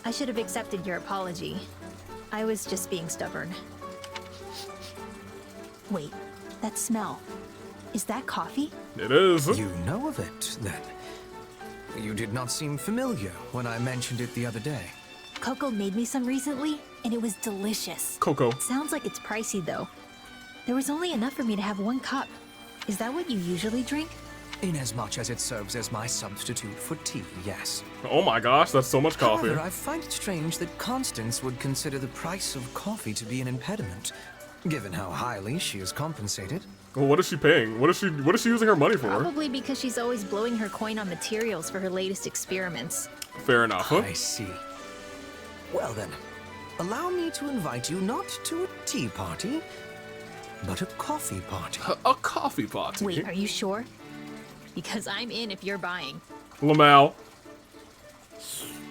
Speaker 21: I should have accepted your apology. I was just being stubborn. Wait, that smell. Is that coffee?
Speaker 3: It is.
Speaker 9: You know of it, then? You did not seem familiar when I mentioned it the other day.
Speaker 21: Coco made me some recently, and it was delicious.
Speaker 3: Coco.
Speaker 21: Sounds like it's pricey, though. There was only enough for me to have 1 cup. Is that what you usually drink?
Speaker 9: Inasmuch as it serves as my substitute for tea, yes.
Speaker 3: Oh my gosh, that's so much coffee.
Speaker 9: However, I find it strange that Constance would consider the price of coffee to be an impediment, given how highly she is compensated.
Speaker 3: Well, what is she paying? What is she using her money for?
Speaker 21: Probably because she's always blowing her coin on materials for her latest experiments.
Speaker 3: Fair enough, huh?
Speaker 9: I see. Well then, allow me to invite you not to a tea party, but a coffee party.
Speaker 3: A coffee party?
Speaker 21: Wait, are you sure? Because I'm in if you're buying.
Speaker 3: Lamau.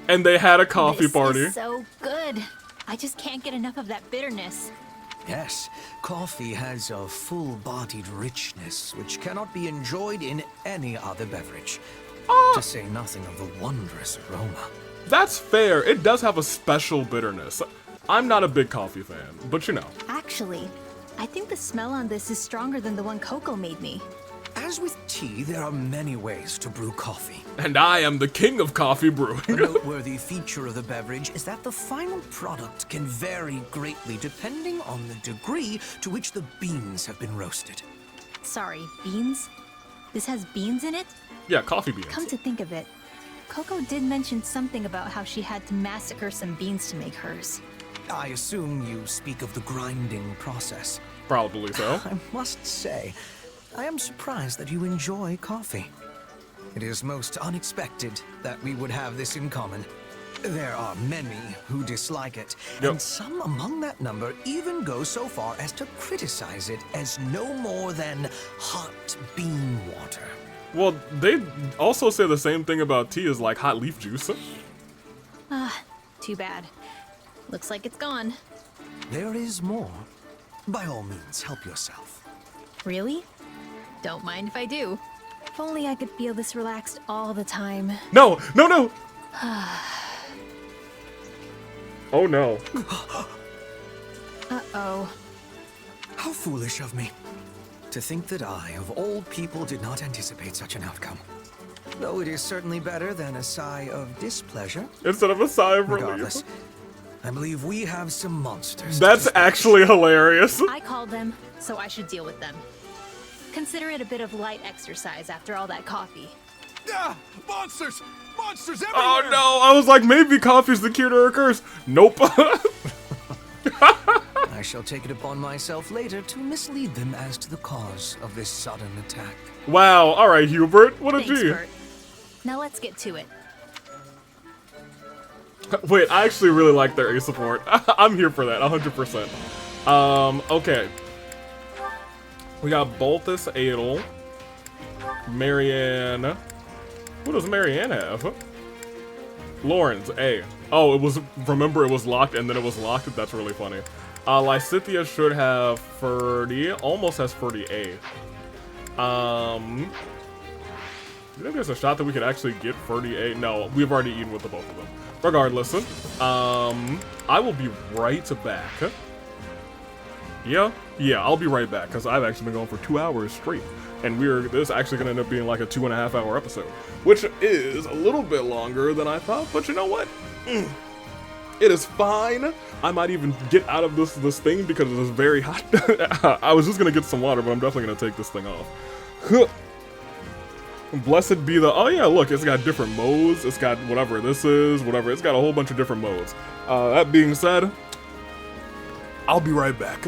Speaker 3: And they had a coffee party.
Speaker 21: This is so good. I just can't get enough of that bitterness.
Speaker 9: Yes, coffee has a full-bodied richness which cannot be enjoyed in any other beverage. To say nothing of the wondrous aroma.
Speaker 3: That's fair. It does have a special bitterness. I'm not a big coffee fan, but you know.
Speaker 21: Actually, I think the smell on this is stronger than the one Coco made me.
Speaker 9: As with tea, there are many ways to brew coffee.
Speaker 3: And I am the king of coffee brewing.
Speaker 9: A noteworthy feature of the beverage is that the final product can vary greatly depending on the degree to which the beans have been roasted.
Speaker 21: Sorry, beans? This has beans in it?
Speaker 3: Yeah, coffee beans.
Speaker 21: Come to think of it, Coco did mention something about how she had to massacre some beans to make hers.
Speaker 9: I assume you speak of the grinding process.
Speaker 3: Probably so.
Speaker 9: I must say, I am surprised that you enjoy coffee. It is most unexpected that we would have this in common. There are many who dislike it, and some among that number even go so far as to criticize it as no more than hot bean water.
Speaker 3: Well, they also say the same thing about tea as like hot leaf juice.
Speaker 21: Too bad. Looks like it's gone.
Speaker 9: There is more. By all means, help yourself.
Speaker 21: Really? Don't mind if I do. If only I could feel this relaxed all the time.
Speaker 3: No, no, no! Oh no.
Speaker 21: Uh-oh.
Speaker 9: How foolish of me. To think that I, of all people, did not anticipate such an outcome. Though it is certainly better than a sigh of displeasure.
Speaker 3: Instead of a sigh of relief.
Speaker 9: Regardless, I believe we have some monsters.
Speaker 3: That's actually hilarious.
Speaker 21: I called them, so I should deal with them. Consider it a bit of light exercise after all that coffee.
Speaker 20: Ah! Monsters! Monsters everywhere!
Speaker 3: Oh no, I was like, maybe coffee's the cure to her curse. Nope.
Speaker 9: I shall take it upon myself later to mislead them as to the cause of this sudden attack.
Speaker 3: Wow, alright Hubert, what a
Speaker 21: Thanks,
Speaker 3: G.
Speaker 21: Bert. Now let's get to it.
Speaker 3: Wait, I actually really like their A support. I'm here for that, 100%. Okay. We got Bolthus Adel, Marianne. What does Marianne have? Lawrence, A. Oh, it was, remember it was locked and then it was locked? That's really funny. Lysithia should have Ferdy, almost has Ferdy A. You think there's a shot that we could actually get Ferdy A? No, we've already eaten with the both of them. Regardless, I will be right back. Yeah, I'll be right back because I've actually been going for 2 hours straight. And this is actually going to end up being like a 2.5 hour episode, which is a little bit longer than I thought, but you know what? It is fine. I might even get out of this thing because it is very hot. I was just going to get some water, but I'm definitely going to take this thing off. Blessed be the... Oh yeah, look, it's got different modes. It's got whatever this is, whatever. It's got a whole bunch of different modes. That being said, I'll be right back.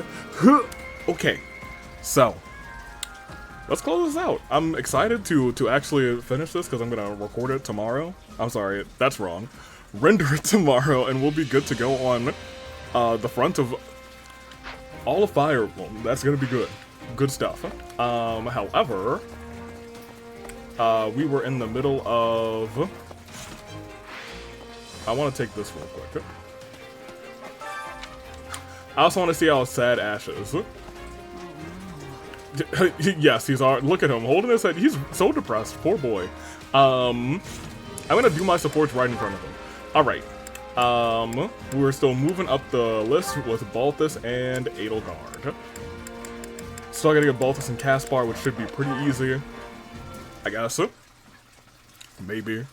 Speaker 3: Okay, so let's close this out. I'm excited to actually finish this because I'm gonna record it tomorrow. I'm sorry, that's wrong. Render it tomorrow, and we'll be good to go on the front of all of Fire Emblem. That's gonna be good. Good stuff. However, we were in the middle of... I want to take this real quick. I also want to see how sad Ash is. Yes, he's already... Look at him, holding his head. He's so depressed. Poor boy. I'm gonna do my supports right in front of him. Alright. We're still moving up the list with Balthus and Edelgard. Still gotta get Balthus and Caspar, which should be pretty easy. I guess. Maybe.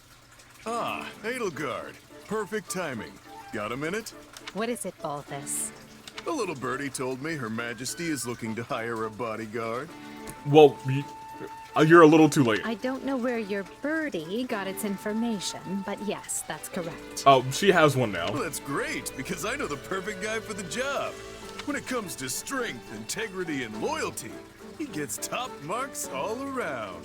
Speaker 8: Ah, Edelgard. Perfect timing. Got a minute?
Speaker 11: What is it, Balthus?
Speaker 8: The little birdie told me Her Majesty is looking to hire a bodyguard.
Speaker 3: Well, you're a little too late.
Speaker 11: I don't know where your birdie got its information, but yes, that's correct.
Speaker 3: Oh, she has one now.
Speaker 8: Well, that's great, because I know the perfect guy for the job. When it comes to strength, integrity, and loyalty, he gets top marks all around.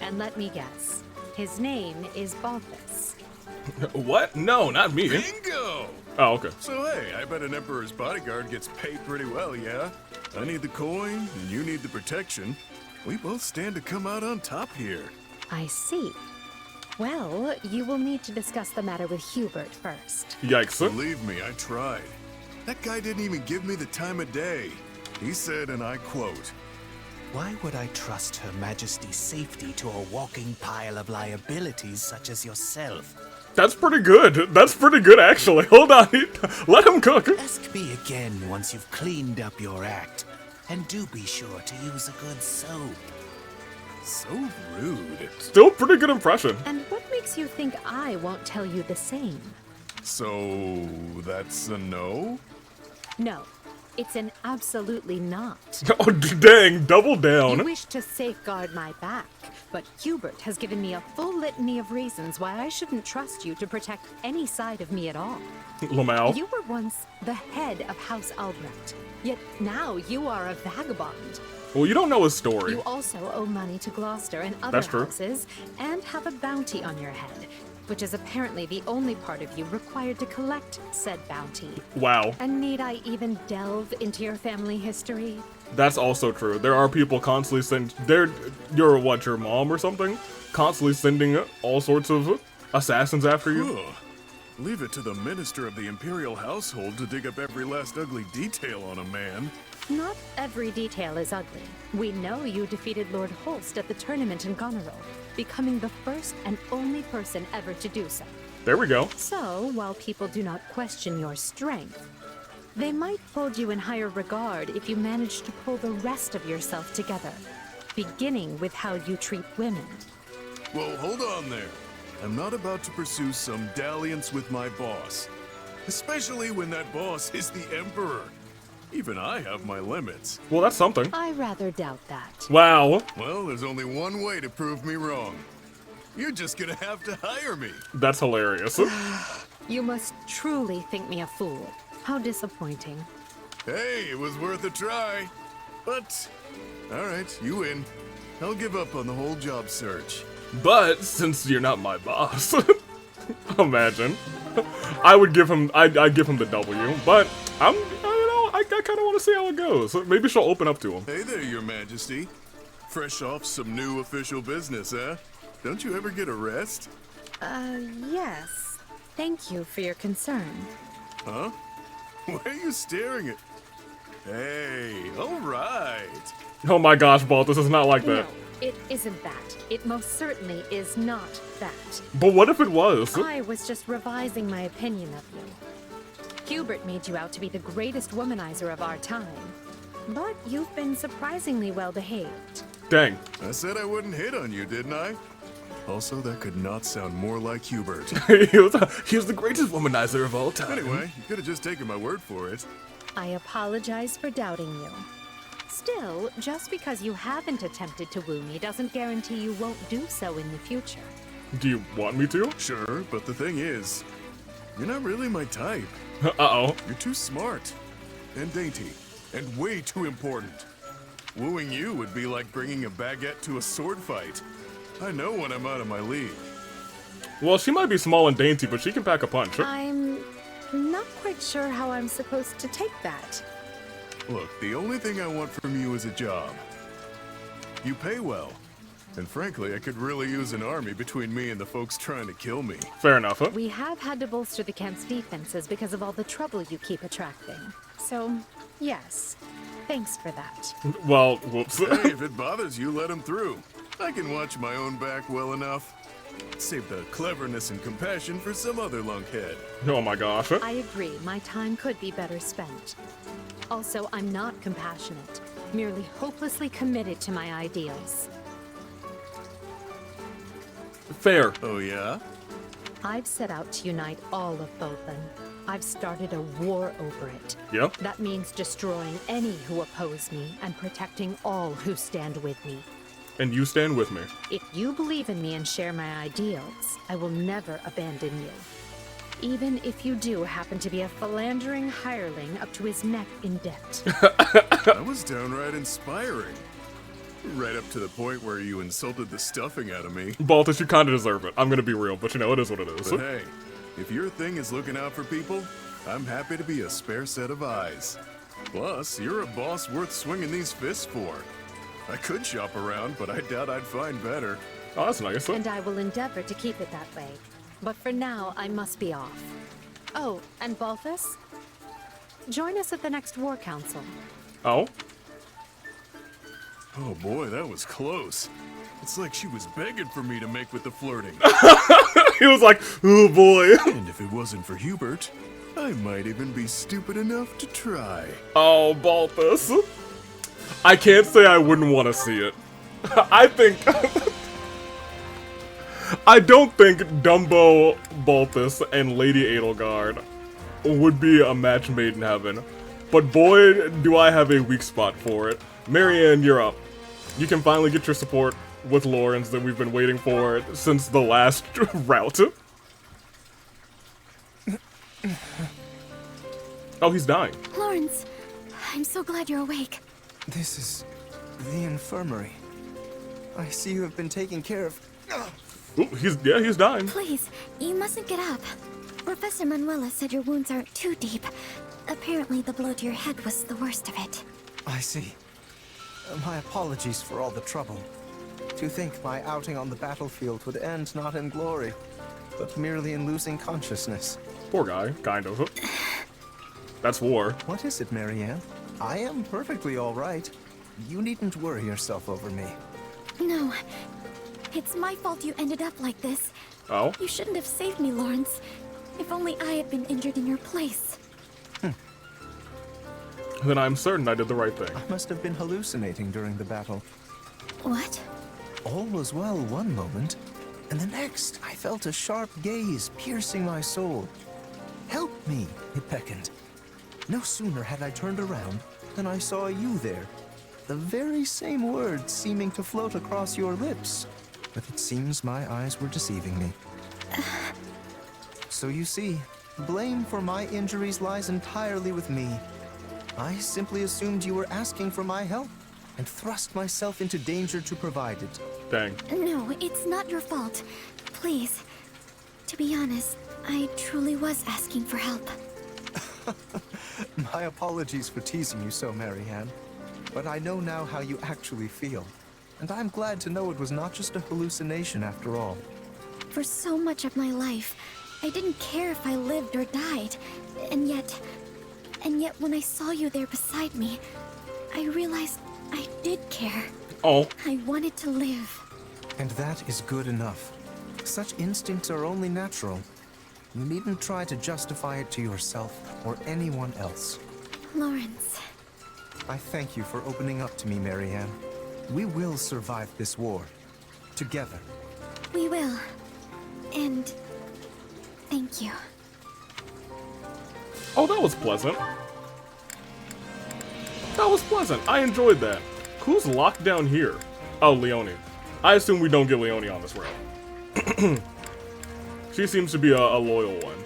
Speaker 11: And let me guess, his name is Balthus.
Speaker 3: What? No, not me.
Speaker 8: Bingo!
Speaker 3: Oh, okay.
Speaker 8: So hey, I bet an Emperor's bodyguard gets paid pretty well, yeah? I need the coin, and you need the protection. We both stand to come out on top here.
Speaker 11: I see. Well, you will need to discuss the matter with Hubert first.
Speaker 3: Yikes.
Speaker 8: Believe me, I tried. That guy didn't even give me the time of day. He said, and I quote,
Speaker 9: "Why would I trust Her Majesty's safety to a walking pile of liabilities such as yourself?"
Speaker 3: That's pretty good. That's pretty good, actually. Hold on. Let him cook.
Speaker 9: Ask me again once you've cleaned up your act. And do be sure to use a good soap.
Speaker 8: So rude.
Speaker 3: Still pretty good impression.
Speaker 11: And what makes you think I won't tell you the same?
Speaker 8: So, that's a no?
Speaker 11: No, it's an absolutely not.
Speaker 3: Oh, dang. Double down.
Speaker 11: You wish to safeguard my back, but Hubert has given me a full litany of reasons why I shouldn't trust you to protect any side of me at all.
Speaker 3: Lamau.
Speaker 11: You were once the head of House Albrecht, yet now you are a vagabond.
Speaker 3: Well, you don't know his story.
Speaker 11: You also owe money to Gloucester and other
Speaker 3: That's true.
Speaker 11: houses, and have a bounty on your head, which is apparently the only part of you required to collect said bounty.
Speaker 3: Wow.
Speaker 11: And need I even delve into your family history?
Speaker 3: That's also true. There are people constantly sending... You're what, your mom or something? Constantly sending all sorts of assassins after you?
Speaker 8: Ugh. Leave it to the minister of the Imperial household to dig up every last ugly detail on a man.
Speaker 11: Not every detail is ugly. We know you defeated Lord Holst at the tournament in Goneril, becoming the first and only person ever to do so.
Speaker 3: There we go.
Speaker 11: So, while people do not question your strength, they might hold you in higher regard if you manage to pull the rest of yourself together, beginning with how you treat women.
Speaker 8: Well, hold on there. I'm not about to pursue some dalliance with my boss. Especially when that boss is the Emperor. Even I have my limits.
Speaker 3: Well, that's something.
Speaker 11: I rather doubt that.
Speaker 3: Wow.
Speaker 8: Well, there's only one way to prove me wrong. You're just gonna have to hire me.
Speaker 3: That's hilarious.
Speaker 11: You must truly think me a fool. How disappointing.
Speaker 8: Hey, it was worth a try. But, alright, you win. I'll give up on the whole job search.
Speaker 3: But, since you're not my boss, imagine. I'd give him the W, but I kind of want to see how it goes. Maybe she'll open up to him.
Speaker 8: Hey there, Your Majesty. Fresh off some new official business, huh? Don't you ever get a rest?
Speaker 11: Yes. Thank you for your concern.
Speaker 8: Huh? Why are you staring at... Hey, alright.
Speaker 3: Oh my gosh, Balt, this is not like that.
Speaker 11: No, it isn't that. It most certainly is not that.
Speaker 3: But what if it was?
Speaker 11: I was just revising my opinion of you. Hubert made you out to be the greatest womanizer of our time. But you've been surprisingly well behaved.
Speaker 3: Dang.
Speaker 8: I said I wouldn't hit on you, didn't I? Also, that could not sound more like Hubert.
Speaker 3: he was the greatest womanizer of all time.
Speaker 8: Anyway, you could have just taken my word for it.
Speaker 11: I apologize for doubting you. Still, just because you haven't attempted to woo me doesn't guarantee you won't do so in the future.
Speaker 3: Do you want me to?
Speaker 8: Sure, but the thing is, you're not really my type.
Speaker 3: Uh-oh.
Speaker 8: You're too smart and dainty and way too important. Wooing you would be like bringing a baguette to a sword fight. I know when I'm out of my league.
Speaker 3: Well, she might be small and dainty, but she can pack a punch.
Speaker 11: I'm not quite sure how I'm supposed to take that.
Speaker 8: Look, the only thing I want from you is a job. You pay well. And frankly, I could really use an army between me and the folks trying to kill me.
Speaker 3: Fair enough, huh?
Speaker 11: We have had to bolster the camp's defenses because of all the trouble you keep attracting. So, yes. Thanks for that.
Speaker 3: Well, whoops.
Speaker 8: Hey, if it bothers you, let him through. I can watch my own back well enough. Save the cleverness and compassion for some other lunkhead.
Speaker 3: Oh my gosh.
Speaker 11: I agree. My time could be better spent. Also, I'm not compassionate. Merely hopelessly committed to my ideals.
Speaker 3: Fair.
Speaker 8: Oh, yeah?
Speaker 11: I've set out to unite all of Bothan. I've started a war over it.
Speaker 3: Yep.
Speaker 11: That means destroying any who oppose me and protecting all who stand with me.
Speaker 3: And you stand with me.
Speaker 11: If you believe in me and share my ideals, I will never abandon you. Even if you do happen to be a philandering hireling up to his neck in debt.
Speaker 8: That was downright inspiring. Right up to the point where you insulted the stuffing out of me.
Speaker 3: Baltus, you kinda deserve it. I'm gonna be real, but you know, it is what it is.
Speaker 8: But hey, if your thing is looking out for people, I'm happy to be a spare set of eyes. Plus, you're a boss worth swinging these fists for. I could shop around, but I doubt I'd find better.
Speaker 3: Oh, that's nice.
Speaker 11: And I will endeavor to keep it that way. But for now, I must be off. Oh, and Balthus? Join us at the next War Council.
Speaker 3: Oh?
Speaker 8: Oh boy, that was close. It's like she was begging for me to make with the flirting.
Speaker 3: He was like, oh boy.
Speaker 8: And if it wasn't for Hubert, I might even be stupid enough to try.
Speaker 3: Oh, Balthus. I can't say I wouldn't want to see it. I don't think Dumbo, Balthus, and Lady Edelgard would be a match made in heaven. But boy, do I have a weak spot for it. Marianne, you're up. You can finally get your support with Lawrence that we've been waiting for since the last route. Oh, he's dying.
Speaker 2: Lawrence, I'm so glad you're awake.
Speaker 5: This is the infirmary. I see you have been taking care of...
Speaker 3: Ooh, he's dying.
Speaker 2: Please, you mustn't get up. Professor Manuela said your wounds aren't too deep. Apparently the blow to your head was the worst of it.
Speaker 5: I see. My apologies for all the trouble. To think my outing on the battlefield would end not in glory, but merely in losing consciousness.
Speaker 3: Poor guy, kind of. That's war.
Speaker 5: What is it, Marianne? I am perfectly all right. You needn't worry yourself over me.
Speaker 2: No, it's my fault you ended up like this.
Speaker 3: Oh?
Speaker 2: You shouldn't have saved me, Lawrence. If only I had been injured in your place.
Speaker 3: Then I'm certain I did the right thing.
Speaker 5: I must have been hallucinating during the battle.
Speaker 2: What?
Speaker 5: All was well one moment, and the next I felt a sharp gaze piercing my soul. Help me, it beckoned. No sooner had I turned around than I saw you there. The very same words seeming to float across your lips. But it seems my eyes were deceiving me. So you see, blame for my injuries lies entirely with me. I simply assumed you were asking for my help, and thrust myself into danger to provide it.
Speaker 3: Dang.
Speaker 2: No, it's not your fault. Please. To be honest, I truly was asking for help.
Speaker 5: My apologies for teasing you so, Marianne. But I know now how you actually feel. And I'm glad to know it was not just a hallucination after all.
Speaker 2: For so much of my life, I didn't care if I lived or died. And yet when I saw you there beside me, I realized I did care.
Speaker 3: Oh.
Speaker 2: I wanted to live.
Speaker 5: And that is good enough. Such instincts are only natural. You needn't try to justify it to yourself or anyone else.
Speaker 2: Lawrence.
Speaker 5: I thank you for opening up to me, Marianne. We will survive this war. Together.
Speaker 2: We will. And thank you.
Speaker 3: Oh, that was pleasant. That was pleasant. I enjoyed that. Who's locked down here? Oh, Leonie. I assume we don't get Leonie on this route. She seems to be a loyal one.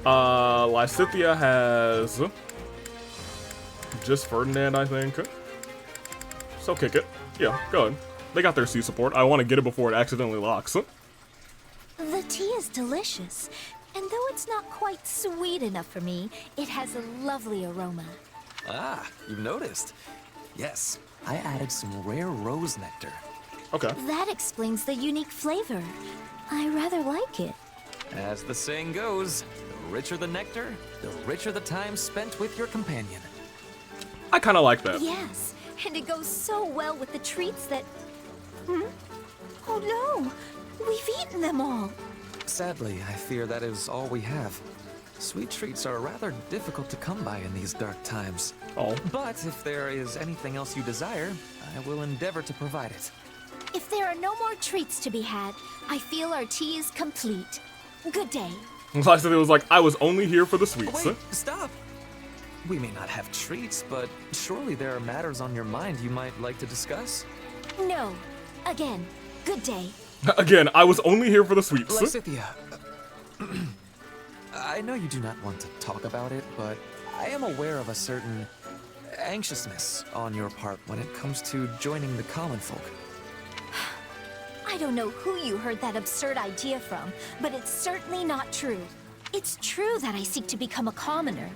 Speaker 3: Lysithea has just Ferdinand, I think. So kick it. Yeah, go ahead. They got their C support. I want to get it before it accidentally locks.
Speaker 21: The tea is delicious, and though it's not quite sweet enough for me, it has a lovely aroma.
Speaker 4: Ah, you've noticed. Yes, I added some rare rose nectar.
Speaker 3: Okay.
Speaker 21: That explains the unique flavor. I rather like it.
Speaker 4: As the saying goes, the richer the nectar, the richer the time spent with your companion.
Speaker 3: I kind of like that.
Speaker 21: Yes, and it goes so well with the treats that... Oh no! We've eaten them all!
Speaker 4: Sadly, I fear that is all we have. Sweet treats are rather difficult to come by in these dark times.
Speaker 3: Oh.
Speaker 4: But if there is anything else you desire, I will endeavor to provide it.
Speaker 21: If there are no more treats to be had, I feel our tea is complete. Good day.
Speaker 3: Lysithea was like, I was only here for the sweets.
Speaker 4: Wait, stop! We may not have treats, but surely there are matters on your mind you might like to discuss?
Speaker 21: No. Again, good day.
Speaker 3: Again, I was only here for the sweets.
Speaker 4: Lysithea, I know you do not want to talk about it, but I am aware of a certain anxiousness on your part when it comes to joining the common folk.
Speaker 21: I don't know who you heard that absurd idea from, but it's certainly not true. It's true that I seek to become a commoner.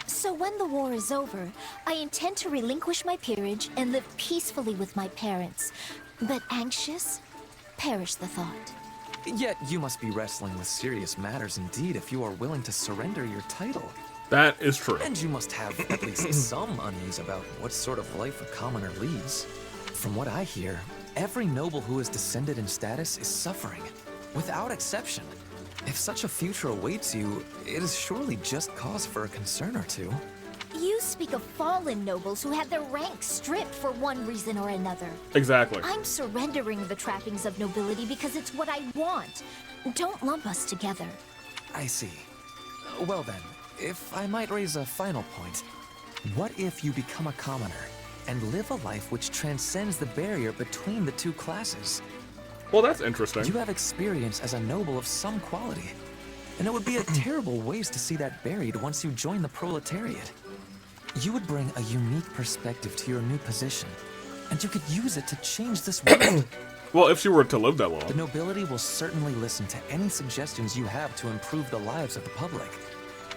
Speaker 21: So when the war is over, I intend to relinquish my peerage and live peacefully with my parents. But anxious? Perish the thought.
Speaker 4: Yet you must be wrestling with serious matters indeed if you are willing to surrender your title.
Speaker 3: That is true.
Speaker 4: And you must have at least some unease about what sort of life a commoner leads. From what I hear, every noble who is descended in status is suffering, without exception. If such a future awaits you, it is surely just cause for a concern or two.
Speaker 21: You speak of fallen nobles who had their ranks stripped for one reason or another.
Speaker 3: Exactly.
Speaker 21: I'm surrendering the trappings of nobility because it's what I want. Don't lump us together.
Speaker 4: I see. Well then, if I might raise a final point, what if you become a commoner and live a life which transcends the barrier between the two classes?
Speaker 3: Well, that's interesting.
Speaker 4: You have experience as a noble of some quality, and it would be a terrible waste to see that buried once you join the proletariat. You would bring a unique perspective to your new position, and you could use it to change this world.
Speaker 3: Well, if she were to live that long.
Speaker 4: The nobility will certainly listen to any suggestions you have to improve the lives of the public.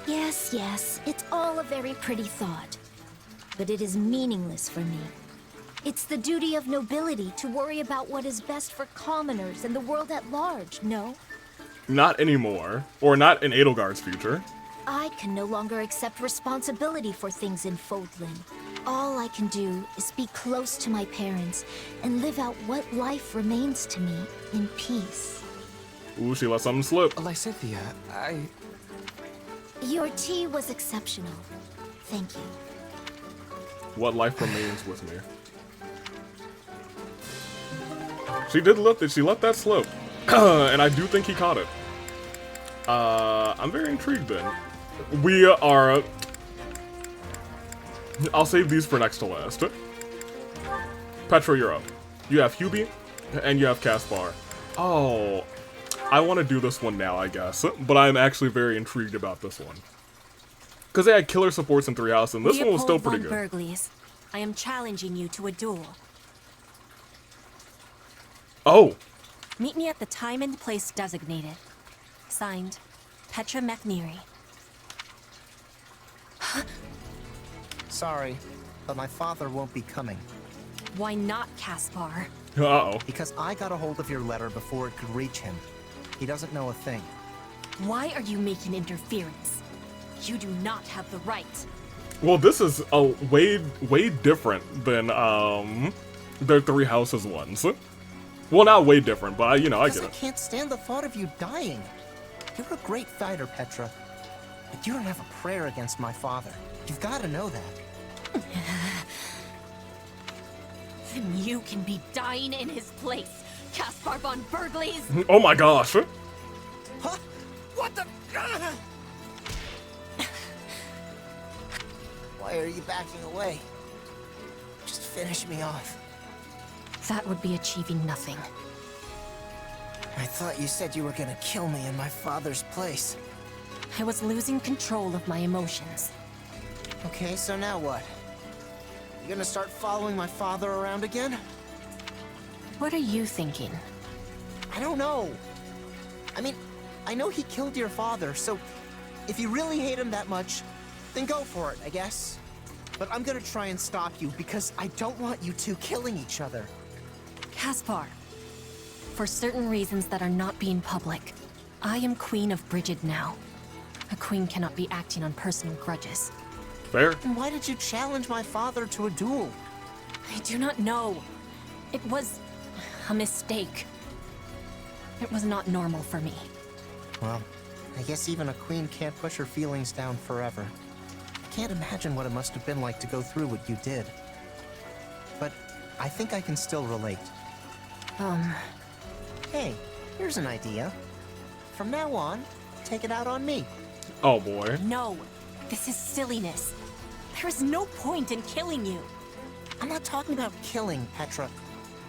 Speaker 21: Yes, yes, it's all a very pretty thought. But it is meaningless for me. It's the duty of nobility to worry about what is best for commoners and the world at large, no?
Speaker 3: Not anymore. Or not in Edelgard's future.
Speaker 21: I can no longer accept responsibility for things in Fodlan. All I can do is be close to my parents and live out what life remains to me in peace.
Speaker 3: Ooh, she let something slip.
Speaker 4: Lysithea,
Speaker 21: Your tea was exceptional. Thank you.
Speaker 3: What life remains with me. She did let it. She let that slip. And I do think he caught it. I'm very intrigued then. We are... I'll save these for next to last. Petra, you're up. You have Hubie, and you have Caspar. Oh, I want to do this one now, I guess. But I'm actually very intrigued about this one. Because they had killer supports in 3 Houses, and this one was still pretty good.
Speaker 13: Berglies, I am challenging you to a duel.
Speaker 3: Oh!
Speaker 13: Meet me at the time and place designated. Signed, Petra McNeary.
Speaker 5: Sorry, but my father won't be coming.
Speaker 13: Why not, Caspar?
Speaker 3: Uh-oh.
Speaker 5: Because I got a hold of your letter before it could reach him. He doesn't know a thing.
Speaker 13: Why are you making interference? You do not have the right.
Speaker 3: Well, this is a way different than their 3 Houses ones. Well, not way different, but I get it.
Speaker 5: I can't stand the thought of you dying. You're a great fighter, Petra, but you don't have a prayer against my father. You've got to know that.
Speaker 13: Then you can be dying in his place, Caspar von Berglies.
Speaker 3: Oh my gosh!
Speaker 5: Huh? What the? Why are you backing away?
Speaker 12: finish me off.
Speaker 13: That would be achieving nothing.
Speaker 12: I thought you said you were gonna kill me in my father's place.
Speaker 13: I was losing control of my emotions.
Speaker 12: Okay, so now what? You gonna start following my father around again?
Speaker 13: What are you thinking?
Speaker 12: I don't know. I mean, I know he killed your father, so if you really hate him that much, then go for it, I guess. But I'm gonna try and stop you because I don't want you two killing each other.
Speaker 13: Caspar, for certain reasons that are not being public, I am Queen of Brigid now. A queen cannot be acting on personal grudges.
Speaker 3: Fair.
Speaker 12: Then why did you challenge my father to a duel?
Speaker 13: I do not know. It was a mistake. It was not normal for me.
Speaker 12: Well, I guess even a queen can't push her feelings down forever. I can't imagine what it must have been like to go through what you did. But I think I can still relate. Hey, here's an idea. From now on, take it out on me.
Speaker 3: Oh boy.
Speaker 13: No, this is silliness. There is no point in killing you.
Speaker 12: I'm not talking about killing, Petra.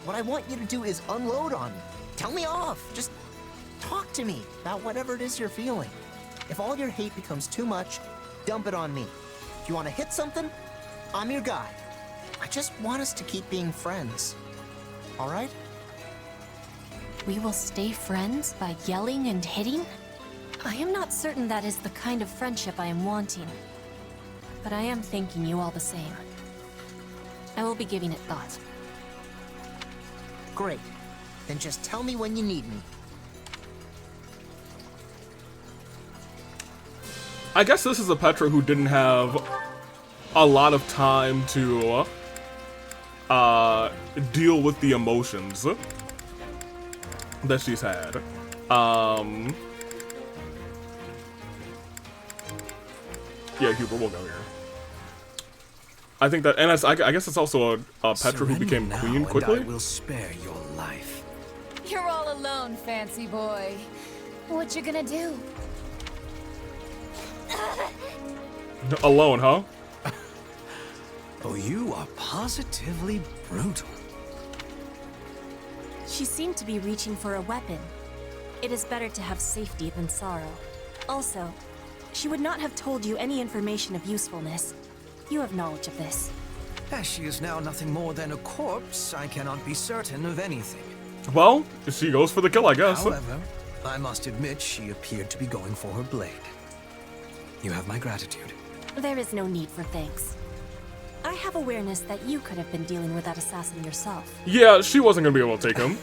Speaker 12: What I want you to do is unload on me. Tell me off. Just talk to me about whatever it is you're feeling. If all your hate becomes too much, dump it on me. If you want to hit something, I'm your guy. I just want us to keep being friends. All right?
Speaker 13: We will stay friends by yelling and hitting? I am not certain that is the kind of friendship I am wanting. But I am thanking you all the same. I will be giving it thought.
Speaker 12: Great. Then just tell me when you need me.
Speaker 3: I guess this is a Petra who didn't have a lot of time to deal with the emotions that she's had. Yeah, Huber, we'll go here. I think that, and I guess it's also a Petra who became queen quickly.
Speaker 9: And I will spare your life.
Speaker 10: You're all alone, fancy boy. What you gonna do?
Speaker 3: Alone, huh?
Speaker 9: Oh, you are positively brutal.
Speaker 13: She seemed to be reaching for a weapon. It is better to have safety than sorrow. Also, she would not have told you any information of usefulness. You have knowledge of this.
Speaker 9: As she is now nothing more than a corpse, I cannot be certain of anything.
Speaker 3: Well, she goes for the kill, I guess.
Speaker 9: However, I must admit she appeared to be going for her blade. You have my gratitude.
Speaker 13: There is no need for thanks. I have awareness that you could have been dealing with that assassin yourself.
Speaker 3: Yeah, she wasn't gonna be able to take him.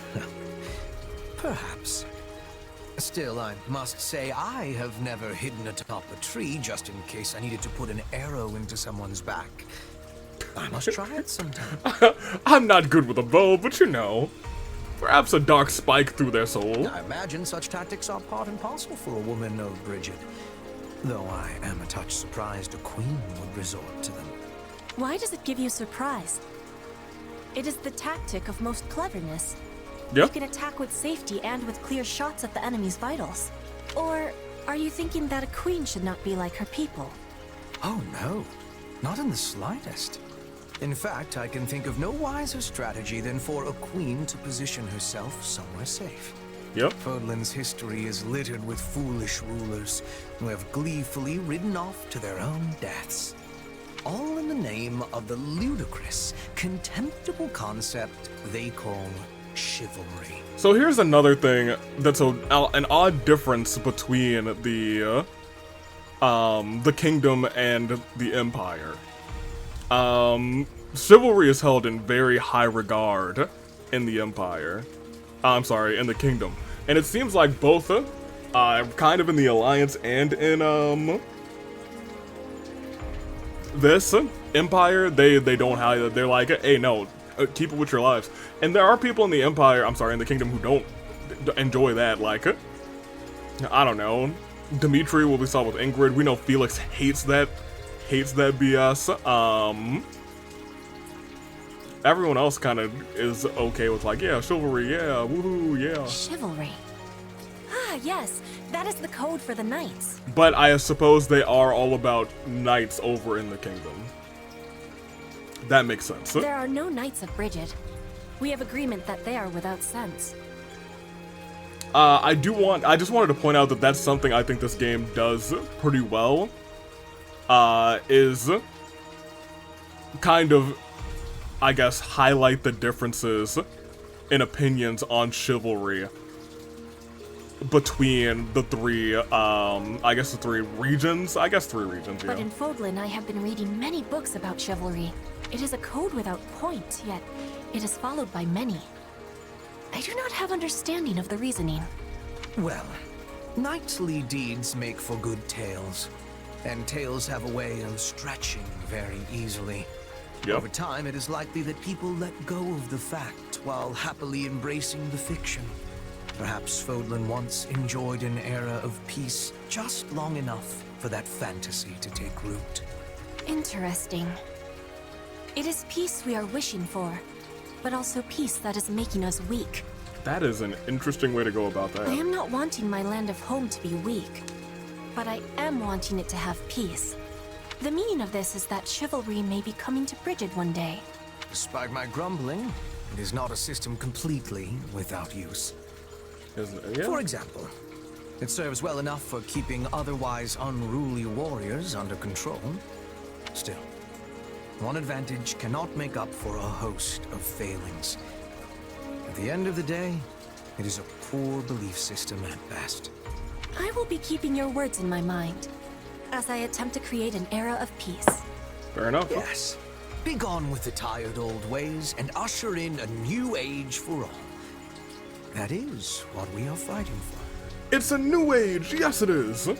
Speaker 9: Perhaps. Still, I must say I have never hidden atop a tree just in case I needed to put an arrow into someone's back. I must try it sometime.
Speaker 3: I'm not good with a bow, but you know, perhaps a dark spike through their soul.
Speaker 9: I imagine such tactics are part and parcel for a woman of Brigid. Though I am a touch surprised a queen would resort to them.
Speaker 13: Why does it give you surprise? It is the tactic of most cleverness.
Speaker 3: Yep.
Speaker 13: You can attack with safety and with clear shots at the enemy's vitals. Or are you thinking that a queen should not be like her people?
Speaker 9: Oh no, not in the slightest. In fact, I can think of no wiser strategy than for a queen to position herself somewhere safe.
Speaker 3: Yep.
Speaker 9: Ferdland's history is littered with foolish rulers who have gleefully ridden off to their own deaths. All in the name of the ludicrous, contemptible concept they call chivalry.
Speaker 3: So here's another thing that's an odd difference between the kingdom and the empire. Chivalry is held in very high regard in the empire. I'm sorry, in the kingdom. And it seems like both kind of in the alliance and in this empire, they don't have, they're like, hey, no, keep it with your lives. And there are people in the empire, I'm sorry, in the kingdom who don't enjoy that. Like, I don't know, Dimitri, what we saw with Ingrid, we know Felix hates that BS. Everyone else kind of is okay with like, yeah, chivalry, yeah, woohoo, yeah.
Speaker 13: Chivalry. Ah, yes, that is the code for the knights.
Speaker 3: But I suppose they are all about knights over in the kingdom. That makes sense.
Speaker 6: There are no Knights of Bridget. We have agreement that they are without sense.
Speaker 3: I just wanted to point out that that's something I think this game does pretty well. Is kind of, I guess, highlight the differences in opinions on chivalry between the three, I guess the three regions? I guess 3 regions, yeah.
Speaker 6: But in Fodlan, I have been reading many books about chivalry. It is a code without point, yet it is followed by many. I do not have understanding of the reasoning.
Speaker 9: Well, knightly deeds make for good tales, and tales have a way of stretching very easily.
Speaker 3: Yep.
Speaker 9: Over time, it is likely that people let go of the fact while happily embracing the fiction. Perhaps Fodlan once enjoyed an era of peace just long enough for that fantasy to take root.
Speaker 6: Interesting. It is peace we are wishing for, but also peace that is making us weak.
Speaker 3: That is an interesting way to go about that.
Speaker 6: I am not wanting my land of home to be weak, but I am wanting it to have peace. The meaning of this is that chivalry may be coming to Bridget one day.
Speaker 9: Despite my grumbling, it is not a system completely without use.
Speaker 3: Yeah.
Speaker 9: For example, it serves well enough for keeping otherwise unruly warriors under control. Still, one advantage cannot make up for a host of failings. At the end of the day, it is a poor belief system at best.
Speaker 6: I will be keeping your words in my mind as I attempt to create an era of peace.
Speaker 3: Fair enough.
Speaker 9: Yes. Be gone with the tired old ways and usher in a new age for all. That is what we are fighting for.
Speaker 3: It's a new age. Yes, it is. All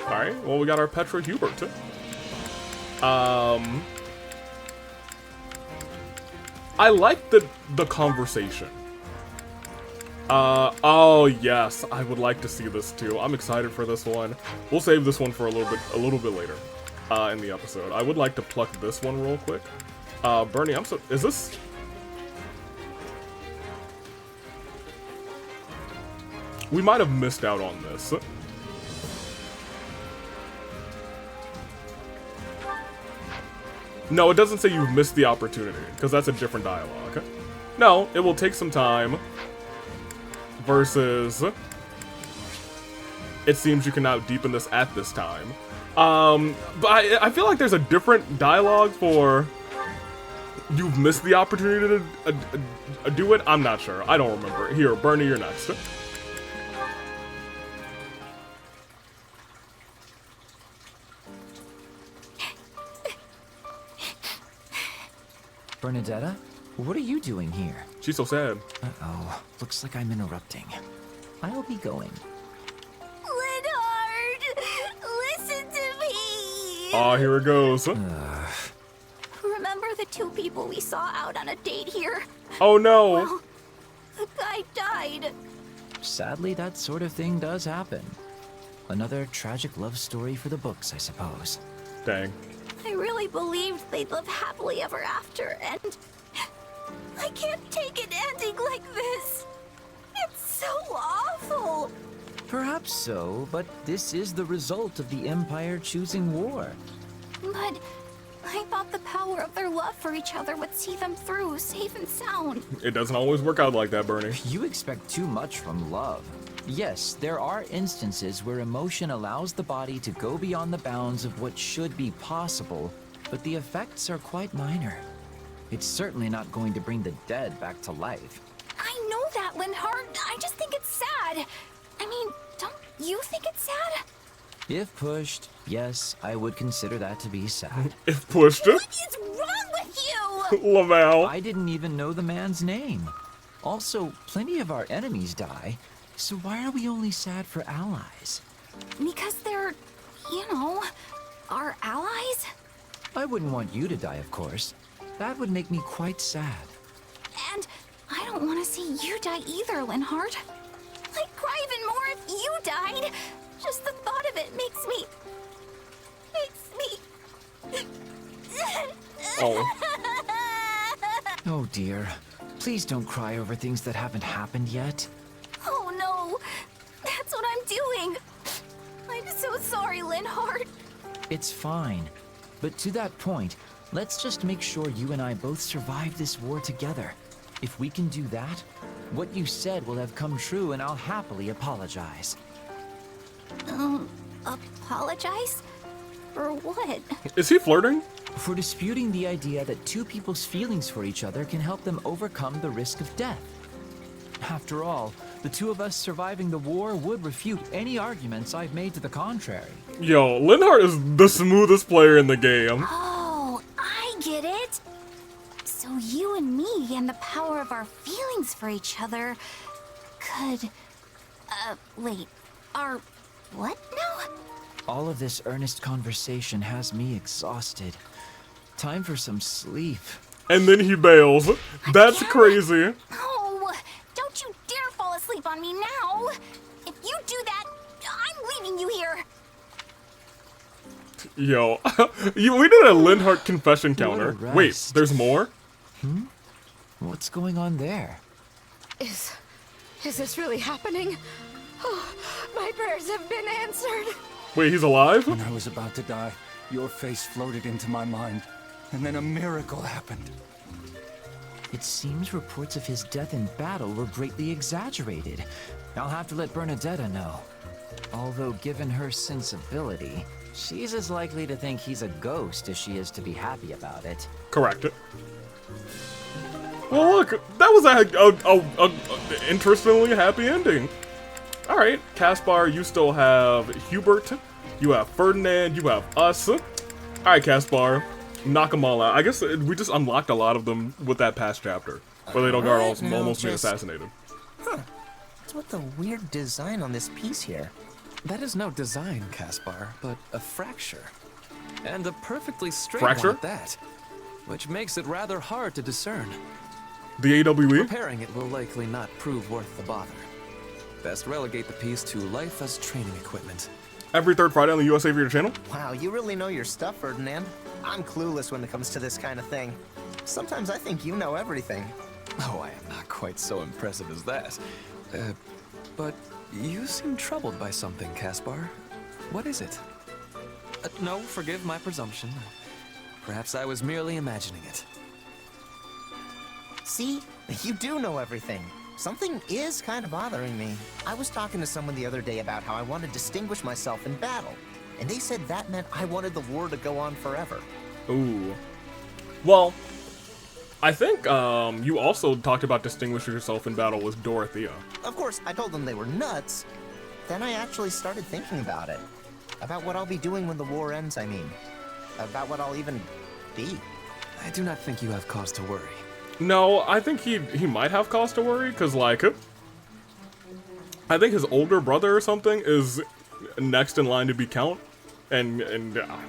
Speaker 3: right. Well, we got our Petra Hubert. I like the conversation. Oh yes, I would like to see this too. I'm excited for this one. We'll save this one for a little bit later, in the episode. I would like to pluck this one real quick. Bernie, is this? We might have missed out on this. No, it doesn't say you've missed the opportunity, because that's a different dialogue. No, it will take some time. Versus, it seems you can now deepen this at this time. But I feel like there's a different dialogue for you've missed the opportunity to do it. I'm not sure. I don't remember. Here, Bernie, you're next.
Speaker 1: Bernadetta? What are you doing here?
Speaker 3: She's so sad.
Speaker 1: Uh-oh. Looks like I'm interrupting. I'll be going.
Speaker 21: Linhardt! Listen to me!
Speaker 3: Ah, here it goes.
Speaker 21: Remember the 2 people we saw out on a date here?
Speaker 3: Oh no!
Speaker 21: Well, the guy died.
Speaker 1: Sadly, that sort of thing does happen. Another tragic love story for the books, I suppose.
Speaker 3: Dang.
Speaker 21: I really believed they'd live happily ever after, and I can't take an ending like this. It's so awful.
Speaker 1: Perhaps so, but this is the result of the Empire choosing war.
Speaker 21: But I thought the power of their love for each other would see them through safe and sound.
Speaker 3: It doesn't always work out like that, Bernie.
Speaker 1: You expect too much from love. Yes, there are instances where emotion allows the body to go beyond the bounds of what should be possible, but the effects are quite minor. It's certainly not going to bring the dead back to life.
Speaker 21: I know that, Linhardt. I just think it's sad. I mean, don't you think it's sad?
Speaker 1: If pushed, yes, I would consider that to be sad.
Speaker 3: If pushed?
Speaker 21: What is wrong with you?
Speaker 3: Lamau.
Speaker 1: I didn't even know the man's name. Also, plenty of our enemies die, so why are we only sad for allies?
Speaker 21: Because they're, our allies?
Speaker 1: I wouldn't want you to die, of course. That would make me quite sad.
Speaker 21: And I don't want to see you die either, Linhardt. I'd cry even more if you died. Just the thought of it makes me...
Speaker 3: Oh.
Speaker 1: Oh dear. Please don't cry over things that haven't happened yet.
Speaker 21: Oh no, that's what I'm doing. I'm so sorry, Linhardt.
Speaker 1: It's fine. But to that point, Let's just make sure you and I both survive this war together. If we can do that, what you said will have come true and I'll happily apologize.
Speaker 2: Apologize? For what?
Speaker 3: Is he flirting?
Speaker 1: For disputing the idea that two people's feelings for each other can help them overcome the risk of death. After all, the two of us surviving the war would refute any arguments I've made to the contrary.
Speaker 3: Yo, Linhardt is the smoothest player in the game.
Speaker 2: Oh, I get it. So you and me and the power of our feelings for each other could... wait, our... what now?
Speaker 1: All of this earnest conversation has me exhausted. Time for some sleep.
Speaker 3: And then he bails. That's crazy.
Speaker 2: Oh, don't you dare fall asleep on me now. If you do that, I'm leaving you here.
Speaker 3: Yo, we did a Linhardt confession counter. Wait, there's more?
Speaker 1: What's going on there?
Speaker 14: Is this really happening? Oh, my prayers have been answered.
Speaker 3: Wait, he's alive?
Speaker 22: When I was about to die, your face floated into my mind, and then a miracle happened.
Speaker 1: It seems reports of his death in battle were greatly exaggerated. I'll have to let Bernadetta know. Although given her sensibility, she's as likely to think he's a ghost as she is to be happy about it.
Speaker 3: Correct. Well, look, that was a interestingly happy ending. All right, Caspar, you still have Hubert, you have Ferdinand, you have us. All right, Caspar, knock them all out. I guess we just unlocked a lot of them with that past chapter, where they don't guard almost being assassinated.
Speaker 12: Huh. What's with the weird design on this piece here?
Speaker 4: That is no design, Caspar, but a fracture. And a perfectly straight
Speaker 3: Fracture?
Speaker 4: one at that, which makes it rather hard to discern.
Speaker 3: The AWE?
Speaker 4: Repairing it will likely not prove worth the bother. Best relegate the piece to life as training equipment.
Speaker 3: Every third Friday on the US Aviator channel?
Speaker 12: Wow, you really know your stuff, Ferdinand. I'm clueless when it comes to this kind of thing. Sometimes I think you know everything.
Speaker 4: Oh, I am not quite so impressive as that. But you seem troubled by something, Caspar. What is it? No, forgive my presumption. Perhaps I was merely imagining it.
Speaker 12: See? You do know everything. Something is kind of bothering me. I was talking to someone the other day about how I want to distinguish myself in battle, and they said that meant I wanted the war to go on forever.
Speaker 3: Ooh. Well, I think you also talked about distinguishing yourself in battle with Dorothea.
Speaker 12: Of course, I told them they were nuts. Then I actually started thinking about it. About what I'll be doing when the war ends, I mean. About what I'll even be.
Speaker 4: I do not think you have cause to worry.
Speaker 3: No, I think he might have cause to worry, because, like, I think his older brother or something is next in line to be Count, and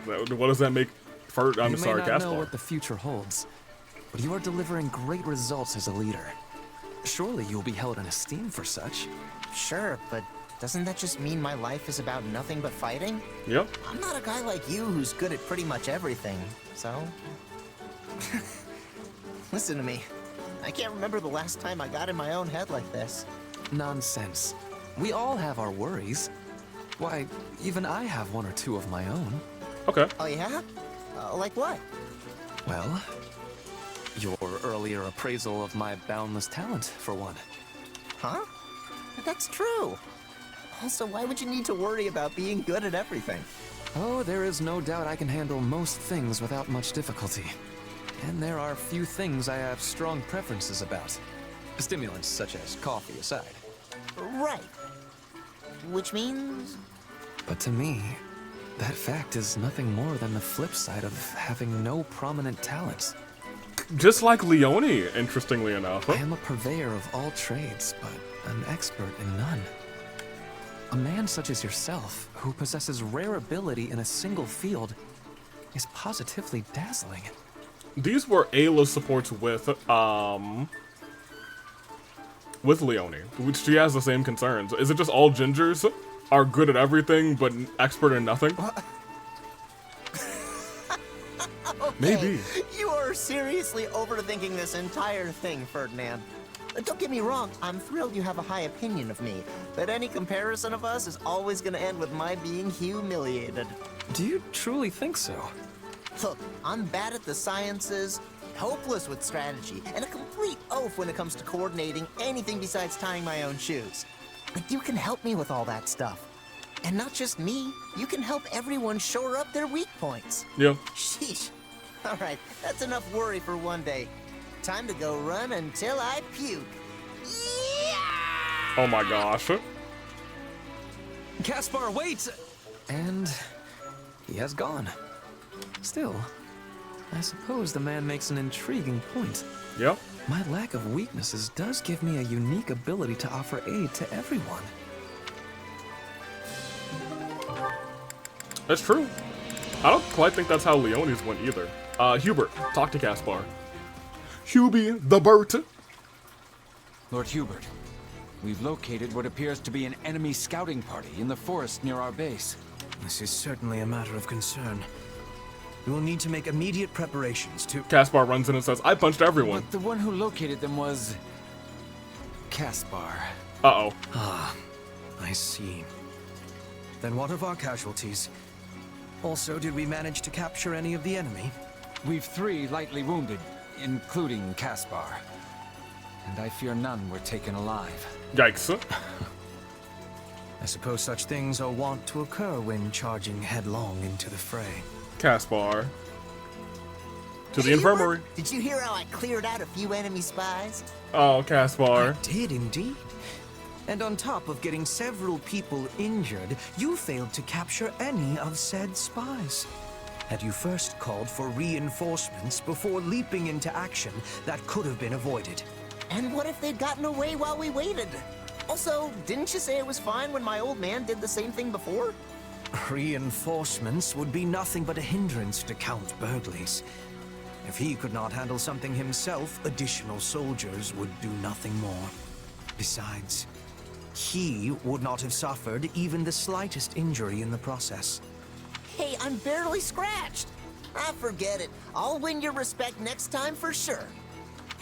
Speaker 3: what does that make for, I'm sorry,
Speaker 4: Caspar. You may not know
Speaker 3: Caspar.
Speaker 4: what the future holds, but you are delivering great results as a leader. Surely you'll be held in esteem for such.
Speaker 12: Sure, but doesn't that just mean my life is about nothing but fighting?
Speaker 3: Yep.
Speaker 12: I'm not a guy like you who's good at pretty much everything, so... Listen to me. I can't remember the last time I got in my own head like this.
Speaker 4: Nonsense. We all have our worries. Why, even I have one or two of my own.
Speaker 3: Okay.
Speaker 12: Oh yeah? Like what?
Speaker 4: Well, your earlier appraisal of my boundless talent, for one.
Speaker 12: Huh? That's true. Also, why would you need to worry about being good at everything?
Speaker 4: Oh, there is no doubt I can handle most things without much difficulty. And there are few things I have strong preferences about. Stimulants such as coffee aside.
Speaker 12: Right. Which means...
Speaker 4: But to me, that fact is nothing more than the flip side of having no prominent talents.
Speaker 3: Just like Leone, interestingly enough.
Speaker 4: I am a purveyor of all trades, but an expert in none. A man such as yourself, who possesses rare ability in a single field, is positively dazzling.
Speaker 3: These were Ayla's supports with Leone, which she has the same concerns. Is it just all gingers are good at everything but expert in nothing?
Speaker 12: Okay,
Speaker 3: Maybe.
Speaker 12: You are seriously overthinking this entire thing, Ferdinand. Don't get me wrong, I'm thrilled you have a high opinion of me, but any comparison of us is always going to end with my being humiliated.
Speaker 4: Do you truly think so?
Speaker 12: Look, I'm bad at the sciences, hopeless with strategy, and a complete oaf when it comes to coordinating anything besides tying my own shoes. But you can help me with all that stuff. And not just me, you can help everyone shore up their weak points.
Speaker 3: Yeah.
Speaker 12: Sheesh. All right, that's enough worry for one day. Time to go run until I puke.
Speaker 3: Oh my gosh.
Speaker 4: Caspar, wait! And he has gone. Still, I suppose the man makes an intriguing point.
Speaker 3: Yep.
Speaker 4: My lack of weaknesses does give me a unique ability to offer aid to everyone.
Speaker 3: That's true. I don't quite think that's how Leone's went either. Hubert, talk to Caspar. Hubie the Bert.
Speaker 22: Lord Hubert, we've located what appears to be an enemy scouting party in the forest near our base.
Speaker 9: This is certainly a matter of concern. We will need to make immediate preparations to...
Speaker 3: Caspar runs in and says, I punched everyone.
Speaker 22: But the one who located them was... Caspar.
Speaker 3: Uh-oh.
Speaker 9: Ah, I see. Then what of our casualties? Also, did we manage to capture any of the enemy?
Speaker 22: We've 3 lightly wounded, including Caspar. And I fear none were taken alive.
Speaker 3: Yikes.
Speaker 9: I suppose such things are wont to occur when charging headlong into the fray.
Speaker 3: Caspar. To the infirmary.
Speaker 12: Did you hear how I cleared out a few enemy spies?
Speaker 3: Oh, Caspar.
Speaker 9: I did indeed. And on top of getting several people injured, you failed to capture any of said spies. Had you first called for reinforcements before leaping into action, that could have been avoided.
Speaker 12: And what if they'd gotten away while we waited? Also, didn't you say it was fine when my old man did the same thing before?
Speaker 9: Reinforcements would be nothing but a hindrance to Count Burgley's. If he could not handle something himself, additional soldiers would do nothing more. Besides, he would not have suffered even the slightest injury in the process.
Speaker 12: Hey, I'm barely scratched. Ah, forget it. I'll win your respect next time for sure.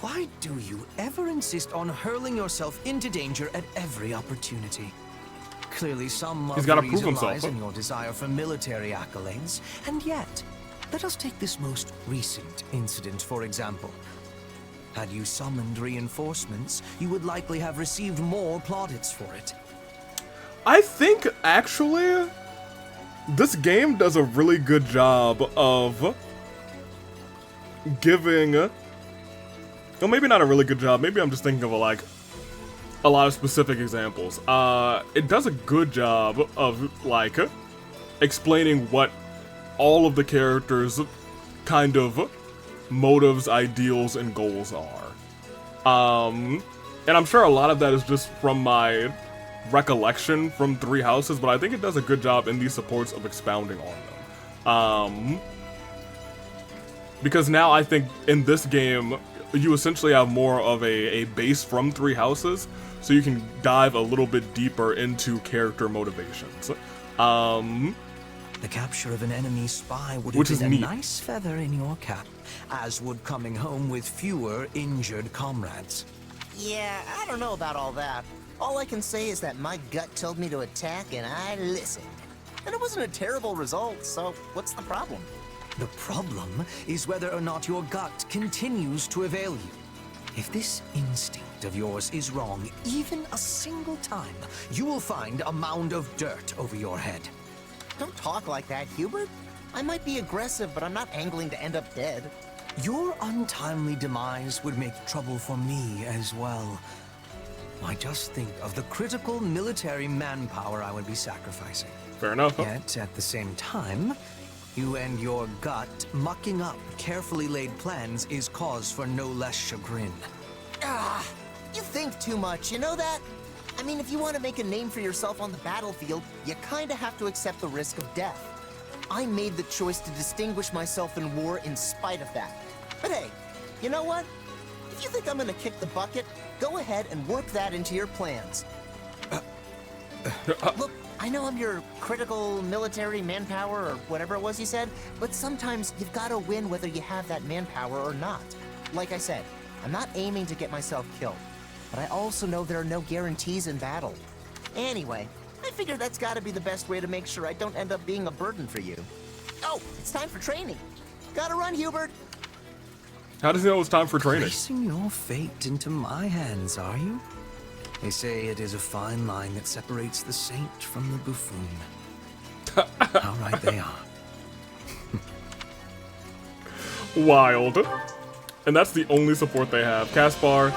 Speaker 9: Why do you ever insist on hurling yourself into danger at every opportunity? Clearly some of the reason lies in your desire for military accolades, and yet, let us take this most recent incident, for example. Had you summoned reinforcements, you would likely have received more plaudits for it.
Speaker 3: I think, actually, this game does a really good job of giving... Well, maybe not a really good job. Maybe I'm just thinking of a lot of specific examples. It does a good job of, explaining what all of the characters' kind of motives, ideals, and goals are. And I'm sure a lot of that is just from my recollection from Three Houses, but I think it does a good job in these supports of expounding on them. Because now I think in this game, you essentially have more of a base from Three Houses, so you can dive a little bit deeper into character motivations.
Speaker 9: The capture of an enemy spy would have been a nice feather in your cap, as would coming home with fewer injured comrades.
Speaker 12: Yeah, I don't know about all that. All I can say is that my gut told me to attack and I listened. And it wasn't a terrible result, so what's the problem?
Speaker 9: The problem is whether or not your gut continues to avail you. If this instinct of yours is wrong, even a single time, you will find a mound of dirt over your head.
Speaker 12: Don't talk like that, Hubert. I might be aggressive, but I'm not angling to end up dead.
Speaker 9: Your untimely demise would make trouble for me as well. Why, just think of the critical military manpower I would be sacrificing.
Speaker 3: Fair enough.
Speaker 9: Yet, at the same time, you and your gut mucking up carefully laid plans is cause for no less chagrin.
Speaker 12: Ah, you think too much, you know that? I mean, if you want to make a name for yourself on the battlefield, you kinda have to accept the risk of death. I made the choice to distinguish myself in war in spite of that. But hey, you know what? If you think I'm gonna kick the bucket, go ahead and work that into your plans. Look, I know I'm your critical military manpower or whatever it was you said, but sometimes you've gotta win whether you have that manpower or not. Like I said, I'm not aiming to get myself killed, but I also know there are no guarantees in battle. Anyway, I figure that's gotta be the best way to make sure I don't end up being a burden for you. Oh, it's time for training. Gotta run, Hubert.
Speaker 3: How does he know it's time for training?
Speaker 9: Placing your fate into my hands, are you? They say it is a fine line that separates the saint from the buffoon. How right they are.
Speaker 3: Wild. And that's the only support they have. Caspar,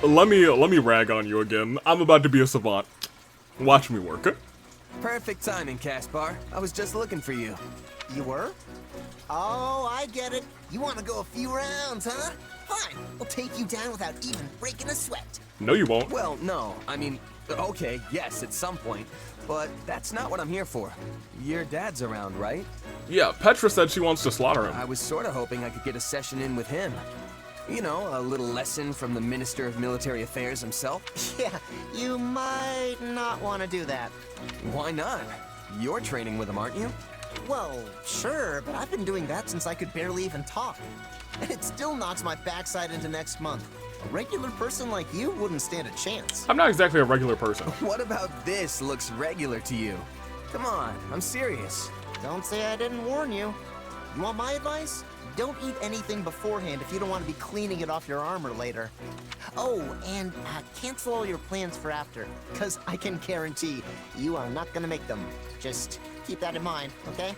Speaker 3: let me rag on you again. I'm about to be a savant. Watch me work.
Speaker 18: Perfect timing, Caspar. I was just looking for you.
Speaker 12: You were? Oh, I get it. You want to go a few rounds, huh? Fine. I'll take you down without even breaking a sweat.
Speaker 3: No, you won't.
Speaker 18: Well, no. I mean, okay, yes, at some point. But that's not what I'm here for. Your dad's around, right?
Speaker 3: Yeah, Petra said she wants to slaughter him.
Speaker 18: I was sort of hoping I could get a session in with him. You know, a little lesson from the Minister of Military Affairs himself.
Speaker 12: Yeah, you might not want to do that.
Speaker 18: Why not? You're training with him, aren't you?
Speaker 12: Well, sure, but I've been doing that since I could barely even talk. And it still knocks my backside into next month. A regular person like you wouldn't stand a chance.
Speaker 3: I'm not exactly a regular person.
Speaker 18: What about this looks regular to you? Come on, I'm serious.
Speaker 12: Don't say I didn't warn you. You want my advice? Don't eat anything beforehand if you don't want to be cleaning it off your armor later. Oh, and cancel all your plans for after, because I can guarantee you are not going to make them. Just keep that in mind, okay?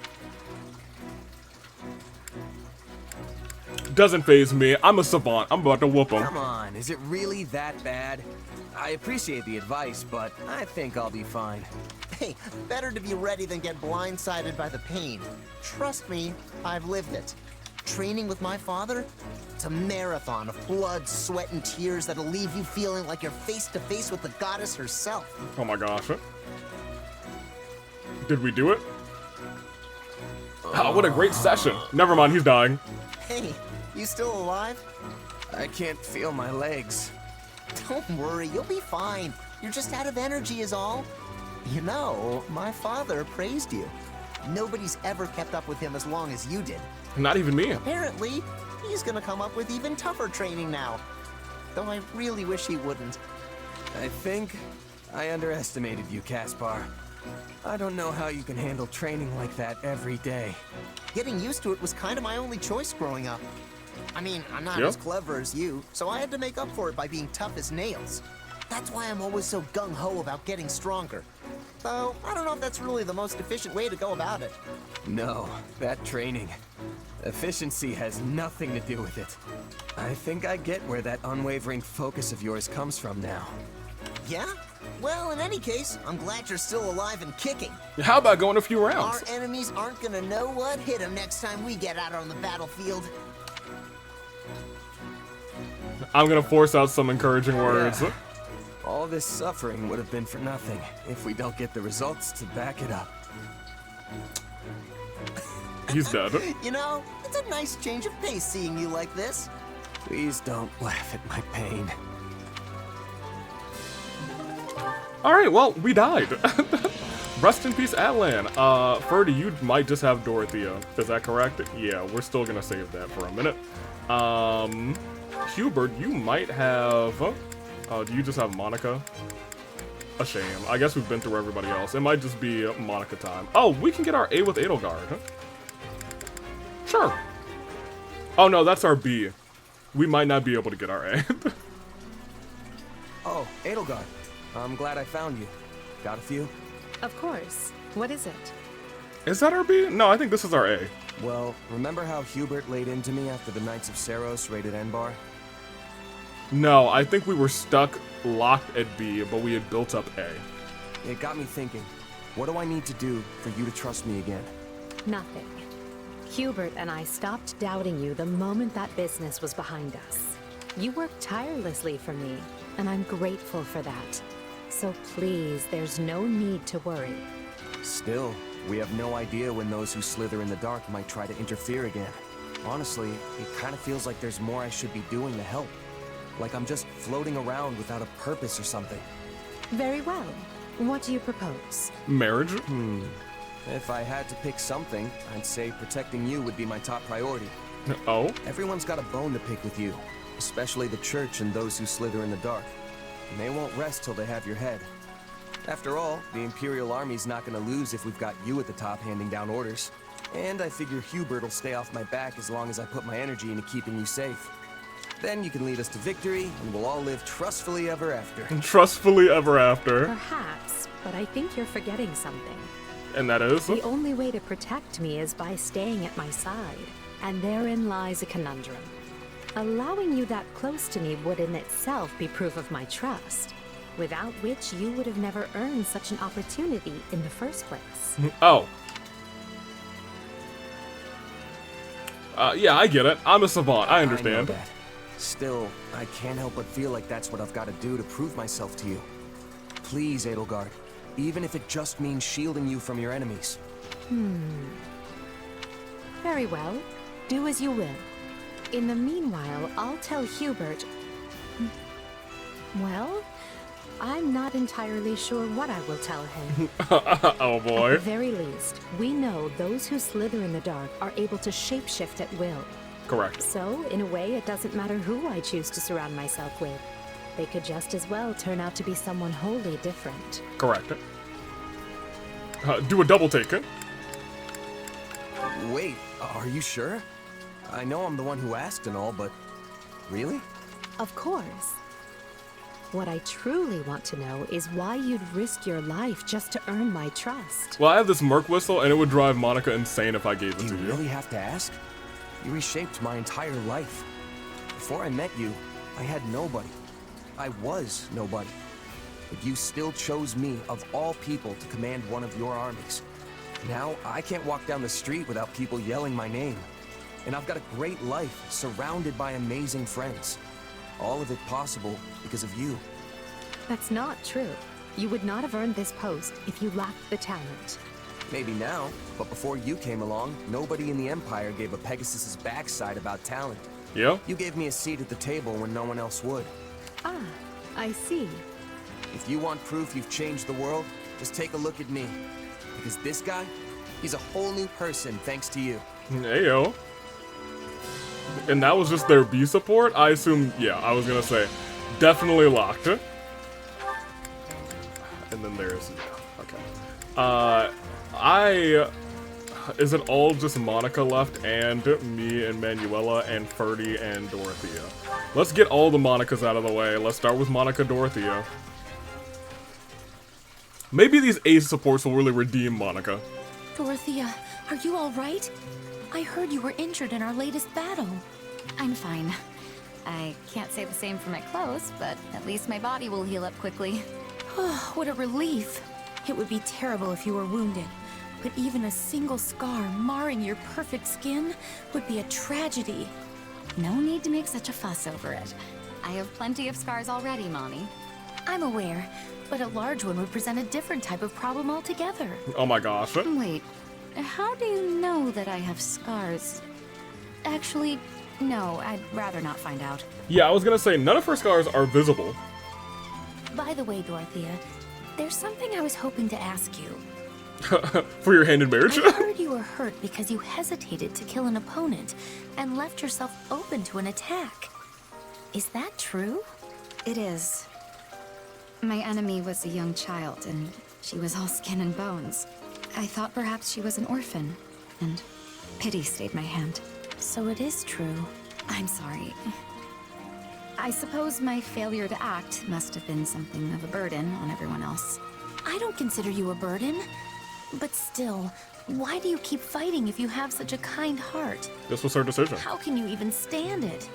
Speaker 3: Doesn't faze me. I'm a savant. I'm about to whoop him.
Speaker 18: Come on, is it really that bad? I appreciate the advice, but I think I'll be fine.
Speaker 12: Hey, better to be ready than get blindsided by the pain. Trust me, I've lived it. Training with my father? It's a marathon of blood, sweat, and tears that'll leave you feeling like you're face to face with the goddess herself.
Speaker 3: Oh my gosh. Did we do it? Oh, what a great session. Never mind, he's dying.
Speaker 12: Hey, you still alive?
Speaker 18: I can't feel my legs.
Speaker 12: Don't worry, you'll be fine. You're just out of energy is all. You know, my father praised you. Nobody's ever kept up with him as long as you did.
Speaker 3: Not even me.
Speaker 12: Apparently, he's gonna come up with even tougher training now. Though I really wish he wouldn't.
Speaker 18: I think I underestimated you, Caspar. I don't know how you can handle training like that every day.
Speaker 12: Getting used to it was kind of my only choice growing up. I mean, I'm not as clever as you, so I had to make up for it by being tough as nails. That's why I'm always so gung-ho about getting stronger. Though, I don't know if that's really the most efficient way to go about it.
Speaker 18: No, that training. Efficiency has nothing to do with it. I think I get where that unwavering focus of yours comes from now.
Speaker 12: Yeah? Well, in any case, I'm glad you're still alive and kicking.
Speaker 3: How about going a few rounds?
Speaker 12: Our enemies aren't gonna know what hit them next time we get out on the battlefield.
Speaker 3: I'm gonna force out some encouraging words.
Speaker 18: Yeah. All this suffering would have been for nothing if we don't get the results to back it up.
Speaker 3: He's dead.
Speaker 12: You know, it's a nice change of pace seeing you like this.
Speaker 18: Please don't laugh at my pain.
Speaker 3: Alright, well, we died. Rest in peace, Atlan. Ferdy, you might just have Dorothea. Is that correct? Yeah, we're still gonna save that for a minute. Hubert, you might have... do you just have Monica? A shame. I guess we've been through everybody else. It might just be Monica time. Oh, we can get our A with Edelgard. Sure. Oh no, that's our B. We might not be able to get our A.
Speaker 18: Oh, Edelgard. I'm glad I found you. Got a few?
Speaker 11: Of course. What is it?
Speaker 3: Is that our B? No, I think this is our A.
Speaker 18: Well, remember how Hubert laid into me after the Knights of Seros raided Enbar?
Speaker 3: No, I think we were stuck, locked at B, but we had built up A.
Speaker 18: It got me thinking. What do I need to do for you to trust me again?
Speaker 11: Nothing. Hubert and I stopped doubting you the moment that business was behind us. You worked tirelessly for me, and I'm grateful for that. So please, there's no need to worry.
Speaker 18: Still, we have no idea when those who slither in the dark might try to interfere again. Honestly, it kind of feels like there's more I should be doing to help. Like I'm just floating around without a purpose or something.
Speaker 11: Very well. What do you propose?
Speaker 3: Marriage?
Speaker 18: If I had to pick something, I'd say protecting you would be my top priority.
Speaker 3: Oh?
Speaker 18: Everyone's got a bone to pick with you, especially the church and those who slither in the dark. And they won't rest till they have your head. After all, the Imperial Army's not gonna lose if we've got you at the top handing down orders. And I figure Hubert will stay off my back as long as I put my energy into keeping you safe. Then you can lead us to victory, and we'll all live trustfully ever after.
Speaker 3: Trustfully ever after.
Speaker 11: Perhaps, but I think you're forgetting something.
Speaker 3: And that is?
Speaker 11: The only way to protect me is by staying at my side, and therein lies a conundrum. Allowing you that close to me would in itself be proof of my trust, without which you would have never earned such an opportunity in the first place.
Speaker 3: Oh. Yeah, I get it. I'm a savant. I understand.
Speaker 18: I know that. Still, I can't help but feel like that's what I've got to do to prove myself to you. Please, Edelgard, even if it just means shielding you from your enemies.
Speaker 11: Very well. Do as you will. In the meanwhile, I'll tell Hubert... Well, I'm not entirely sure what I will tell him.
Speaker 3: Oh boy.
Speaker 11: At the very least, we know those who slither in the dark are able to shapeshift at will.
Speaker 3: Correct.
Speaker 11: So, in a way, it doesn't matter who I choose to surround myself with. They could just as well turn out to be someone wholly different.
Speaker 3: Correct. Do a double take.
Speaker 18: Wait, are you sure? I know I'm the one who asked and all, but really?
Speaker 11: Of course. What I truly want to know is why you'd risk your life just to earn my trust.
Speaker 3: Well, I have this Merc whistle, and it would drive Monica insane if I gave it to you.
Speaker 18: Do you really have to ask? You reshaped my entire life. Before I met you, I had nobody. I was nobody. But you still chose me, of all people, to command one of your armies. Now, I can't walk down the street without people yelling my name. And I've got a great life, surrounded by amazing friends. All of it possible because of you.
Speaker 11: That's not true. You would not have earned this post if you lacked the talent.
Speaker 18: Maybe now, but before you came along, nobody in the Empire gave a Pegasus's backside about talent.
Speaker 3: Yeah?
Speaker 18: You gave me a seat at the table when no one else would.
Speaker 11: Ah, I see.
Speaker 18: If you want proof you've changed the world, just take a look at me. Because this guy, he's a whole new person thanks to you.
Speaker 3: Heyo. And that was just their B support? I assume, yeah, I was gonna say, definitely locked. And then there's, yeah, okay. Is it all just Monica left and me and Manuela and Ferdy and Dorothea? Let's get all the Monicas out of the way. Let's start with Monica Dorothea. Maybe these ace supports will really redeem Monica.
Speaker 2: Dorothea, are you all right? I heard you were injured in our latest battle.
Speaker 7: I'm fine. I can't say the same for my clothes, but at least my body will heal up quickly.
Speaker 2: Oh, what a relief. It would be terrible if you were wounded, but even a single scar marring your perfect skin would be a tragedy.
Speaker 7: No need to make such a fuss over it. I have plenty of scars already, Mommy.
Speaker 2: I'm aware, but a large one would present a different type of problem altogether.
Speaker 3: Oh my gosh.
Speaker 7: Wait, how do you know that I have scars? Actually, no, I'd rather not find out.
Speaker 3: Yeah, I was gonna say, none of her scars are visible.
Speaker 2: By the way, Dorothea, there's something I was hoping to ask you.
Speaker 3: For your hand in marriage?
Speaker 2: I heard you were hurt because you hesitated to kill an opponent and left yourself open to an attack. Is that true?
Speaker 7: It is. My enemy was a young child, and she was all skin and bones. I thought perhaps she was an orphan, and pity stayed my hand.
Speaker 2: So it is true.
Speaker 7: I'm sorry. I suppose my failure to act must have been something of a burden on everyone else.
Speaker 2: I don't consider you a burden. But still, why do you keep fighting if you have such a kind heart?
Speaker 3: This was her decision.
Speaker 2: How can you even stand it?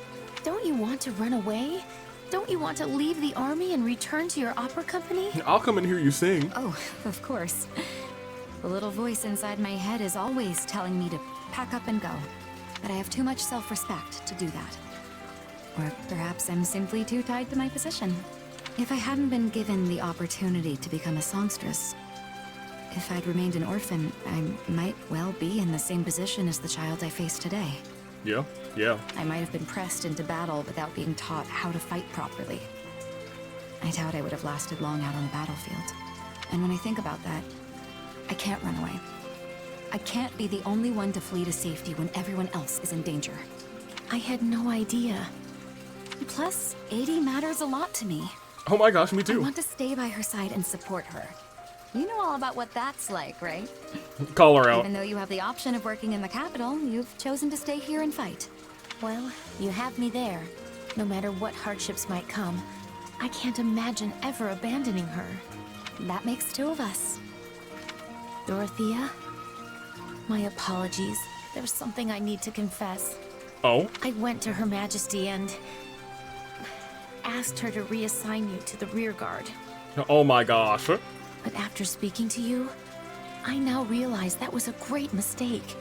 Speaker 2: Don't you want to run away? Don't you want to leave the army and return to your opera company?
Speaker 3: I'll come and hear you sing.
Speaker 7: Oh, of course. The little voice inside my head is always telling me to pack up and go. But I have too much self-respect to do that. Or perhaps I'm simply too tied to my position. If I hadn't been given the opportunity to become a songstress, if I'd remained an orphan, I might well be in the same position as the child I face today.
Speaker 3: Yeah, yeah.
Speaker 7: I might have been pressed into battle without being taught how to fight properly. I doubt I would have lasted long out on the battlefield. And when I think about that, I can't run away. I can't be the only one to flee to safety when everyone else is in danger.
Speaker 2: I had no idea. Plus, 80 matters a lot to me.
Speaker 3: Oh my gosh, me too.
Speaker 7: I want to stay by her side and support her. You know all about what that's like, right?
Speaker 3: Call her out.
Speaker 7: Even though you have the option of working in the capital, you've chosen to stay here and fight.
Speaker 13: Well, you have me there. No matter what hardships might come, I can't imagine ever abandoning her.
Speaker 7: That makes two of us.
Speaker 13: Dorothea, my apologies. There's something I need to confess.
Speaker 3: Oh?
Speaker 13: I went to Her Majesty and asked her to reassign you to the rear guard.
Speaker 3: Oh my gosh.
Speaker 13: But after speaking to you, I now realize that was a great mistake.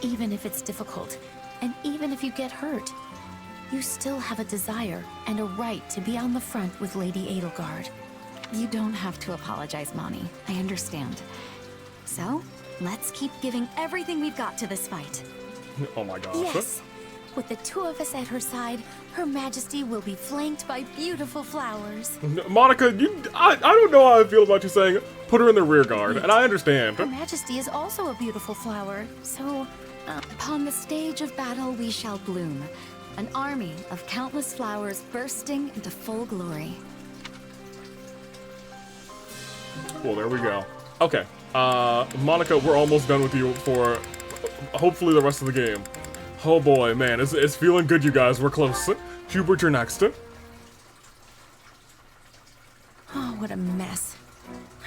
Speaker 13: Even if it's difficult, and even if you get hurt, you still have a desire and a right to be on the front with Lady Edelgard.
Speaker 7: You don't have to apologize, Mommy. I understand. So, let's keep giving everything we've got to this fight.
Speaker 3: Oh my gosh.
Speaker 13: Yes. With the two of us at her side, Her Majesty will be flanked by beautiful flowers.
Speaker 3: Monica, I don't know how I feel about you saying put her in the rear guard, and I understand.
Speaker 13: Her Majesty is also a beautiful flower, so...
Speaker 7: Upon the stage of battle we shall bloom, an army of countless flowers bursting into full glory.
Speaker 3: Well, there we go. Okay, Monica, we're almost done with you for hopefully the rest of the game. Oh boy, man, it's feeling good, you guys. We're close. Hubert, you're next.
Speaker 13: Oh, what a mess.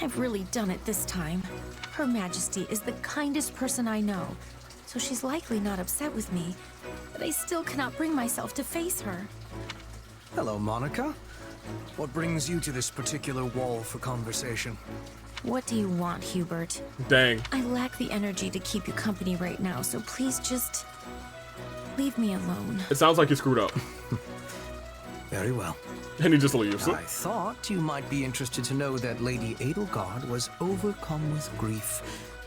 Speaker 13: I've really done it this time. Her Majesty is the kindest person I know, so she's likely not upset with me, but I still cannot bring myself to face her.
Speaker 9: Hello, Monica. What brings you to this particular wall for conversation?
Speaker 13: What do you want, Hubert?
Speaker 3: Dang.
Speaker 13: I lack the energy to keep you company right now, so please just leave me alone.
Speaker 3: It sounds like you screwed up.
Speaker 9: Very well.
Speaker 3: And he just leaves.
Speaker 9: I thought you might be interested to know that Lady Edelgard was overcome with grief,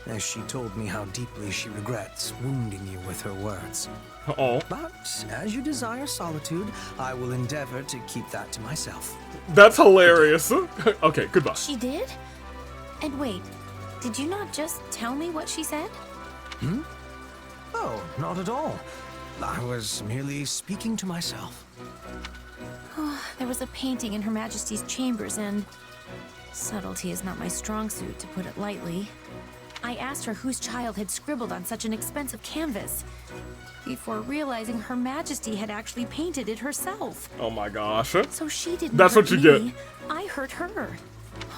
Speaker 9: as she told me how deeply she regrets wounding you with her words.
Speaker 3: Oh.
Speaker 9: But as you desire solitude, I will endeavor to keep that to myself.
Speaker 3: That's hilarious. Okay, goodbye.
Speaker 13: She did? And wait, did you not just tell me what she said?
Speaker 9: Hmm? Oh, not at all. I was merely speaking to myself.
Speaker 13: There was a painting in Her Majesty's chambers, and subtlety is not my strong suit, to put it lightly. I asked her whose child had scribbled on such an expensive canvas, before realizing Her Majesty had actually painted it herself.
Speaker 3: Oh my gosh.
Speaker 13: So she didn't
Speaker 3: That's
Speaker 13: hurt
Speaker 3: what you
Speaker 13: me,
Speaker 3: get.
Speaker 13: I hurt her.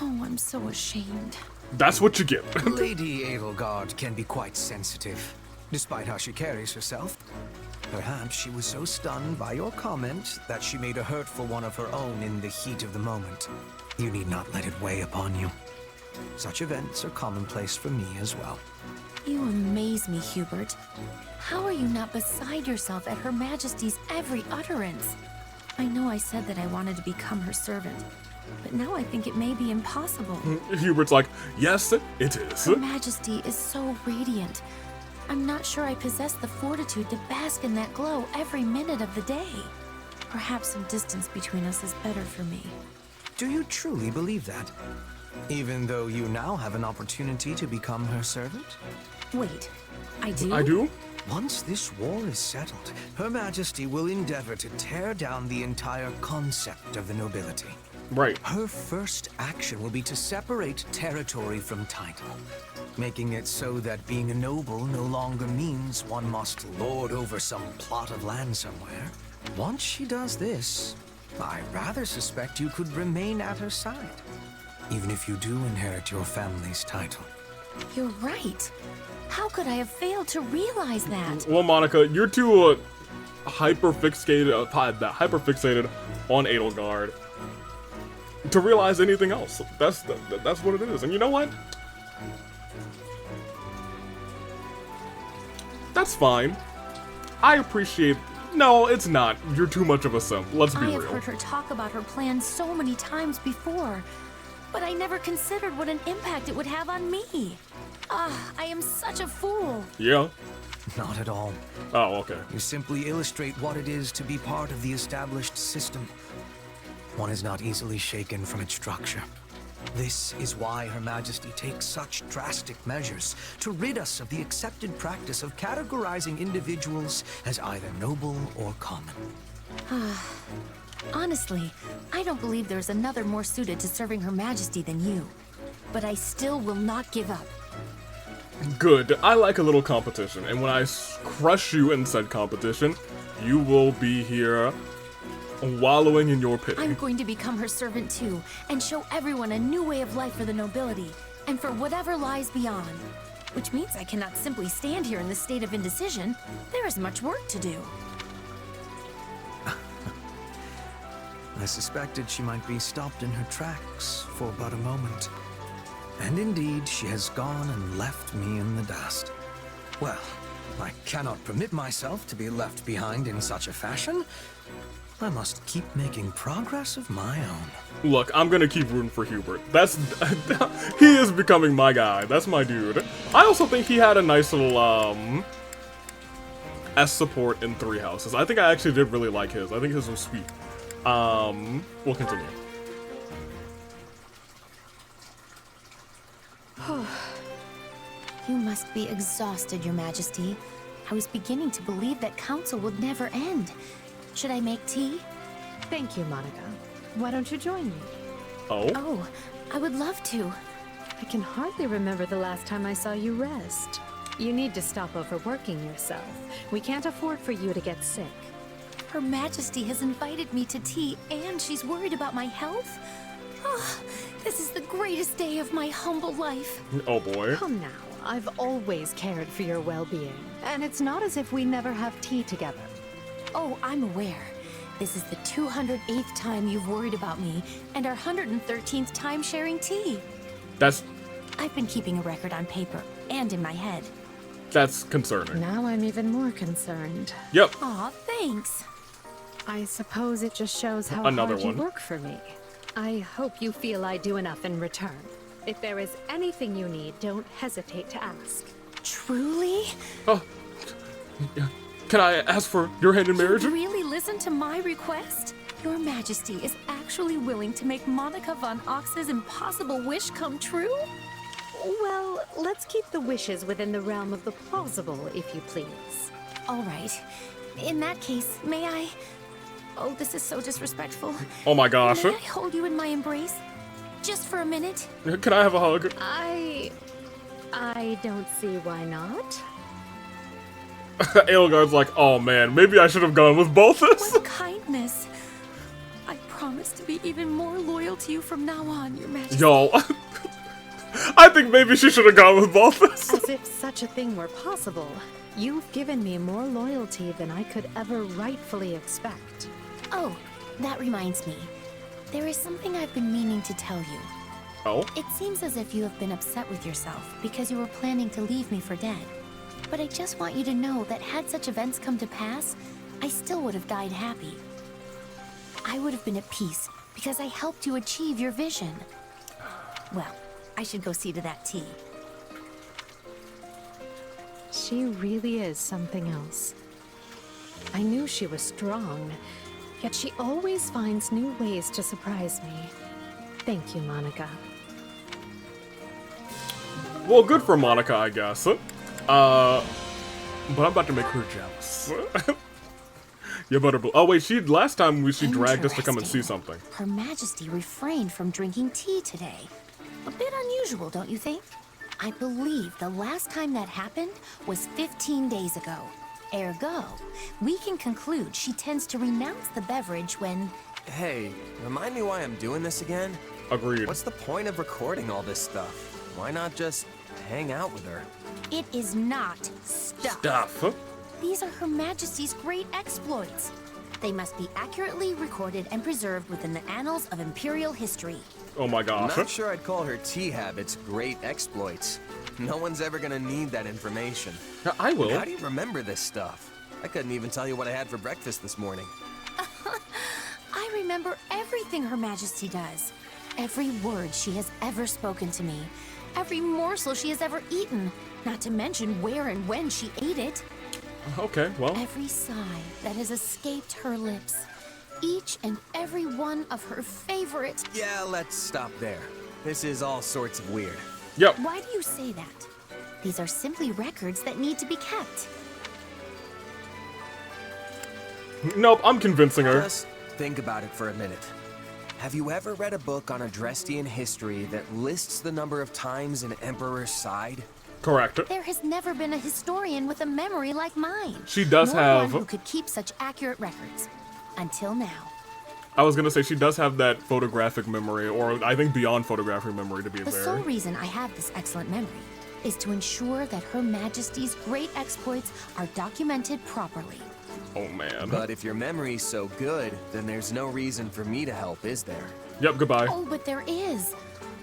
Speaker 13: Oh, I'm so ashamed.
Speaker 3: That's what you get.
Speaker 9: Lady Edelgard can be quite sensitive, despite how she carries herself. Perhaps she was so stunned by your comment that she made a hurtful one of her own in the heat of the moment. You need not let it weigh upon you. Such events are commonplace for me as well.
Speaker 13: You amaze me, Hubert. How are you not beside yourself at Her Majesty's every utterance? I know I said that I wanted to become her servant, but now I think it may be impossible.
Speaker 3: Hubert's like, yes, it is.
Speaker 13: Her Majesty is so radiant. I'm not sure I possess the fortitude to bask in that glow every minute of the day. Perhaps some distance between us is better for me.
Speaker 9: Do you truly believe that? Even though you now have an opportunity to become her servant?
Speaker 13: Wait, I do?
Speaker 3: I do?
Speaker 9: Once this war is settled, Her Majesty will endeavor to tear down the entire concept of the nobility.
Speaker 3: Right.
Speaker 9: Her first action will be to separate territory from title, making it so that being a noble no longer means one must lord over some plot of land somewhere. Once she does this, I rather suspect you could remain at her side, even if you do inherit your family's title.
Speaker 13: You're right. How could I have failed to realize that?
Speaker 3: Well, Monica, you're too hyper-fixated on Edelgard to realize anything else. That's what it is. And you know what? That's fine. I appreciate... No, it's not. You're too much of a simp. Let's be
Speaker 13: I
Speaker 3: real.
Speaker 13: have heard her talk about her plans so many times before, but I never considered what an impact it would have on me. I am such a fool.
Speaker 3: Yeah.
Speaker 9: Not at all.
Speaker 3: Oh, okay.
Speaker 9: You simply illustrate what it is to be part of the established system. One is not easily shaken from its structure. This is why Her Majesty takes such drastic measures to rid us of the accepted practice of categorizing individuals as either noble or common.
Speaker 13: Honestly, I don't believe there's another more suited to serving Her Majesty than you. But I still will not give up.
Speaker 3: Good. I like a little competition, and when I crush you in said competition, you will be here wallowing in your pity.
Speaker 2: I'm going to become her servant too, and show everyone a new way of life for the nobility, and for whatever lies beyond. Which means I cannot simply stand here in this state of indecision. There is much work to do.
Speaker 9: I suspected she might be stopped in her tracks for but a moment. And indeed, she has gone and left me in the dust. Well, I cannot permit myself to be left behind in such a fashion. I must keep making progress of my own.
Speaker 3: Look, I'm gonna keep rooting for Hubert. That's he is becoming my guy. That's my dude. I also think he had a nice little S support in Three Houses. I think I actually did really like his. I think his was sweet. We'll continue.
Speaker 2: You must be exhausted, Your Majesty. I was beginning to believe that council would never end. Should I make tea?
Speaker 11: Thank you, Monica. Why don't you join me?
Speaker 2: Oh, I would love to.
Speaker 11: I can hardly remember the last time I saw you rest. You need to stop overworking yourself. We can't afford for you to get sick.
Speaker 2: Her Majesty has invited me to tea, and she's worried about my health? Oh, this is the greatest day of my humble life.
Speaker 3: Oh boy.
Speaker 11: Come now, I've always cared for your well-being, and it's not as if we never have tea together.
Speaker 2: Oh, I'm aware. This is the 208th time you've worried about me, and our 113th time sharing tea. I've been keeping a record on paper, and in my head.
Speaker 3: That's concerning.
Speaker 11: Now I'm even more concerned.
Speaker 3: Yep.
Speaker 2: Aw, thanks.
Speaker 11: I suppose it just shows how
Speaker 3: Another
Speaker 11: hard you
Speaker 3: one.
Speaker 11: work for me. I hope you feel I do enough in return. If there is anything you need, don't hesitate to ask.
Speaker 2: Truly?
Speaker 3: Oh, can I ask for your hand in marriage?
Speaker 2: You really listen to my request? Your Majesty is actually willing to make Monica von Ox's impossible wish come true?
Speaker 11: Well, let's keep the wishes within the realm of the plausible, if you please.
Speaker 2: All right. In that case, may I... Oh, this is so disrespectful.
Speaker 3: Oh my gosh.
Speaker 2: May I hold you in my embrace? Just for a minute?
Speaker 3: Can I have a hug?
Speaker 11: I don't see why not.
Speaker 3: Edelgard's like, oh man, maybe I should have gone with Balthus.
Speaker 2: What kindness. I promise to be even more loyal to you from now on, Your Majesty.
Speaker 3: Yo. I think maybe she should have gone with Balthus.
Speaker 11: As if such a thing were possible. You've given me more loyalty than I could ever rightfully expect.
Speaker 2: Oh, that reminds me. There is something I've been meaning to tell you.
Speaker 3: Oh?
Speaker 2: It seems as if you have been upset with yourself because you were planning to leave me for dead. But I just want you to know that had such events come to pass, I still would have died happy. I would have been at peace because I helped you achieve your vision. Well, I should go see to that tea.
Speaker 11: She really is something else. I knew she was strong, yet she always finds new ways to surprise me. Thank you, Monica.
Speaker 3: Well, good for Monica, I guess. But I'm about to make her jealous. You better oh wait, last time she dragged us to come and see something.
Speaker 2: Her Majesty refrained from drinking tea today. A bit unusual, don't you think? I believe the last time that happened was 15 days ago. Ergo, we can conclude she tends to renounce the beverage when...
Speaker 18: Hey, remind me why I'm doing this again?
Speaker 3: Agreed.
Speaker 18: What's the point of recording all this stuff? Why not just hang out with her?
Speaker 2: It is not stuff.
Speaker 3: Stuff?
Speaker 2: These are Her Majesty's great exploits. They must be accurately recorded and preserved within the annals of Imperial history.
Speaker 3: Oh my gosh.
Speaker 18: I'm not sure I'd call her tea habits great exploits. No one's ever gonna need that information.
Speaker 3: I will.
Speaker 18: How do you remember this stuff? I couldn't even tell you what I had for breakfast this morning.
Speaker 2: I remember everything Her Majesty does. Every word she has ever spoken to me. Every morsel she has ever eaten. Not to mention where and when she ate it.
Speaker 3: Okay, well.
Speaker 2: Every sigh that has escaped her lips. Each and every one of her favorite...
Speaker 18: Yeah, let's stop there. This is all sorts of weird.
Speaker 3: Yep.
Speaker 2: Why do you say that? These are simply records that need to be kept.
Speaker 3: Nope, I'm convincing her.
Speaker 18: Just think about it for a minute. Have you ever read a book on Adrestian history that lists the number of times an emperor sighed?
Speaker 3: Correct.
Speaker 2: There has never been a historian with a memory like mine.
Speaker 3: She does
Speaker 2: nor
Speaker 3: have...
Speaker 2: one who could keep such accurate records. Until now.
Speaker 3: I was gonna say, she does have that photographic memory, or I think beyond photographic memory, to be
Speaker 2: The
Speaker 3: fair.
Speaker 2: sole reason I have this excellent memory is to ensure that Her Majesty's great exploits are documented properly.
Speaker 3: Oh, man.
Speaker 18: But if your memory's so good, then there's no reason for me to help, is there?
Speaker 3: Yep, goodbye.
Speaker 2: Oh, but there is.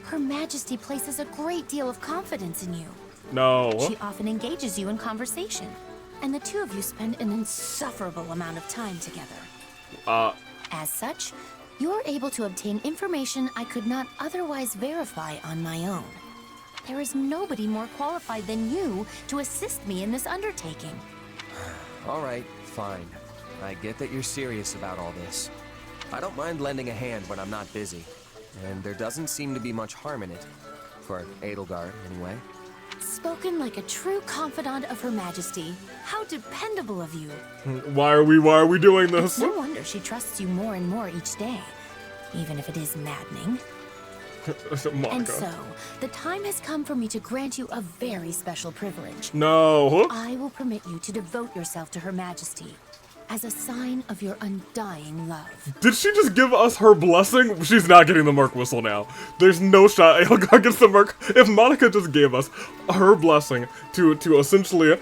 Speaker 2: Her Majesty places a great deal of confidence in you.
Speaker 3: No.
Speaker 2: She often engages you in conversation, and the two of you spend an insufferable amount of time together. As such, you're able to obtain information I could not otherwise verify on my own. There is nobody more qualified than you to assist me in this undertaking.
Speaker 18: All right, fine. I get that you're serious about all this. I don't mind lending a hand when I'm not busy, and there doesn't seem to be much harm in it. For Edelgard, anyway.
Speaker 2: Spoken like a true confidant of Her Majesty. How dependable of you.
Speaker 3: Why are we doing this?
Speaker 2: It's no wonder she trusts you more and more each day, even if it is maddening. And so, the time has come for me to grant you a very special privilege.
Speaker 3: No.
Speaker 2: I will permit you to devote yourself to Her Majesty as a sign of your undying love.
Speaker 3: Did she just give us her blessing? She's not getting the Merc Whistle now. There's no shot Edelgard gets the Merc. If Monica just gave us her blessing to essentially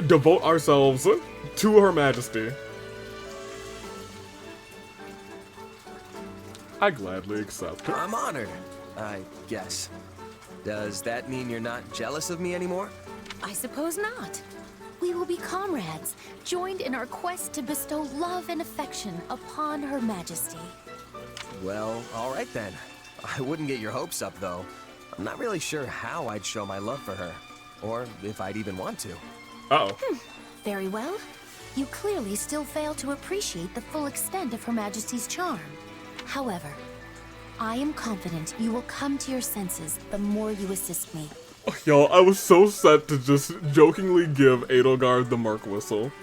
Speaker 3: devote ourselves to Her Majesty, I gladly accept.
Speaker 18: I'm honored, I guess. Does that mean you're not jealous of me anymore?
Speaker 2: I suppose not. We will be comrades, joined in our quest to bestow love and affection upon Her Majesty.
Speaker 18: Well, all right then. I wouldn't get your hopes up, though. I'm not really sure how I'd show my love for her, or if I'd even want to.
Speaker 3: Uh-oh.
Speaker 2: Very well. You clearly still fail to appreciate the full extent of Her Majesty's charm. However, I am confident you will come to your senses the more you assist me.
Speaker 3: Yo, I was so set to just jokingly give Edelgard the Merc Whistle.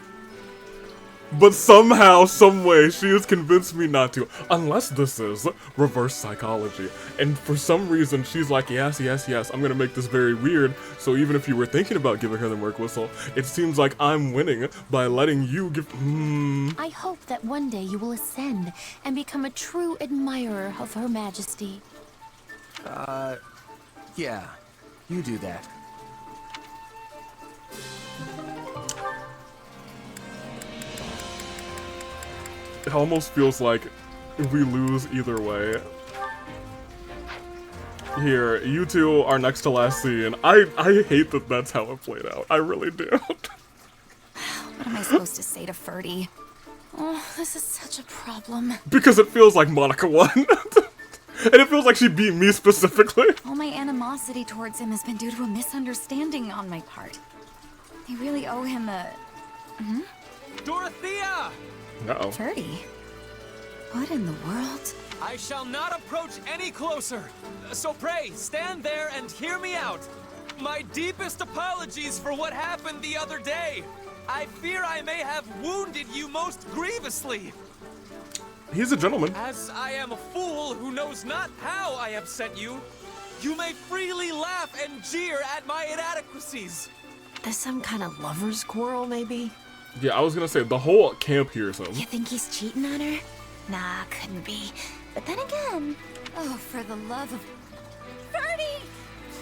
Speaker 3: But somehow, someway, she has convinced me not to. Unless this is reverse psychology. And for some reason, she's like, yes, yes, yes, I'm gonna make this very weird. So even if you were thinking about giving her the Merc Whistle, it seems like I'm winning by letting you give...
Speaker 2: I hope that one day you will ascend and become a true admirer of Her Majesty.
Speaker 18: Yeah. You do that.
Speaker 3: It almost feels like we lose either way. Here, you two are next to last scene. I hate that that's how it played out. I really do.
Speaker 7: What am I supposed to say to Ferdy?
Speaker 2: Oh, this is such a problem.
Speaker 3: Because it feels like Monica won. And it feels like she beat me specifically.
Speaker 7: All my animosity towards him has been due to a misunderstanding on my part. I really owe him a...
Speaker 4: Dorothea!
Speaker 3: Uh-oh.
Speaker 7: Ferdy? What in the world?
Speaker 4: I shall not approach any closer. So pray, stand there and hear me out. My deepest apologies for what happened the other day. I fear I may have wounded you most grievously.
Speaker 3: He's a gentleman.
Speaker 4: As I am a fool who knows not how I upset you, you may freely laugh and jeer at my inadequacies.
Speaker 13: There's some kind of lover's quarrel, maybe?
Speaker 3: Yeah, I was gonna say, the whole camp hears him.
Speaker 2: You think he's cheating on her? Nah, couldn't be. But then again...
Speaker 7: Oh, for the love of...
Speaker 21: Ferdy!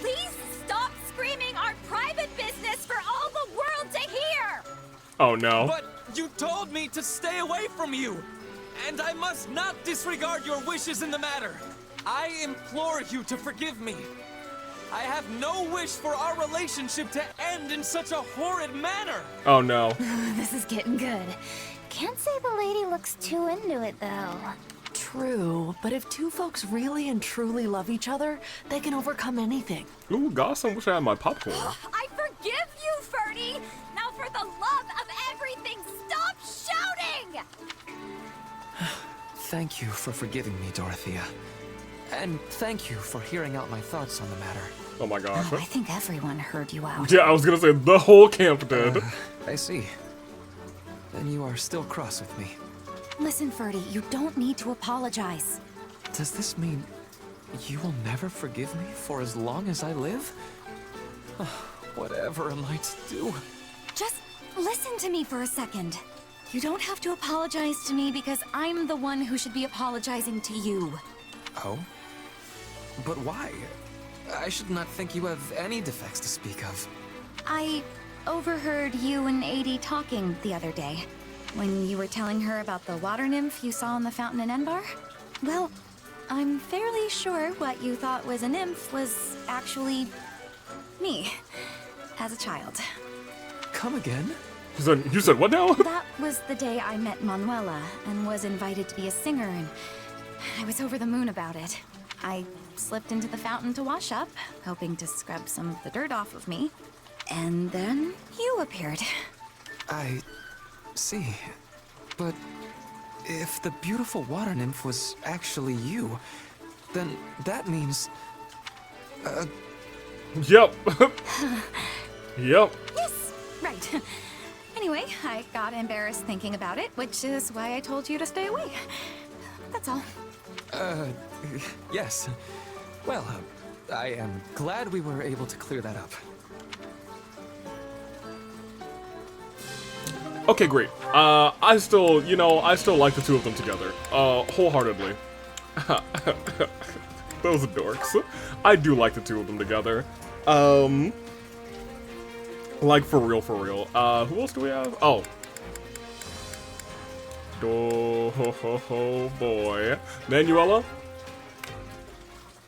Speaker 21: Please stop screaming our private business for all the world to hear!
Speaker 3: Oh no.
Speaker 4: But you told me to stay away from you, and I must not disregard your wishes in the matter. I implore you to forgive me. I have no wish for our relationship to end in such a horrid manner.
Speaker 3: Oh no.
Speaker 2: This is getting good. Can't say the lady looks too into it, though.
Speaker 13: True, but if two folks really and truly love each other, they can overcome anything.
Speaker 3: Ooh, gosh, I wish I had my popcorn.
Speaker 21: I forgive you, Ferdy! Now for the love of everything, stop shouting!
Speaker 4: Thank you for forgiving me, Dorothea. And thank you for hearing out my thoughts on the matter.
Speaker 3: Oh my gosh.
Speaker 7: Oh, I think everyone heard you out.
Speaker 3: Yeah, I was gonna say, the whole camp did.
Speaker 4: I see. Then you are still cross with me.
Speaker 7: Listen, Ferdy, you don't need to apologize.
Speaker 4: Does this mean you will never forgive me for as long as I live? Whatever am I to do?
Speaker 7: Just listen to me for a second. You don't have to apologize to me because I'm the one who should be apologizing to you.
Speaker 4: Oh? But why? I should not think you have any defects to speak of.
Speaker 7: I overheard you and Adie talking the other day, when you were telling her about the water nymph you saw in the fountain in Enbar. Well, I'm fairly sure what you thought was a nymph was actually me, as a child.
Speaker 4: Come again?
Speaker 3: You said what now?
Speaker 7: That was the day I met Manuela and was invited to be a singer, and I was over the moon about it. I slipped into the fountain to wash up, hoping to scrub some of the dirt off of me. And then you appeared.
Speaker 4: I see. But if the beautiful water nymph was actually you, then that means...
Speaker 3: Yep. Yep.
Speaker 7: Yes, right. Anyway, I got embarrassed thinking about it, which is why I told you to stay away. That's all.
Speaker 4: Yes. Well, I am glad we were able to clear that up.
Speaker 3: Okay, great. I still like the two of them together. Wholeheartedly. Those dorks. I do like the two of them together. Like, for real, for real. Who else do we have? Oh. Oh, boy. Manuela?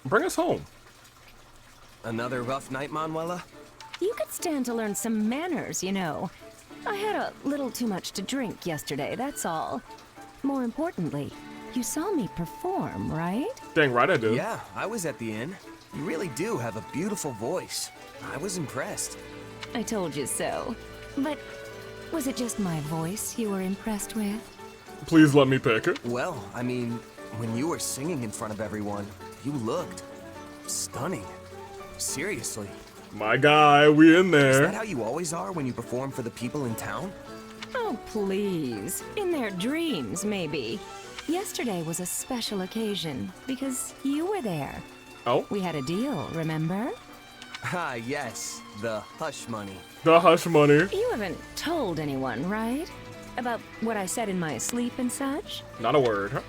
Speaker 3: Bring us home.
Speaker 18: Another rough night, Manuela?
Speaker 6: You could stand to learn some manners, you know. I had a little too much to drink yesterday, that's all. More importantly, you saw me perform, right?
Speaker 3: Dang right I did.
Speaker 18: Yeah, I was at the inn. You really do have a beautiful voice. I was impressed.
Speaker 6: I told you so. But was it just my voice you were impressed with?
Speaker 3: Please let me pick it.
Speaker 18: Well, I mean, when you were singing in front of everyone, you looked stunning. Seriously.
Speaker 3: My guy, we in there.
Speaker 18: Is that how you always are when you perform for the people in town?
Speaker 6: Oh, please. In their dreams, maybe. Yesterday was a special occasion because you were there.
Speaker 3: Oh?
Speaker 6: We had a deal, remember?
Speaker 18: Ah, yes. The hush money.
Speaker 3: The hush money.
Speaker 6: You haven't told anyone, right? About what I said in my sleep and such?
Speaker 3: Not a word.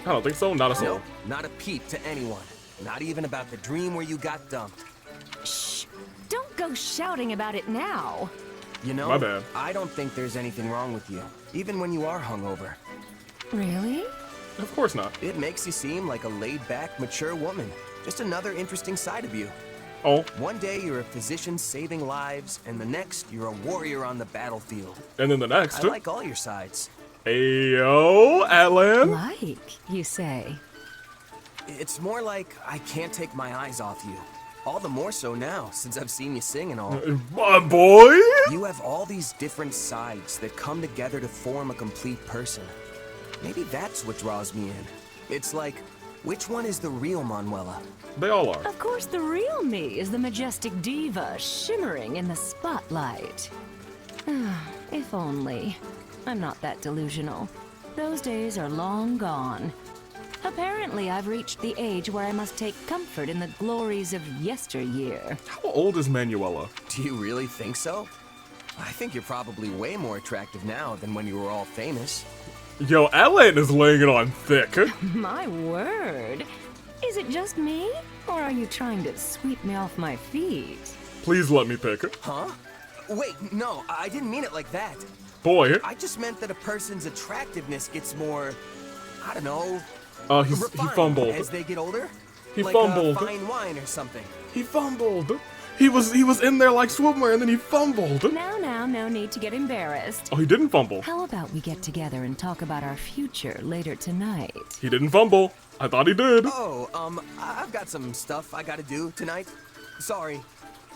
Speaker 3: I don't think so. Not a soul.
Speaker 18: No, not a peep to anyone. Not even about the dream where you got dumped.
Speaker 6: Shh! Don't go shouting about it now!
Speaker 18: You know,
Speaker 3: my bad.
Speaker 18: I don't think there's anything wrong with you, even when you are hungover.
Speaker 6: Really?
Speaker 3: Of course not.
Speaker 18: It makes you seem like a laid-back, mature woman. Just another interesting side of you.
Speaker 3: Oh.
Speaker 18: One day you're a physician saving lives, and the next you're a warrior on the battlefield.
Speaker 3: And then the next.
Speaker 18: I like all your sides.
Speaker 3: Ayo, Atlan.
Speaker 6: Like, you say?
Speaker 18: It's more like I can't take my eyes off you. All the more so now, since I've seen you sing and all.
Speaker 3: Boy!
Speaker 18: You have all these different sides that come together to form a complete person. Maybe that's what draws me in. It's like, which one is the real Manuela?
Speaker 3: They all are.
Speaker 6: Of course, the real me is the majestic diva shimmering in the spotlight. If only. I'm not that delusional. Those days are long gone. Apparently, I've reached the age where I must take comfort in the glories of yesteryear.
Speaker 3: How old is Manuela?
Speaker 18: Do you really think so? I think you're probably way more attractive now than when you were all famous.
Speaker 3: Yo, Atlan is laying it on thick.
Speaker 6: My word. Is it just me? Or are you trying to sweep me off my feet?
Speaker 3: Please let me pick it.
Speaker 18: Huh? Wait, no, I didn't mean it like that.
Speaker 3: Boy.
Speaker 18: I just meant that a person's attractiveness gets more, I don't know,
Speaker 3: he fumbled.
Speaker 18: as they get older.
Speaker 3: He
Speaker 18: like
Speaker 3: fumbled.
Speaker 18: Fine wine or something.
Speaker 3: He fumbled. He was in there like swimwear and then he fumbled.
Speaker 6: Now, no need to get embarrassed.
Speaker 3: Oh, he didn't fumble.
Speaker 6: How about we get together and talk about our future later tonight?
Speaker 3: He didn't fumble. I thought he did.
Speaker 18: Oh, I've got some stuff I gotta do tonight. Sorry.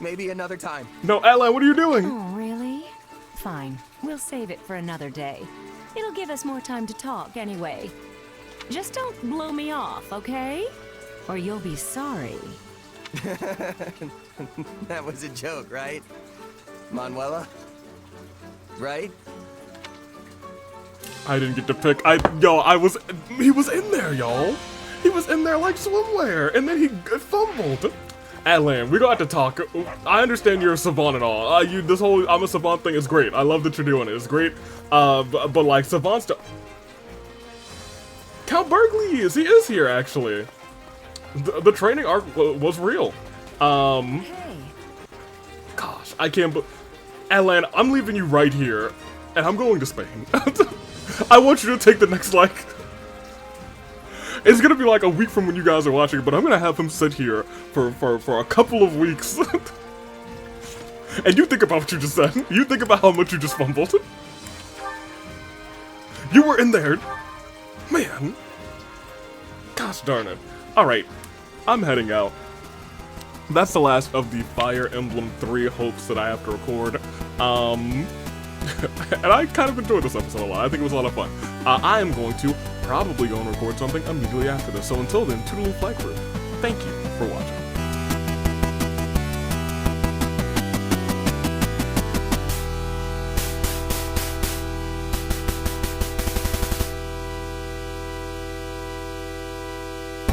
Speaker 18: Maybe another time.
Speaker 3: No, Atlan, what are you doing?
Speaker 6: Oh, really? Fine. We'll save it for another day. It'll give us more time to talk anyway. Just don't blow me off, okay? Or you'll be sorry.
Speaker 18: That was a joke, right? Manuela? Right?
Speaker 3: I didn't get to pick. he was in there, y'all. He was in there like swimwear, and then he fumbled. Atlan, we gonna have to talk. I understand you're a Savant and all. This whole I'm a Savant thing is great. I love that you're doing it. It's great. But like Savant stuff. Count Bergley he is here actually. The training arc was real. Gosh, I can't. Atlan, I'm leaving you right here, and I'm going to Spain. I want you to take the next like. It's gonna be like a week from when you guys are watching, but I'm gonna have him sit here for a couple of weeks. And you think about what you just said. You think about how much you just fumbled. You were in there. Man. Gosh darn it. Alright. I'm heading out. That's the last of the Fire Emblem 3 hopes that I have to record. And I kind of enjoyed this episode a lot. I think it was a lot of fun. I am going to probably go and record something immediately after this. So until then, Toodaloo Flight Crew, thank you for watching.